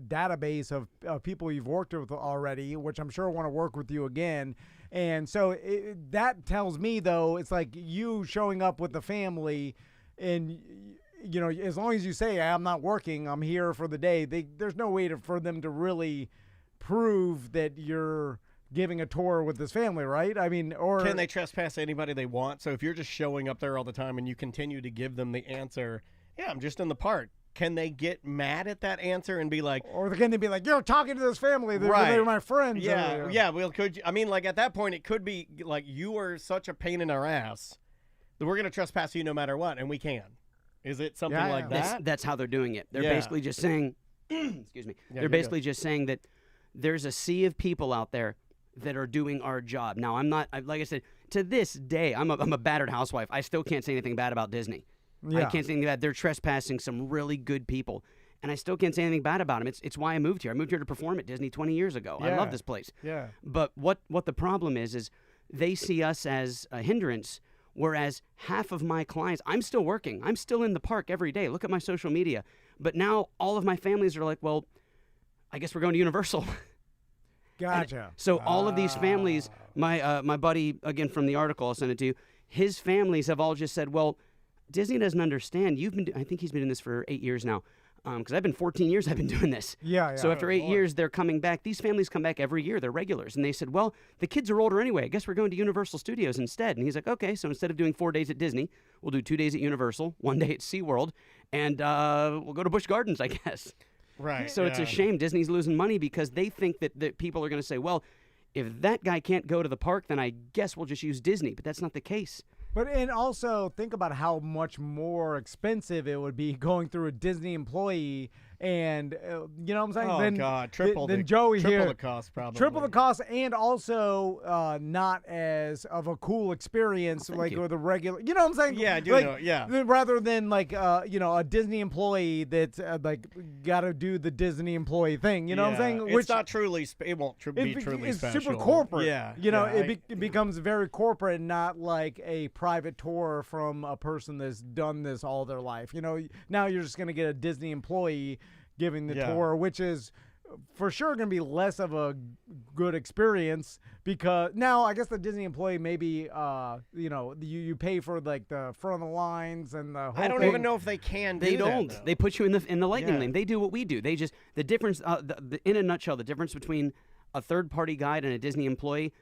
[SPEAKER 1] database of people you've worked with already, which I'm sure want to work with you again. And so that tells me, though, it's like you showing up with the family and. As long as you say, I'm not working, I'm here for the day, there's no way for them to really prove that you're giving a tour with this family, right? I mean, or...
[SPEAKER 2] Can they trespass anybody they want? So if you're just showing up there all the time and you continue to give them the answer, yeah, I'm just in the park, can they get mad at that answer and be like...
[SPEAKER 1] Or can they be like, you're talking to this family, they're my friends.
[SPEAKER 2] Yeah, well, I mean, like, at that point, it could be like, you are such a pain in our ass that we're going to trespass you no matter what, and we can. Is it something like that?
[SPEAKER 4] That's how they're doing it. They're basically just saying, excuse me, they're basically just saying that there's a sea of people out there that are doing our job. Now, like I said, to this day, I'm a battered housewife. I still can't say anything bad about Disney. I can't say anything bad. They're trespassing some really good people, and I still can't say anything bad about them. It's why I moved here. I moved here to perform at Disney 20 years ago. I love this place.
[SPEAKER 1] Yeah.
[SPEAKER 4] But what the problem is they see us as a hindrance. Whereas half of my clients, I'm still working. I'm still in the park every day. Look at my social media. But now all of my families are like, well, I guess we're going to Universal.
[SPEAKER 1] Gotcha.
[SPEAKER 4] So all of these families, my buddy, again, from the article, I'll send it to you, his families have all just said, well, Disney doesn't understand. I think he's been in this for 8 years now. Because I've been 14 years I've been doing this.
[SPEAKER 1] Yeah.
[SPEAKER 4] So after 8 years, they're coming back. These families come back every year. They're regulars. And they said, well, the kids are older anyway. I guess we're going to Universal Studios instead. And he's like, okay, so instead of doing 4 days at Disney, we'll do 2 days at Universal, 1 day at SeaWorld, and we'll go to Busch Gardens, I guess.
[SPEAKER 2] Right.
[SPEAKER 4] So it's a shame Disney's losing money because they think that people are going to say, well, if that guy can't go to the park, then I guess we'll just use Disney. But that's not the case.
[SPEAKER 1] And also think about how much more expensive it would be going through a Disney employee. And you know what I'm saying?
[SPEAKER 2] God, triple
[SPEAKER 1] the
[SPEAKER 2] cost, probably.
[SPEAKER 1] Triple the cost, and also not as of a cool experience with a regular. You know what I'm saying?
[SPEAKER 2] Yeah,
[SPEAKER 1] Rather than like a Disney employee that's like got to do the Disney employee thing. You know what I'm saying?
[SPEAKER 2] It's not truly. It won't be truly
[SPEAKER 1] it's
[SPEAKER 2] special.
[SPEAKER 1] Super corporate.
[SPEAKER 2] Yeah.
[SPEAKER 1] It becomes very corporate, not like a private tour from a person that's done this all their life. Now you're just gonna get a Disney employee giving the tour, which is for sure going to be less of a good experience because now I guess the Disney employee maybe you pay for like the front of the lines and the whole
[SPEAKER 2] I don't
[SPEAKER 1] thing.
[SPEAKER 2] even know if they can.
[SPEAKER 4] They
[SPEAKER 2] don't.
[SPEAKER 4] They put you in the lightning lane. They do what we do. They just the difference. In a nutshell, the difference between a third-party guide and a Disney employee.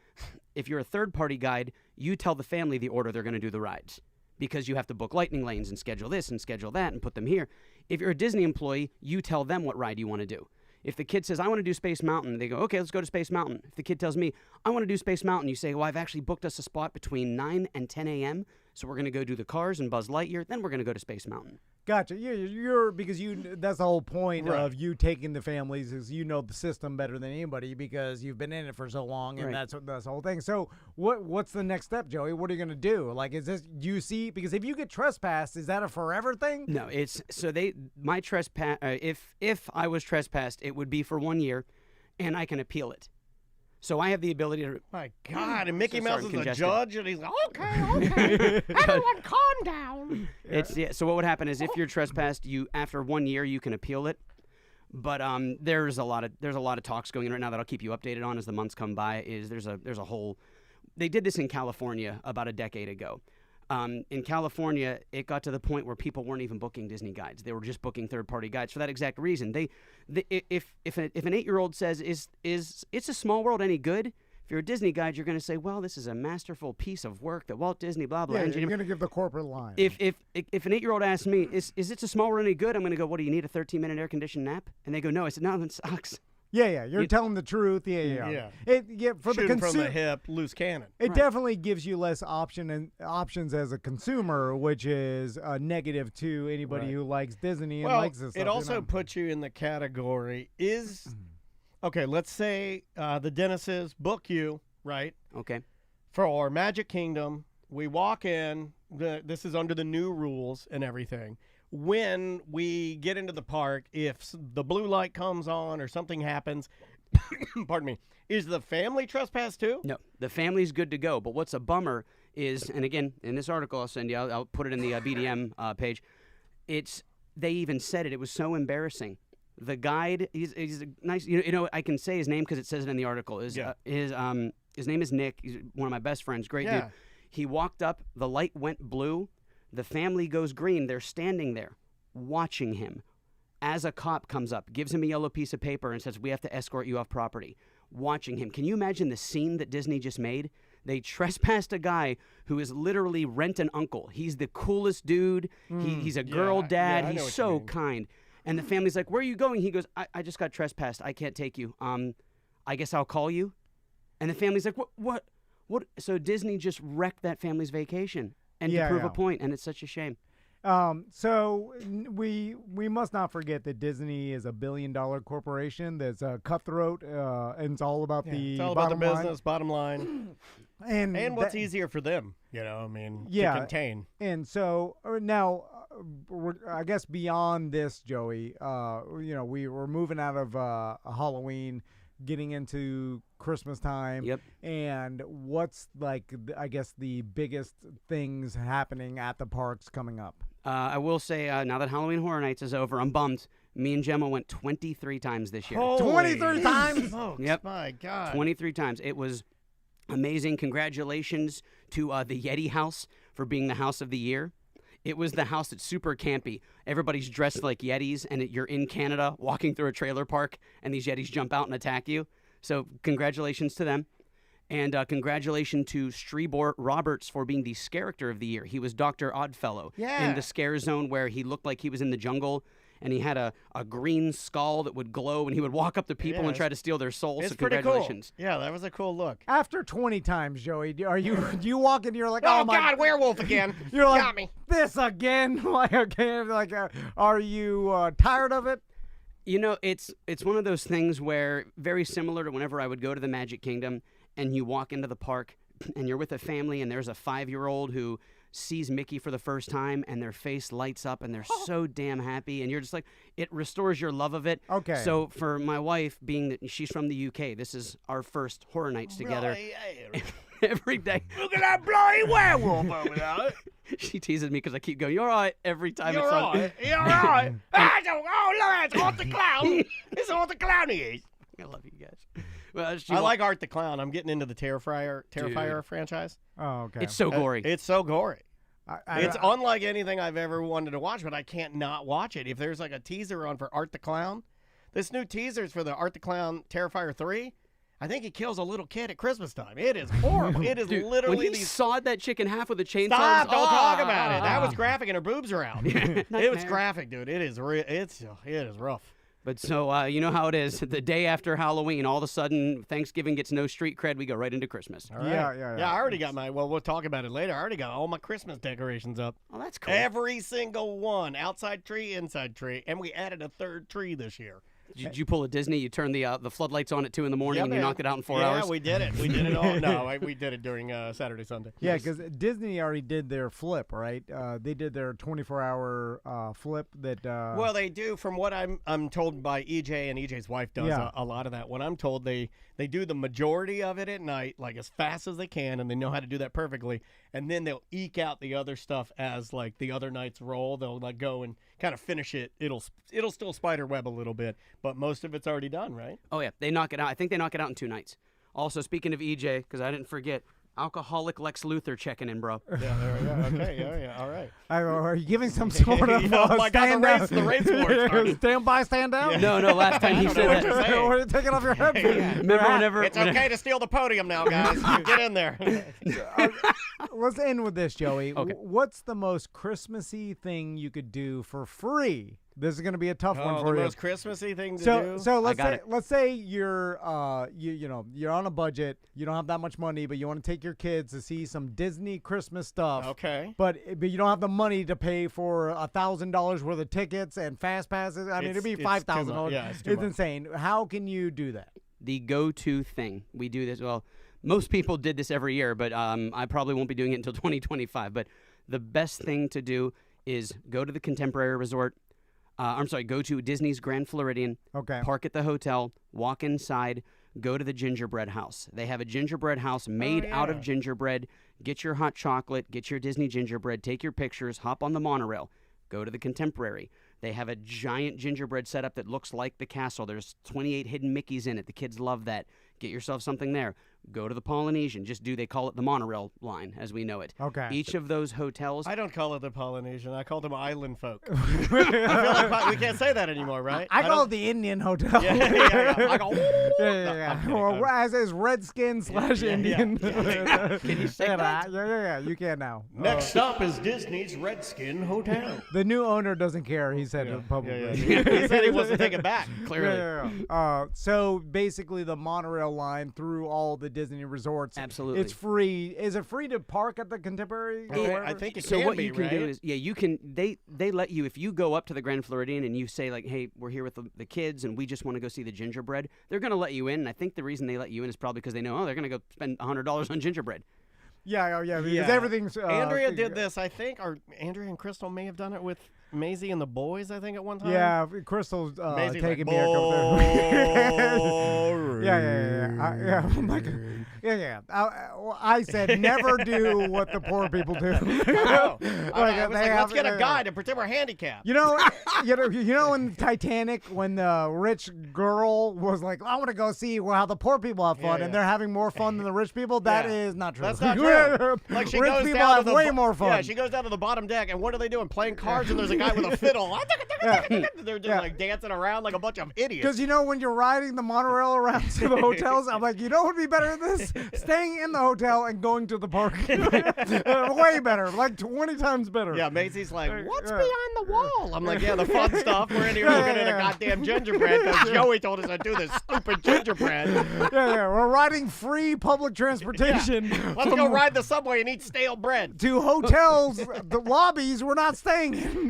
[SPEAKER 4] If you're a third-party guide, you tell the family the order they're going to do the rides. Because you have to book lightning lanes and schedule this and schedule that and put them here. If you're a Disney employee, you tell them what ride you want to do. If the kid says, I want to do Space Mountain, they go, okay, let's go to Space Mountain. If the kid tells me, I want to do Space Mountain, you say, well, I've actually booked us a spot between 9 and 10 a.m., so we're going to go do the Cars and Buzz Lightyear, then we're going to go to Space Mountain.
[SPEAKER 1] Gotcha. You're because that's the whole point of you taking the families is you know the system better than anybody because you've been in it for so long, and that's the whole thing. So what's the next step, Joey? What are you going to do? Like, is this because if you get trespassed, is that a forever thing?
[SPEAKER 4] No, it's so my trespass. If I was trespassed, it would be for 1 year, and I can appeal it. So I have the ability to...
[SPEAKER 2] My God, and Mickey Mouse is a judge, and he's like, okay, everyone calm down.
[SPEAKER 4] So what would happen is if you're trespassed, after 1 year, you can appeal it. But there's a lot of talks going on right now that I'll keep you updated on as the months come by. There's a whole they did this in California about a decade ago. In California, it got to the point where people weren't even booking Disney guides; they were just booking third-party guides for that exact reason. If an 8-year-old says, "Is It's a Small World any good?" If you're a Disney guide, you're going to say, "Well, this is a masterful piece of work that Walt Disney blah blah."
[SPEAKER 1] Yeah, you're going to give the corporate line.
[SPEAKER 4] If an 8-year-old asks me, "Is It's a Small World any good?" I'm going to go, "What do you need, a 13-minute air-conditioned nap?" And they go, "No." I said, "No, that sucks."
[SPEAKER 1] Yeah, you're telling the truth. Yeah. For
[SPEAKER 2] Shooting
[SPEAKER 1] the
[SPEAKER 2] from the hip, loose cannon.
[SPEAKER 1] It definitely gives you less options as a consumer, which is a negative to anybody who likes Disney and likes this stuff.
[SPEAKER 2] It also puts you in the category okay, let's say the Dennises book you, right?
[SPEAKER 4] Okay.
[SPEAKER 2] For our Magic Kingdom, we walk in, this is under the new rules and everything. When we get into the park, if the blue light comes on or something happens, pardon me, is the family trespass too?
[SPEAKER 4] No, the family's good to go. But what's a bummer is, and again, in this article I'll send you, I'll put it in the BDM page, they even said it. It was so embarrassing. The guide, he's a nice, I can say his name because it says it in the article. His name is Nick. He's one of my best friends. Great dude. He walked up, the light went blue. The family goes green. They're standing there watching him as a cop comes up, gives him a yellow piece of paper and says, "We have to escort you off property." Watching him. Can you imagine the scene that Disney just made? They trespassed a guy who is literally rent an uncle. He's the coolest dude. He's a girl dad. He's so kind. And the family's like, "Where are you going?" He goes, I just got trespassed. I can't take you. I guess I'll call you." And the family's like, What? So Disney just wrecked that family's vacation. And to prove a point, and it's such a shame.
[SPEAKER 1] So we must not forget that Disney is a billion-dollar corporation that's cutthroat, and it's all about the
[SPEAKER 2] business, bottom line, and what's easier for them, to contain.
[SPEAKER 1] And so now, I guess beyond this, Joey, we were moving out of Halloween, getting into Christmas time.
[SPEAKER 4] Yep.
[SPEAKER 1] And what's the biggest things happening at the parks coming up?
[SPEAKER 4] I will say, now that Halloween Horror Nights is over, I'm bummed. Me and Gemma went 23 times this year.
[SPEAKER 1] 23 times?
[SPEAKER 2] Yep. My God.
[SPEAKER 4] 23 times. It was amazing. Congratulations to the Yeti House for being the house of the year. It was the house that's super campy. Everybody's dressed like Yetis, and you're in Canada walking through a trailer park, and these Yetis jump out and attack you. So congratulations to them. And congratulations to Strebor Roberts for being the Scarecter of the Year. He was Dr. Oddfellow in the scare zone where he looked like he was in the jungle, and he had a green skull that would glow, and he would walk up to people and try to steal their souls.
[SPEAKER 2] It's
[SPEAKER 4] so congratulations.
[SPEAKER 2] Pretty cool. Yeah, that was a cool look.
[SPEAKER 1] After 20 times, Joey, do you walk in and you're like,
[SPEAKER 2] oh my God, werewolf again.
[SPEAKER 1] You're like,
[SPEAKER 2] got me.
[SPEAKER 1] This again? Are you tired of it?
[SPEAKER 4] It's one of those things where, very similar to whenever I would go to the Magic Kingdom and you walk into the park and you're with a family and there's a 5-year-old who sees Mickey for the first time and their face lights up and they're so damn happy, and you're just like, it restores your love of it.
[SPEAKER 1] Okay.
[SPEAKER 4] So for my wife, being that she's from the UK, this is our first horror nights together. Every day.
[SPEAKER 2] Look at that bloody werewolf over there.
[SPEAKER 4] She teases me because I keep going, "You're all right," every time
[SPEAKER 2] You're
[SPEAKER 4] it's
[SPEAKER 2] all
[SPEAKER 4] on.
[SPEAKER 2] right. You're all right. Look, it's Art the Clown. It's Art the Clown he is.
[SPEAKER 4] I love you guys. Well,
[SPEAKER 2] I like Art the Clown. I'm getting into the Terrifier franchise.
[SPEAKER 1] Oh, okay.
[SPEAKER 4] It's so gory.
[SPEAKER 2] It's so gory. It's unlike anything I've ever wanted to watch, but I can't not watch it. If there's like a teaser on for Art the Clown, this new teaser's for the Art the Clown Terrifier 3. I think he kills a little kid at Christmas time. It is horrible. It is literally
[SPEAKER 4] when he sawed that chick in half with a chainsaw.
[SPEAKER 2] Stop! Don't talk about it. That was graphic, and her boobs are out. It was graphic, dude. It is rough.
[SPEAKER 4] But so you know how it is. The day after Halloween, all of a sudden Thanksgiving gets no street cred. We go right into Christmas.
[SPEAKER 2] All right. Yeah. I already got we'll talk about it later. I already got all my Christmas decorations up.
[SPEAKER 4] Oh, that's cool.
[SPEAKER 2] Every single one, outside tree, inside tree, and we added a third tree this year.
[SPEAKER 4] Did you pull a Disney? You turned the floodlights on at 2 a.m. and you knocked it out in 4 hours?
[SPEAKER 2] Yeah, we did it. We did it all. No, we did it during Saturday, Sunday.
[SPEAKER 1] Yeah, because Disney already did their flip, right? They did their 24-hour flip that.
[SPEAKER 2] Well, they do. From what I'm told by EJ, and EJ's wife does a lot of that. What I'm told, they do the majority of it at night, like as fast as they can, and they know how to do that perfectly. And then they'll eke out the other stuff as like the other nights roll. They'll like go and kind of finish it. It'll still spider web a little bit, but most of it's already done, right?
[SPEAKER 4] Oh yeah, they knock it out. I think they knock it out in 2 nights. Also, speaking of EJ, because I didn't forget, Alcoholic Lex Luthor checking in, bro.
[SPEAKER 2] Yeah, there we go. Okay, yeah, all right.
[SPEAKER 1] Are you giving some sort of
[SPEAKER 2] oh my
[SPEAKER 1] stand
[SPEAKER 2] God,
[SPEAKER 1] up?
[SPEAKER 2] the race war.
[SPEAKER 1] Stand by, stand out?
[SPEAKER 2] Yeah.
[SPEAKER 4] No, last time he said that.
[SPEAKER 1] What are you taking off your head?
[SPEAKER 4] Remember whenever...
[SPEAKER 2] It's okay to steal the podium now, guys. Get in there.
[SPEAKER 1] Let's end with this, Joey.
[SPEAKER 4] Okay.
[SPEAKER 1] What's the most Christmassy thing you could do for free? This is going to be a tough one for
[SPEAKER 2] the
[SPEAKER 1] you.
[SPEAKER 2] most Christmassy thing to do?
[SPEAKER 1] So let's say you're you're on a budget. You don't have that much money, but you want to take your kids to see some Disney Christmas stuff.
[SPEAKER 2] Okay.
[SPEAKER 1] But you don't have the money to pay for $1,000 worth of tickets and fast passes. I mean, it'd be $5,000.
[SPEAKER 2] Yeah,
[SPEAKER 1] it's insane. How can you do that?
[SPEAKER 4] The go-to thing. We do this, well, most people did this every year, but I probably won't be doing it until 2025. But the best thing to do is go to the Contemporary Resort. Go to Disney's Grand Floridian, park at the hotel, walk inside, go to the gingerbread house. They have a gingerbread house made out of gingerbread. Get your hot chocolate, get your Disney gingerbread, take your pictures, hop on the monorail, go to the Contemporary. They have a giant gingerbread setup that looks like the castle. There's 28 hidden Mickeys in it. The kids love that. Get yourself something there. Go to the Polynesian. They call it the monorail line as we know it.
[SPEAKER 1] Okay.
[SPEAKER 4] Each of those hotels.
[SPEAKER 2] I don't call it the Polynesian. I call them island folk. I feel like we can't say that anymore, right?
[SPEAKER 1] I call it the Indian hotel.
[SPEAKER 2] Yeah. I go,
[SPEAKER 1] yeah. Or as is Redskin / Indian.
[SPEAKER 2] Can you say that?
[SPEAKER 1] Yeah, you can now.
[SPEAKER 2] Next stop is Disney's Redskin Hotel.
[SPEAKER 1] The new owner doesn't care, he said publicly.
[SPEAKER 2] He said he wants to take it back, clearly.
[SPEAKER 1] So basically the monorail line through all the Disney resorts.
[SPEAKER 4] Absolutely.
[SPEAKER 1] It's free. Is it free to park at the Contemporary?
[SPEAKER 2] I think it
[SPEAKER 4] so
[SPEAKER 2] can
[SPEAKER 4] what
[SPEAKER 2] be,
[SPEAKER 4] you can
[SPEAKER 2] right?
[SPEAKER 4] do is you can they let you, if you go up to the Grand Floridian and you say like, hey, we're here with the kids and we just want to go see the gingerbread, they're going to let you in. And I think the reason they let you in is probably because they know they're going to go spend $100 on gingerbread.
[SPEAKER 1] Because everything's
[SPEAKER 2] Andrea did this, I think, or Andrea and Crystal may have done it with Maisie and the boys, I think, at one time.
[SPEAKER 1] Yeah, Crystal's taking me a
[SPEAKER 2] couple there.
[SPEAKER 1] Yeah. Oh my God. Yeah. I said never do what the poor people do.
[SPEAKER 2] Let's get a guy to pretend we're handicapped.
[SPEAKER 1] You know in Titanic when the rich girl was like, I want to go see how the poor people have fun, and they're having more fun than the rich people. That is not true.
[SPEAKER 2] That's not true.
[SPEAKER 1] Like rich people have way more fun.
[SPEAKER 2] Yeah, she goes down to the bottom deck, and what are they doing? Playing cards, and there's a guy with a fiddle. They're just like dancing around like a bunch of idiots.
[SPEAKER 1] Because when you're riding the monorail around to the hotels, I'm like, what would be better than this? Staying in the hotel and going to the park. Way better, like 20 times better.
[SPEAKER 2] Yeah, Maisie's like, what's behind the wall? I'm like, the fun stuff. We're in here looking at a goddamn gingerbread because Joey told us to do this stupid gingerbread.
[SPEAKER 1] We're riding free public transportation.
[SPEAKER 2] Let's go ride the subway and eat stale bread.
[SPEAKER 1] To hotels, the lobbies we're not staying in.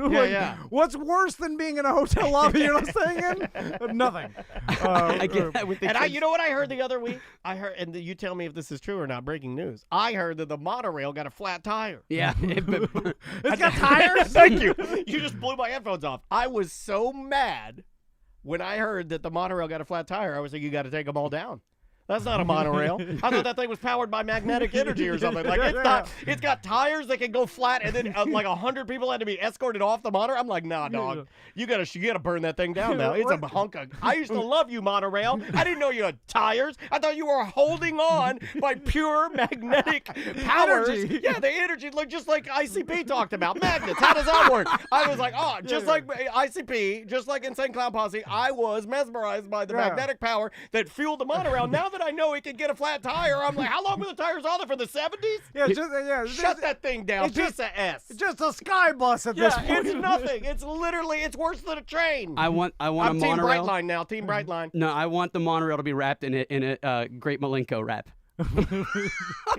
[SPEAKER 1] What's worse than being in a hotel lobby you're not staying in? Nothing.
[SPEAKER 4] I get that with the kids.
[SPEAKER 2] You know what I heard the other week? I heard, and you tell me if this is true or not, breaking news. I heard that the monorail got a flat tire.
[SPEAKER 4] Yeah.
[SPEAKER 1] It's got tires?
[SPEAKER 2] Thank you. You just blew my headphones off. I was so mad when I heard that the monorail got a flat tire. I was like, you got to take them all down. That's not a monorail. I thought that thing was powered by magnetic energy or something. Like it's not. It's got tires that can go flat, and then like 100 people had to be escorted off the monorail. I'm like, nah, dog. You gotta burn that thing down now. It's a hunk of. I used to love you, monorail. I didn't know you had tires. I thought you were holding on by pure magnetic powers.
[SPEAKER 1] Energy.
[SPEAKER 2] Yeah, the energy, just like ICP talked about magnets. How does that work? I was like, just like ICP, just like Insane Clown Posse. I was mesmerized by the magnetic power that fueled the monorail. Now that I know it can get a flat tire, I'm like, how long were the tires on there, for the 70s? Shut that thing down. Piece of S.
[SPEAKER 1] It's just a sky bus at this point.
[SPEAKER 2] It's nothing. It's literally, it's worse than a train.
[SPEAKER 4] I want a
[SPEAKER 2] I'm Team
[SPEAKER 4] monorail.
[SPEAKER 2] Brightline now. Team Brightline.
[SPEAKER 4] No, I want the monorail to be wrapped in a Great Malenko wrap.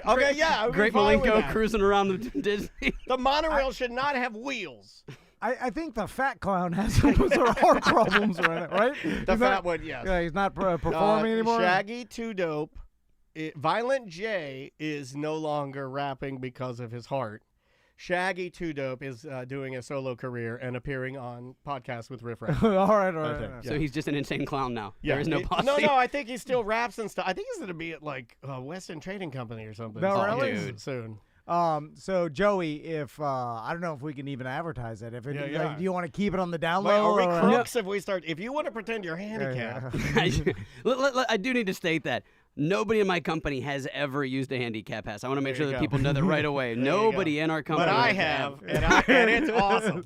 [SPEAKER 2] Okay, yeah.
[SPEAKER 4] Great Malenko cruising around the Disney.
[SPEAKER 2] The monorail should not have wheels.
[SPEAKER 1] I think the fat clown has some heart problems right?
[SPEAKER 2] The fat one, yes.
[SPEAKER 1] Yeah, he's not performing anymore.
[SPEAKER 2] Shaggy Too Dope. Violent J is no longer rapping because of his heart. Shaggy Too Dope is doing a solo career and appearing on podcasts with Riff Raff.
[SPEAKER 1] all right.
[SPEAKER 4] So he's just an insane clown now.
[SPEAKER 2] Yeah.
[SPEAKER 4] There is no posse.
[SPEAKER 2] No, I think he still raps and stuff. I think he's going to be at like Western Trading Company or something.
[SPEAKER 1] Really?
[SPEAKER 2] Soon.
[SPEAKER 1] So Joey, if I don't know if we can even advertise it. Do you want to keep it on the down low?
[SPEAKER 2] Are we crooks if we start? If you want to pretend you're handicapped,
[SPEAKER 4] I do need to state that Nobody in my company has ever used a handicap pass. I want to make sure that people know that right away. Nobody in our company.
[SPEAKER 2] But I have, and it's awesome.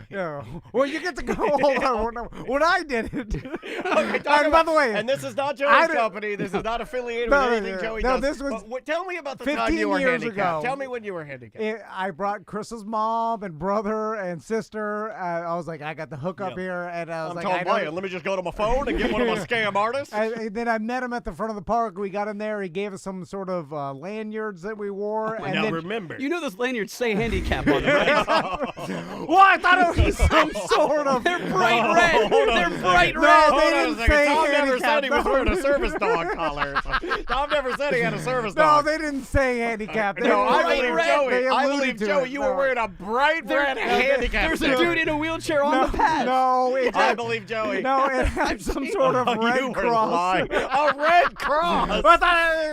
[SPEAKER 1] Yeah. Well, you get to go. Hold on. When I did it.
[SPEAKER 2] Okay, by the way, and this is not Joey's company. This is not affiliated with anything Joey does.
[SPEAKER 1] This was.
[SPEAKER 2] Tell me about the time you were handicapped. Tell me when you were handicapped.
[SPEAKER 1] I brought Chris's mom and brother and sister. I was like, I got the hookup here, and I was
[SPEAKER 2] let me just go to my phone and get one of my scam artists.
[SPEAKER 1] And then I met him at the front of the park. We got in there. He gave us some sort of lanyards that we wore.
[SPEAKER 2] And now remember,
[SPEAKER 4] you know those lanyards say handicap on them, right?
[SPEAKER 1] Well, I thought it was some sort of.
[SPEAKER 4] They're bright red. They're bright red.
[SPEAKER 1] No, they didn't say
[SPEAKER 2] Tom
[SPEAKER 1] handicap.
[SPEAKER 2] never said he was wearing a service dog collar. Tom never said he had a service dog.
[SPEAKER 1] No, they didn't say handicap.
[SPEAKER 2] No, I believe Joey. I believe Joey. You were wearing a bright red handicap.
[SPEAKER 4] There's a dude in a wheelchair on the path.
[SPEAKER 1] No,
[SPEAKER 2] I believe Joey.
[SPEAKER 1] No, it had some sort of red cross.
[SPEAKER 2] A red cross.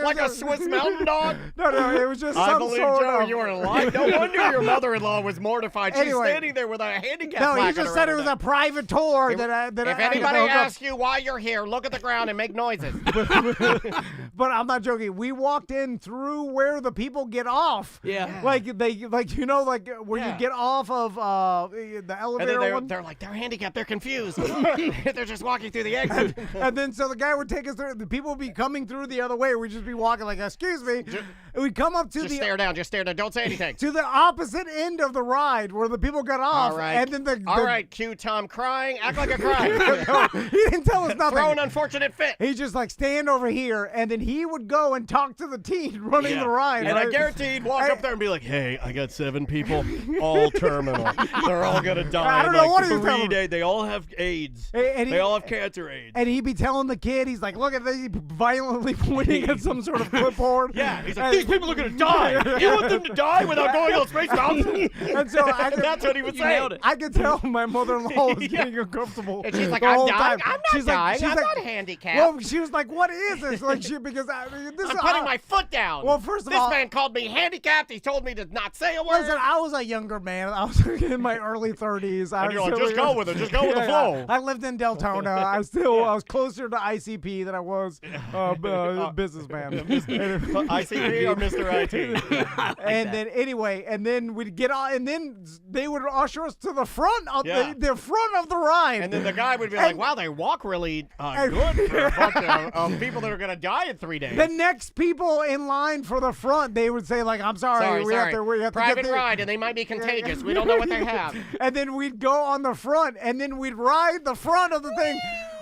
[SPEAKER 2] Like a Swiss mountain dog?
[SPEAKER 1] No, it was just some
[SPEAKER 2] sort of... I believe, Joey, you were lying. No wonder your mother-in-law was mortified. She's standing there with a handicap placard.
[SPEAKER 1] No, he just said it was a private tour. If
[SPEAKER 2] anybody asks you why you're here, look at the ground and make noises.
[SPEAKER 1] But I'm not joking. We walked in through where the people get off.
[SPEAKER 2] Yeah.
[SPEAKER 1] Like where you get off of the elevator.
[SPEAKER 2] And they're like, they're handicapped. They're confused. They're just walking through the exit.
[SPEAKER 1] And then so the guy would take us through. The people would be coming through the other way. We'd just be walking like, excuse me. And we'd come up to
[SPEAKER 2] just stare down. Just stare down. Don't say anything.
[SPEAKER 1] To the opposite end of the ride where the people got off.
[SPEAKER 2] All right.
[SPEAKER 1] And then
[SPEAKER 2] all right, cue Tom crying. Act like a crying.
[SPEAKER 1] No, he didn't tell us nothing.
[SPEAKER 2] Throw an unfortunate fit.
[SPEAKER 1] He just like stand over here, and then he would go and talk to the teen running the ride.
[SPEAKER 2] And I guarantee he'd walk up there and be like, hey, I got 7 people, all terminal. They're all going to die.
[SPEAKER 1] I don't know what he was telling.
[SPEAKER 2] They all have AIDS. They all have cancer AIDS.
[SPEAKER 1] And he'd be telling the kid, he's like, look at this, violently pointing at some sort of clipboard.
[SPEAKER 2] Yeah, he's like, these people are going to die. You want them to die without going on Space Mountain?
[SPEAKER 1] And so
[SPEAKER 2] that's what he would say.
[SPEAKER 1] I could tell my mother-in-law was getting uncomfortable.
[SPEAKER 2] And she's like, I'm dying. I'm not dying. I'm not handicapped.
[SPEAKER 1] Well, she was like, what is this? Like, I'm
[SPEAKER 2] putting my foot down.
[SPEAKER 1] Well, first of all,
[SPEAKER 2] this man called me handicapped. He told me to not say a word.
[SPEAKER 1] Listen, I was a younger man. I was in my early 30s.
[SPEAKER 2] And you're like, just go with it. Just go with the flow.
[SPEAKER 1] I lived in Deltona. I was closer to ICP than I was businessman.
[SPEAKER 2] ICP or Mr. IT?
[SPEAKER 1] And then we'd get on, and then they would usher us to the front of the front of the ride.
[SPEAKER 2] And then the guy would be like, wow, they walk really good for a bunch of people that are going to die in 3 days.
[SPEAKER 1] The next people in line for the front, they would say, like, I'm sorry. We have to
[SPEAKER 2] private
[SPEAKER 1] get
[SPEAKER 2] ride, and they might be contagious. We don't know what they have.
[SPEAKER 1] And then we'd go on the front, and then we'd ride the front of the thing.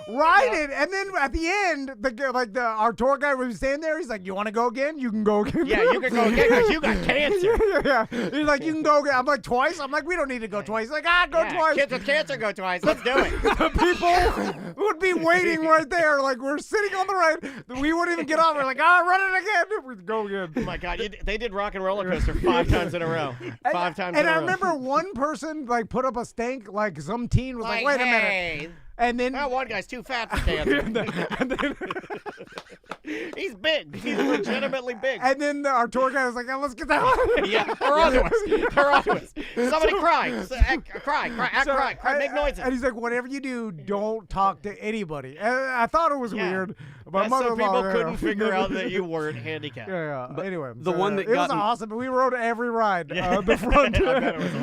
[SPEAKER 1] Ride it, and then at the end, our tour guide would stand there. He's like, "You want to go again? You can go again."
[SPEAKER 2] Yeah, you can go again because you got cancer.
[SPEAKER 1] Yeah, he's like, "You can go again." I'm like, "Twice?" I'm like, "We don't need to go twice." He's like, "Go twice."
[SPEAKER 2] Kids with cancer go twice. Let's do it.
[SPEAKER 1] The people would be waiting right there, like we're sitting on the ride. We wouldn't even get off. We're like, run it again. We'd go again.
[SPEAKER 2] Oh my God, they did Rock and Roller Coaster 5 times in a row. 5 times in a row.
[SPEAKER 1] And I remember one person like put up a stank, like some teen was like, "Wait a minute." And then
[SPEAKER 2] that one guy's too fat for cancer. He's big. He's legitimately big.
[SPEAKER 1] And then our tour guide was like, let's get that.
[SPEAKER 2] Yeah, they're onto us. Somebody cry. Cry. Make noises.
[SPEAKER 1] And he's like, whatever you do, don't talk to anybody. And I thought it was weird. My
[SPEAKER 2] so people couldn't figure out that you weren't handicapped.
[SPEAKER 1] Yeah. But anyway,
[SPEAKER 4] the one that
[SPEAKER 1] it was awesome. We rode every ride. The front.
[SPEAKER 2] I bet it was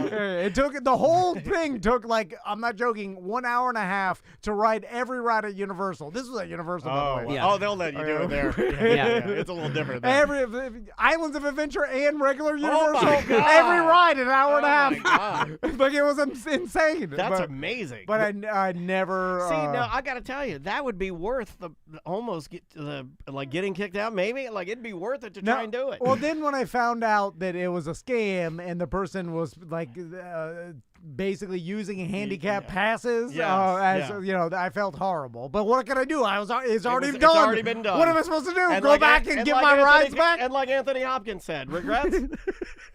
[SPEAKER 2] awesome.
[SPEAKER 1] The whole thing took like, I'm not joking, 1 hour and a half to ride every ride at Universal. This was at Universal, by the way.
[SPEAKER 2] Yeah. Oh, they'll let you do it there. Yeah. It's a little different there.
[SPEAKER 1] Every Islands of Adventure and regular Universal, every ride an hour and a half.
[SPEAKER 2] God.
[SPEAKER 1] Like it was insane.
[SPEAKER 2] That's amazing.
[SPEAKER 1] But I never.
[SPEAKER 2] See, now I got to tell you, that would be worth getting kicked out. Maybe like it'd be worth it to try and do it.
[SPEAKER 1] Well, then when I found out that it was a scam and the person was like. Basically using handicap passes, you know, I felt horrible. But what can I do? It's already done.
[SPEAKER 2] It's already been done.
[SPEAKER 1] What am I supposed to do? Go back and get my rides back?
[SPEAKER 2] And like Anthony Hopkins said, regrets?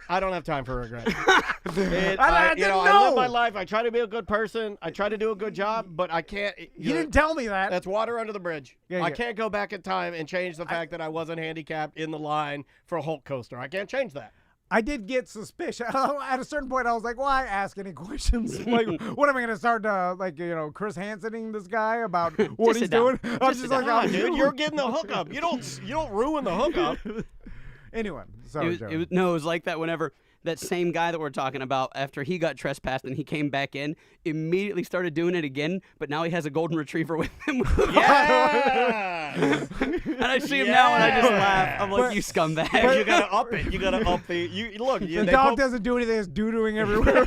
[SPEAKER 2] I don't have time for regrets.
[SPEAKER 1] I
[SPEAKER 2] live my life. I try to be a good person. I try to do a good job, but I can't.
[SPEAKER 1] You didn't tell me that.
[SPEAKER 2] That's water under the bridge.
[SPEAKER 1] Yeah.
[SPEAKER 2] I can't go back in time and change the fact that I wasn't handicapped in the line for a Hulk coaster. I can't change that.
[SPEAKER 1] I did get suspicious. At a certain point, I was like, why ask any questions? Like, what am I going to start, Chris Hansening this guy about what he's doing? I'm just like,
[SPEAKER 2] dude, you're getting the hookup. You don't ruin the hookup.
[SPEAKER 1] Anyway, sorry, Joe.
[SPEAKER 4] It was like that whenever that same guy that we're talking about, after he got trespassed and he came back in, immediately started doing it again, but now he has a golden retriever with him.
[SPEAKER 2] Yeah!
[SPEAKER 4] And I see him now and I just laugh. I'm like, you scumbag.
[SPEAKER 2] You gotta up it. You gotta up the.
[SPEAKER 1] The dog doesn't do anything. It's doo-dooing everywhere.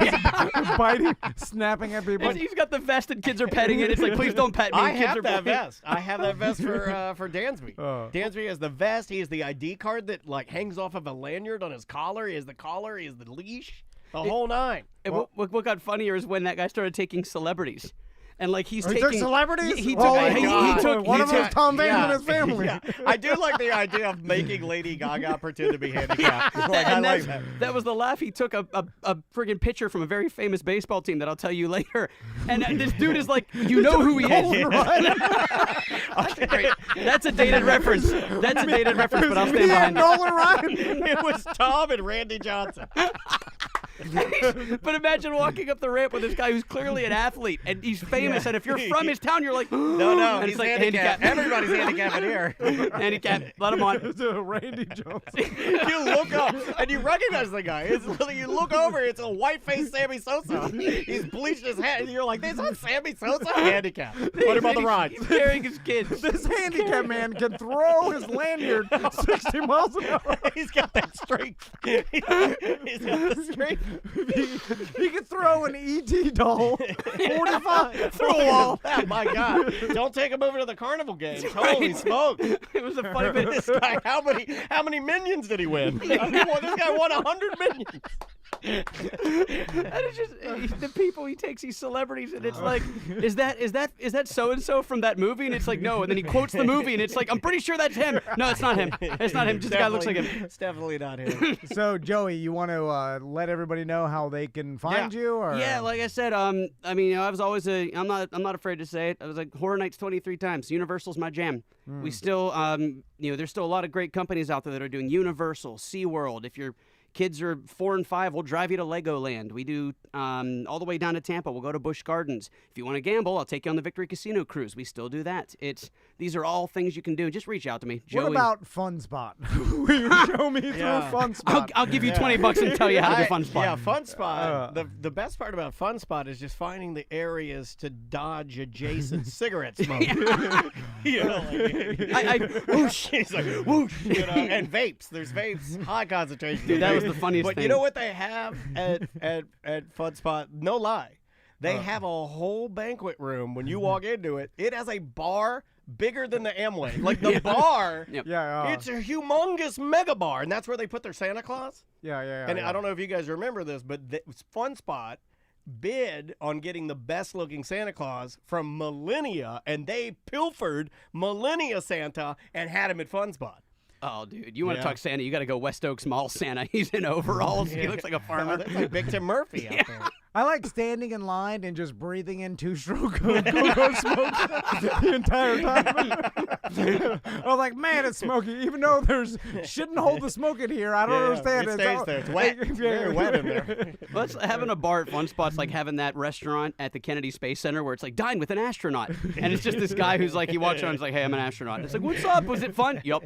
[SPEAKER 1] Biting, snapping at people.
[SPEAKER 4] He's got the vest and kids are petting it. It's like, please don't pet me.
[SPEAKER 2] I have that vest. I have that vest for Dansby. Dansby has the vest. He has the ID card that like hangs off of a lanyard on his collar. He has the collar. He has the leash. The whole nine.
[SPEAKER 4] What got funnier is when that guy started taking celebrities. And like he
[SPEAKER 1] took celebrities.
[SPEAKER 4] He
[SPEAKER 1] took one of them. Tom Hanks and his family.
[SPEAKER 2] Yeah. I do like the idea of making Lady Gaga pretend to be handicapped.
[SPEAKER 4] That was the laugh. He took a friggin' picture from a very famous baseball team that I'll tell you later. And this dude is like, you know who he is. That's a dated reference. But I'll stand behind
[SPEAKER 1] Nolan Ryan.
[SPEAKER 2] It was Tom and Randy Johnson.
[SPEAKER 4] But imagine walking up the ramp with this guy who's clearly an athlete and he's famous, and if you're from his town, you're like,
[SPEAKER 2] no,
[SPEAKER 4] and
[SPEAKER 2] he's like handicapped. Everybody's handicapped in here.
[SPEAKER 4] Handicapped, let him on.
[SPEAKER 1] It's a Randy Johnson.
[SPEAKER 2] You look up and you recognize the guy. You look over, it's a white-faced Sammy Sosa. He's bleached his head, and you're like, "This is Sammy Sosa handicapped." What about the ride?
[SPEAKER 4] He's carrying his kids.
[SPEAKER 1] This handicapped man can throw his lanyard 60 miles an hour.
[SPEAKER 2] He's got that strength. He's got the strength.
[SPEAKER 1] He could throw an E.T. doll 45
[SPEAKER 2] through a wall. Oh my God! Don't take him over to the carnival games. Holy smoke!
[SPEAKER 4] It was a funny bit.
[SPEAKER 2] This guy, how many minions did he win? This guy won 100 minions.
[SPEAKER 4] And it's just the people he takes, these celebrities, and it's like, is that so and so from that movie? And it's like, no. And then he quotes the movie, and it's like, I'm pretty sure that's him. No, it's not him. It's not him. Just the guy looks like him.
[SPEAKER 2] It's definitely not him.
[SPEAKER 1] So Joey, you want to let everybody know how they can find you? Or?
[SPEAKER 4] Yeah, like I said, I was always I'm not afraid to say it. I was like Horror Nights 23 times. Universal's my jam. We still, there's still a lot of great companies out there that are doing Universal, SeaWorld. If your kids are 4 and 5, we'll drive you to Legoland. We do all the way down to Tampa. We'll go to Busch Gardens. If you want to gamble, I'll take you on the Victory Casino cruise. We still do that. These are all things you can do. Just reach out to me. Joey.
[SPEAKER 1] What about Fun Spot? Will you show me through Fun Spot?
[SPEAKER 4] I'll give you $20 and tell you how to do Fun Spot.
[SPEAKER 2] Yeah, Fun Spot. The best part about Fun Spot is just finding the areas to dodge adjacent cigarette smoke. You know, whoosh. He's like whoosh. You know, and vapes. There's vapes. High concentration.
[SPEAKER 4] Dude, that was the funniest thing.
[SPEAKER 2] But you know what they have at Fun Spot? No lie. They have a whole banquet room. When you walk into it, it has a bar bigger than the Amway. Like the bar, it's a humongous mega bar, and that's where they put their Santa Claus.
[SPEAKER 1] Yeah.
[SPEAKER 2] And I don't know if you guys remember this, but Fun Spot bid on getting the best-looking Santa Claus from Millennia, and they pilfered Millennia Santa and had him at Fun Spot.
[SPEAKER 4] Oh, dude, you want to talk Santa? You got to go West Oaks Mall Santa. He's in overalls. He looks like a farmer.
[SPEAKER 2] That's like Big Tim Murphy out there.
[SPEAKER 1] I like standing in line and just breathing in two-stroke smoke the entire time. I'm like, man, it's smoky. Even though shouldn't hold the smoke in here. I don't understand.
[SPEAKER 2] It stays there. It's wet. Very wet in there.
[SPEAKER 4] Well, having a bar at Fun Spot's like having that restaurant at the Kennedy Space Center where it's like, dine with an astronaut. And it's just this guy who's like, he walks around and he's like, hey, I'm an astronaut. And it's like, what's up? Was it fun? Yup.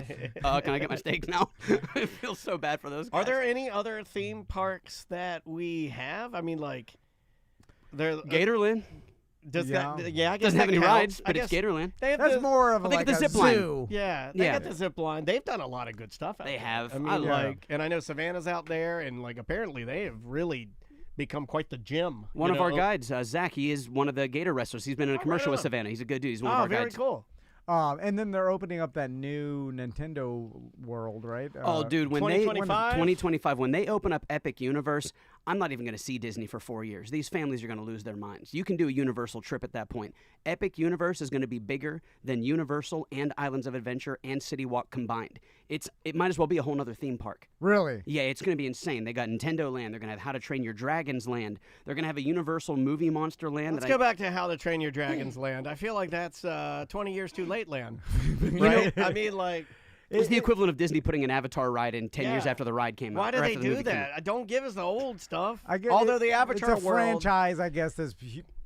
[SPEAKER 4] Can I get my steak now? It feels so bad for those guys.
[SPEAKER 2] Are there any other theme parks that we have? I mean, like...
[SPEAKER 4] Gatorland.
[SPEAKER 2] I guess
[SPEAKER 4] doesn't have any rides, but it's Gatorland.
[SPEAKER 1] That's more of
[SPEAKER 4] like
[SPEAKER 1] a
[SPEAKER 4] zip line.
[SPEAKER 1] zoo.
[SPEAKER 2] Yeah, they got the zip line. They've done a lot of good stuff.
[SPEAKER 4] They have.
[SPEAKER 2] I mean, and I know Savannah's out there, and like apparently they have really become quite the gym.
[SPEAKER 4] One of our guides, Zach, he is one of the Gator wrestlers. He's been in a commercial with Savannah. He's a good dude. He's one of our guides.
[SPEAKER 2] Very cool.
[SPEAKER 1] And then they're opening up that new Nintendo World, right?
[SPEAKER 4] Dude, when
[SPEAKER 2] 2025?
[SPEAKER 4] when they open up Epic Universe, I'm not even going to see Disney for 4 years. These families are going to lose their minds. You can do a Universal trip at that point. Epic Universe is going to be bigger than Universal and Islands of Adventure and City Walk combined. It might as well be a whole nother theme park.
[SPEAKER 1] Really?
[SPEAKER 4] Yeah, it's going to be insane. They got Nintendo Land. They're going to have How to Train Your Dragons Land. They're going to have a Universal Movie Monster Land.
[SPEAKER 2] Let's go back to How to Train Your Dragons Land. I feel like that's 20 years too late land.
[SPEAKER 4] Right?
[SPEAKER 2] I mean, like...
[SPEAKER 4] It's the equivalent of Disney putting an Avatar ride in 10 years after the ride came out.
[SPEAKER 2] Why do they do that? Don't give us the old stuff.
[SPEAKER 1] Although
[SPEAKER 2] the Avatar
[SPEAKER 1] it's a franchise, I guess, that's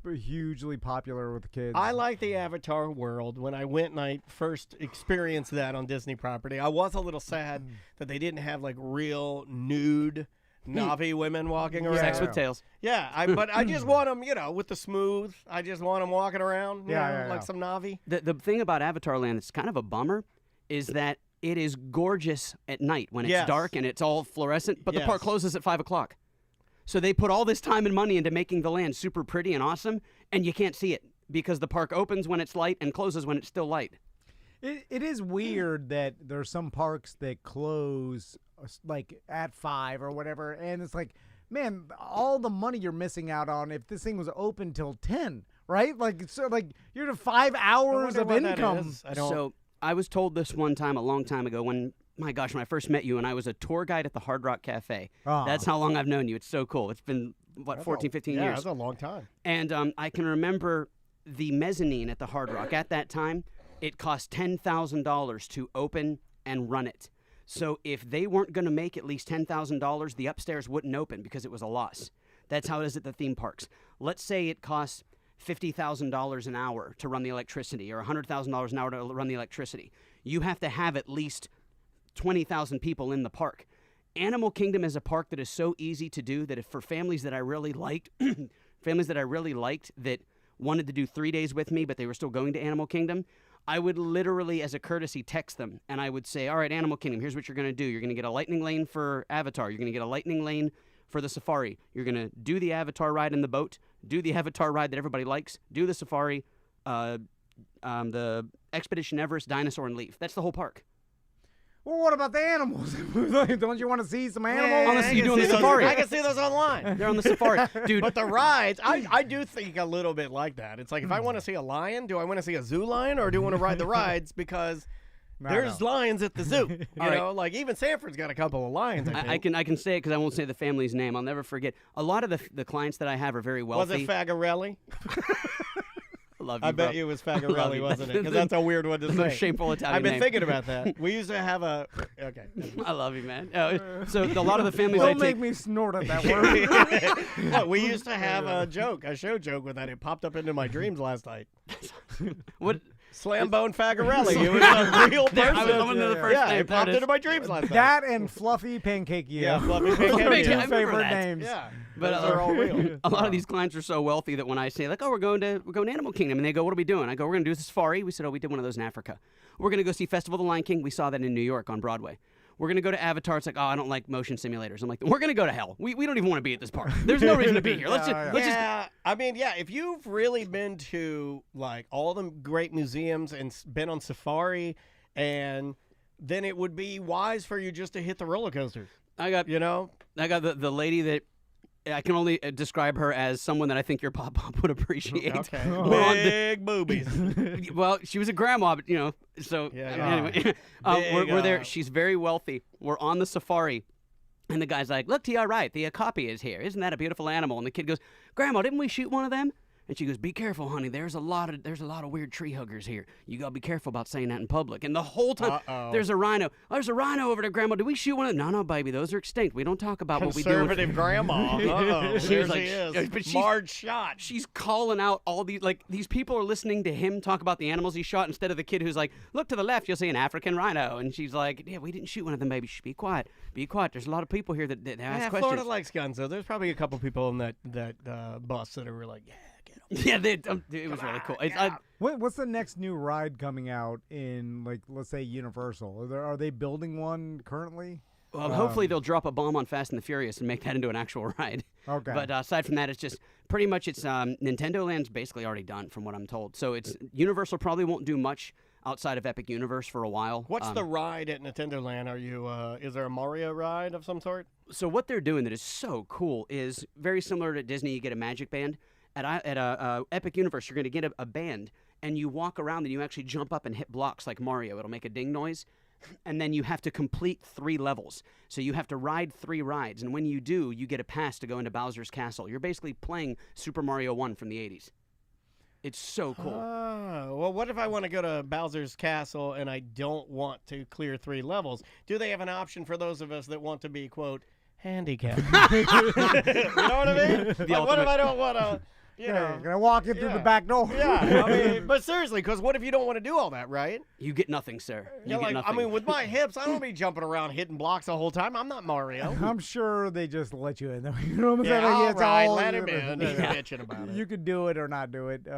[SPEAKER 1] hugely popular with kids.
[SPEAKER 2] I like the Avatar world. When I went and I first experienced that on Disney property, I was a little sad that they didn't have like real nude Na'vi women walking around.
[SPEAKER 4] Sex with tails.
[SPEAKER 2] Yeah, but I just want them, with the smooth. I just want them walking around, like some Na'vi.
[SPEAKER 4] The thing about Avatar Land that's kind of a bummer is that it is gorgeous at night when it's dark and it's all fluorescent, but the park closes at 5 o'clock. So they put all this time and money into making the land super pretty and awesome, and you can't see it because the park opens when it's light and closes when it's still light.
[SPEAKER 1] It is weird that there's some parks that close like at 5 or whatever, and it's like, man, all the money you're missing out on if this thing was open till 10, right? Like, so like you're to 5 hours of income.
[SPEAKER 4] So I was told this one time a long time ago when I first met you and I was a tour guide at the Hard Rock Cafe. That's how long I've known you. It's so cool. It's been 14, 15 years.
[SPEAKER 2] Yeah, that's a long time.
[SPEAKER 4] And I can remember the mezzanine at the Hard Rock at that time. It cost $10,000 to open and run it. So if they weren't going to make at least $10,000, the upstairs wouldn't open because it was a loss. That's how it is at the theme parks. Let's say it costs $50,000 an hour to run the electricity or $100,000 an hour to run the electricity. You have to have at least 20,000 people in the park. Animal Kingdom is a park that is so easy to do that if for families that I really liked, that wanted to do 3 days with me, but they were still going to Animal Kingdom, I would literally, as a courtesy, text them, and I would say, all right, Animal Kingdom, here's what you're going to do. You're going to get a lightning lane for Avatar. You're going to get a lightning lane for the safari. You're going to do the Avatar ride in the boat, do the Avatar ride that everybody likes, do the safari, the Expedition Everest, Dinosaur, and leave. That's the whole park.
[SPEAKER 1] Well, what about the animals? Don't you want to see some animals?
[SPEAKER 4] Honestly, you're doing the safari.
[SPEAKER 2] I can see those online.
[SPEAKER 4] They're on the safari. Dude.
[SPEAKER 2] But the rides, I do think a little bit like that. It's like if I want to see a lion, do I want to see a zoo lion or do I want to ride the rides? Because there's lions at the zoo. You know, like even Sanford's got a couple of lions.
[SPEAKER 4] I can say it because I won't say the family's name. I'll never forget. A lot of the clients that I have are very wealthy.
[SPEAKER 2] Was it Fagarelli?
[SPEAKER 4] Love you,
[SPEAKER 2] I bet you it was Fagarelli, wasn't it? Because that's a weird one to say.
[SPEAKER 4] The most shameful Italian
[SPEAKER 2] I've been
[SPEAKER 4] name.
[SPEAKER 2] thinking about that. We used to have a... Okay.
[SPEAKER 4] I love you, man. So a lot of the families
[SPEAKER 1] Don't make me snort at that word.
[SPEAKER 2] Look, we used to have a show joke with that. It popped up into my dreams last night.
[SPEAKER 4] What?
[SPEAKER 2] Slambone Fagarelli. It was a real person.
[SPEAKER 4] I was looking to the first name.
[SPEAKER 2] It popped into my dreams last night.
[SPEAKER 1] That and Fluffy Pancake.
[SPEAKER 2] Yeah, Fluffy Pancake.
[SPEAKER 1] Two favorite names.
[SPEAKER 2] Yeah.
[SPEAKER 4] But
[SPEAKER 2] they're all real.
[SPEAKER 4] A lot of these clients are so wealthy that when I say, like, oh, we're going to Animal Kingdom, and they go, what are we doing? I go, we're going to do a safari. We said, oh, we did one of those in Africa. We're going to go see Festival of the Lion King. We saw that in New York on Broadway. We're going to go to Avatar. It's like, oh, I don't like motion simulators. I'm like, we're going to go to hell. We don't even want to be at this park. There's no reason to be here. Let's just.
[SPEAKER 2] I mean, if you've really been to like all the great museums and been on safari, and then it would be wise for you just to hit the roller coasters.
[SPEAKER 4] I got the lady that I can only describe her as someone that I think your pop would appreciate.
[SPEAKER 2] Okay. Big boobies.
[SPEAKER 4] Well, she was a grandma, but so anyway, we're there. She's very wealthy. We're on the safari, and the guy's like, "Look to your right, the okapi is here. Isn't that a beautiful animal?" And the kid goes, "Grandma, didn't we shoot one of them?" And she goes, "Be careful, honey. There's a lot of weird tree huggers here. You gotta be careful about saying that in public." And the whole time, there's a rhino. There's a rhino over there, Grandma. Did we shoot one of them? No, baby. Those are extinct. We don't talk about what we do.
[SPEAKER 2] Conservative grandma. There she is.
[SPEAKER 4] But
[SPEAKER 2] Marge shot.
[SPEAKER 4] She's calling out all these people are listening to him talk about the animals he shot instead of the kid who's like, "Look to the left, you'll see an African rhino." And she's like, "Yeah, we didn't shoot one of them, baby. Shh, be quiet. Be quiet. There's a lot of people here that ask questions."
[SPEAKER 2] Florida likes guns, though. There's probably a couple people in that bus that are like, yeah.
[SPEAKER 4] Yeah, it was really cool.
[SPEAKER 1] What's the next new ride coming out in, like, let's say Universal? Are they building one currently?
[SPEAKER 4] Well, hopefully they'll drop a bomb on Fast and the Furious and make that into an actual ride.
[SPEAKER 1] Okay.
[SPEAKER 4] But aside from that, it's just pretty much Nintendo Land's basically already done, from what I'm told. So it's Universal probably won't do much outside of Epic Universe for a while.
[SPEAKER 2] What's the ride at Nintendo Land? Are you? Is there a Mario ride of some sort?
[SPEAKER 4] So what they're doing that is so cool is very similar to Disney. You get a Magic Band. At Epic Universe, you're going to get a band, and you walk around and you actually jump up and hit blocks like Mario. It'll make a ding noise, and then you have to complete 3 levels. So you have to ride 3 rides, and when you do, you get a pass to go into Bowser's Castle. You're basically playing Super Mario 1 from the 80s. It's so cool.
[SPEAKER 2] Well, what if I want to go to Bowser's Castle and I don't want to clear 3 levels? Do they have an option for those of us that want to be, quote, handicapped? You know what I mean? Like, what if I don't want to... You know,
[SPEAKER 1] gonna walk in through the back door.
[SPEAKER 2] Yeah, I mean, but seriously, because what if you don't want to do all that, right?
[SPEAKER 4] You get nothing, sir. You get
[SPEAKER 2] like,
[SPEAKER 4] nothing.
[SPEAKER 2] I mean, with my hips, I don't be jumping around hitting blocks the whole time. I'm not Mario.
[SPEAKER 1] I'm sure they just let you in. You know what I'm saying?
[SPEAKER 2] Yeah, all
[SPEAKER 1] It's
[SPEAKER 2] right,
[SPEAKER 1] all-
[SPEAKER 2] let him in. He's bitching about it.
[SPEAKER 1] You could do it or not do it. You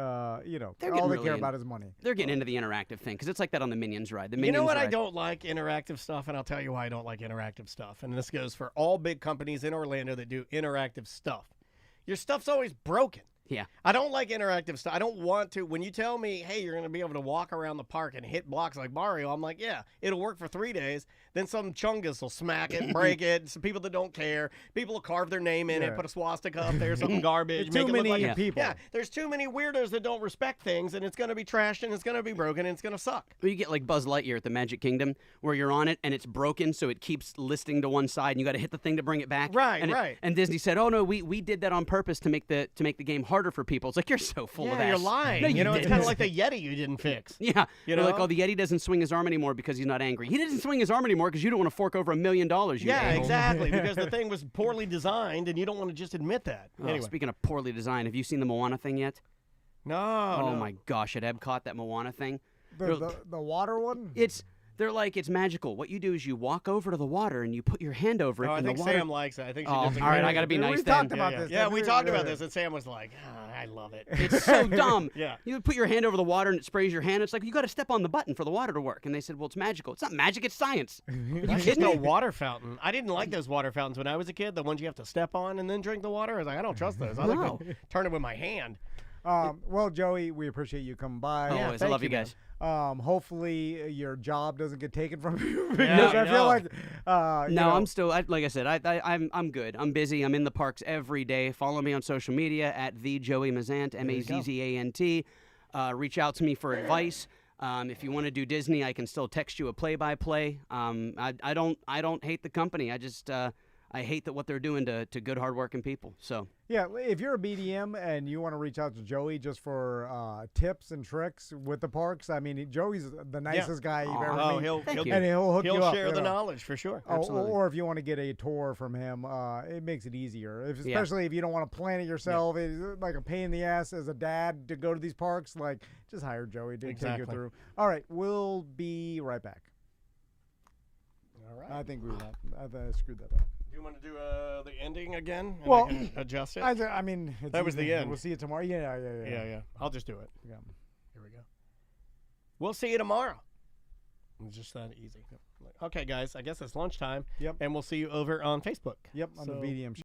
[SPEAKER 1] know,
[SPEAKER 4] They're
[SPEAKER 1] all
[SPEAKER 4] getting
[SPEAKER 1] they
[SPEAKER 4] really
[SPEAKER 1] care
[SPEAKER 4] in-
[SPEAKER 1] about is money.
[SPEAKER 4] They're getting into the interactive thing because it's like that on the Minions ride. The
[SPEAKER 2] You
[SPEAKER 4] Minions
[SPEAKER 2] know what
[SPEAKER 4] ride.
[SPEAKER 2] I don't like? Interactive stuff, and I'll tell you why I don't like interactive stuff. And this goes for all big companies in Orlando that do interactive stuff. Your stuff's always broken.
[SPEAKER 4] Yeah.
[SPEAKER 2] I don't like interactive stuff. I don't want to. When you tell me, hey, you're going to be able to walk around the park and hit blocks like Mario, I'm like, yeah, it'll work for 3 days. Then some chungus will smack it and break it. Some people that don't care. People will carve their name in it, put a swastika up there, something garbage.
[SPEAKER 1] Too
[SPEAKER 2] make it look
[SPEAKER 1] many
[SPEAKER 2] like
[SPEAKER 1] people.
[SPEAKER 2] Yeah, there's too many weirdos that don't respect things, and it's going to be trashed, and it's going to be broken, and it's going to suck.
[SPEAKER 4] Or you get like Buzz Lightyear at the Magic Kingdom, where you're on it and it's broken, so it keeps listing to one side, and you got to hit the thing to bring it back.
[SPEAKER 2] Right,
[SPEAKER 4] and
[SPEAKER 2] right.
[SPEAKER 4] And Disney said, "Oh no, we did that on purpose to make the game harder for people." It's like you're so full of ass.
[SPEAKER 2] You're lying.
[SPEAKER 4] No,
[SPEAKER 2] you know, it's
[SPEAKER 4] didn't.
[SPEAKER 2] kind of like the Yeti you didn't fix.
[SPEAKER 4] Yeah,
[SPEAKER 2] You
[SPEAKER 4] they're like,
[SPEAKER 2] know?
[SPEAKER 4] oh, the Yeti doesn't swing his arm anymore because he's not angry. He doesn't swing his arm anymore because you don't want to fork over $1 million. You
[SPEAKER 2] Yeah,
[SPEAKER 4] a-hole.
[SPEAKER 2] exactly. Because the thing was poorly designed, and you don't want to just admit that.
[SPEAKER 4] Oh,
[SPEAKER 2] Anyway,
[SPEAKER 4] speaking of poorly designed, have you seen the Moana thing yet?
[SPEAKER 2] no.
[SPEAKER 4] Oh
[SPEAKER 2] no.
[SPEAKER 4] my gosh, at Epcot, that Moana thing.
[SPEAKER 1] The water one?
[SPEAKER 4] They're like, it's magical. What you do is you walk over to the water and you put your hand over it.
[SPEAKER 2] Oh, I
[SPEAKER 4] and
[SPEAKER 2] think
[SPEAKER 4] the water...
[SPEAKER 2] Sam likes it. I think she
[SPEAKER 4] Oh,
[SPEAKER 2] just
[SPEAKER 4] all right, I got to be
[SPEAKER 1] Dude,
[SPEAKER 4] nice
[SPEAKER 1] we
[SPEAKER 4] then.
[SPEAKER 1] talked about
[SPEAKER 2] yeah,
[SPEAKER 1] this.
[SPEAKER 2] yeah, we
[SPEAKER 1] didn't
[SPEAKER 2] talked about this, and Sam was like, I love it.
[SPEAKER 4] It's so dumb.
[SPEAKER 2] Yeah.
[SPEAKER 4] You put your hand over the water and it sprays your hand. It's like, you got to step on the button for the water to work. And they said, well, it's magical. It's not magic, it's science. Are you
[SPEAKER 2] That's
[SPEAKER 4] kidding
[SPEAKER 2] just a
[SPEAKER 4] me?
[SPEAKER 2] water fountain. I didn't like those water fountains when I was a kid, the ones you have to step on and then drink the water. I was like, I don't trust those. I like
[SPEAKER 4] No.
[SPEAKER 2] to turn it with my hand.
[SPEAKER 1] Well, Joey, we appreciate you coming by.
[SPEAKER 2] Yeah,
[SPEAKER 4] Always. I
[SPEAKER 2] thank
[SPEAKER 4] love
[SPEAKER 2] you,
[SPEAKER 4] you guys.
[SPEAKER 1] Hopefully your job doesn't get taken from you.
[SPEAKER 2] Yeah,
[SPEAKER 1] because
[SPEAKER 2] I
[SPEAKER 1] I feel
[SPEAKER 2] know.
[SPEAKER 1] like you
[SPEAKER 4] No,
[SPEAKER 1] know,
[SPEAKER 4] I'm still, like I said, I'm good. I'm busy. I'm in the parks every day. Follow me on social media at the Joey Mazzant, Mazzant. Reach out to me for advice. If you want to do Disney, I can still text you a play-by-play. I don't hate the company. I just I hate that what they're doing to good, hardworking people. So
[SPEAKER 1] yeah, if you're a BDM and you want to reach out to Joey just for tips and tricks with the parks, I mean, Joey's the nicest guy you've ever
[SPEAKER 2] Oh,
[SPEAKER 1] met.
[SPEAKER 2] he'll
[SPEAKER 1] and he'll hook you up.
[SPEAKER 2] share
[SPEAKER 1] you
[SPEAKER 2] the
[SPEAKER 1] know.
[SPEAKER 2] knowledge for sure.
[SPEAKER 4] Absolutely.
[SPEAKER 1] Or if you want to get a tour from him, it makes it easier. Especially if you don't want to plan it yourself. It's like a pain in the ass as a dad to go to these parks. Like, just hire Joey to take you
[SPEAKER 2] Exactly.
[SPEAKER 1] through. All right, we'll be right back.
[SPEAKER 2] All right.
[SPEAKER 1] I think we screwed that up.
[SPEAKER 2] Do you want to do the ending again? And
[SPEAKER 1] Well,
[SPEAKER 2] I can adjust it.
[SPEAKER 1] I mean, it's
[SPEAKER 2] That was the
[SPEAKER 1] easy.
[SPEAKER 2] end.
[SPEAKER 1] We'll see you tomorrow. Yeah.
[SPEAKER 2] Yeah. I'll just do it.
[SPEAKER 1] Yeah.
[SPEAKER 2] Here we go. We'll see you tomorrow. It's just that easy. Okay, guys. I guess it's lunchtime.
[SPEAKER 1] Yep.
[SPEAKER 2] And we'll see you over on Facebook.
[SPEAKER 1] Yep, on the
[SPEAKER 2] So-
[SPEAKER 1] BDM show.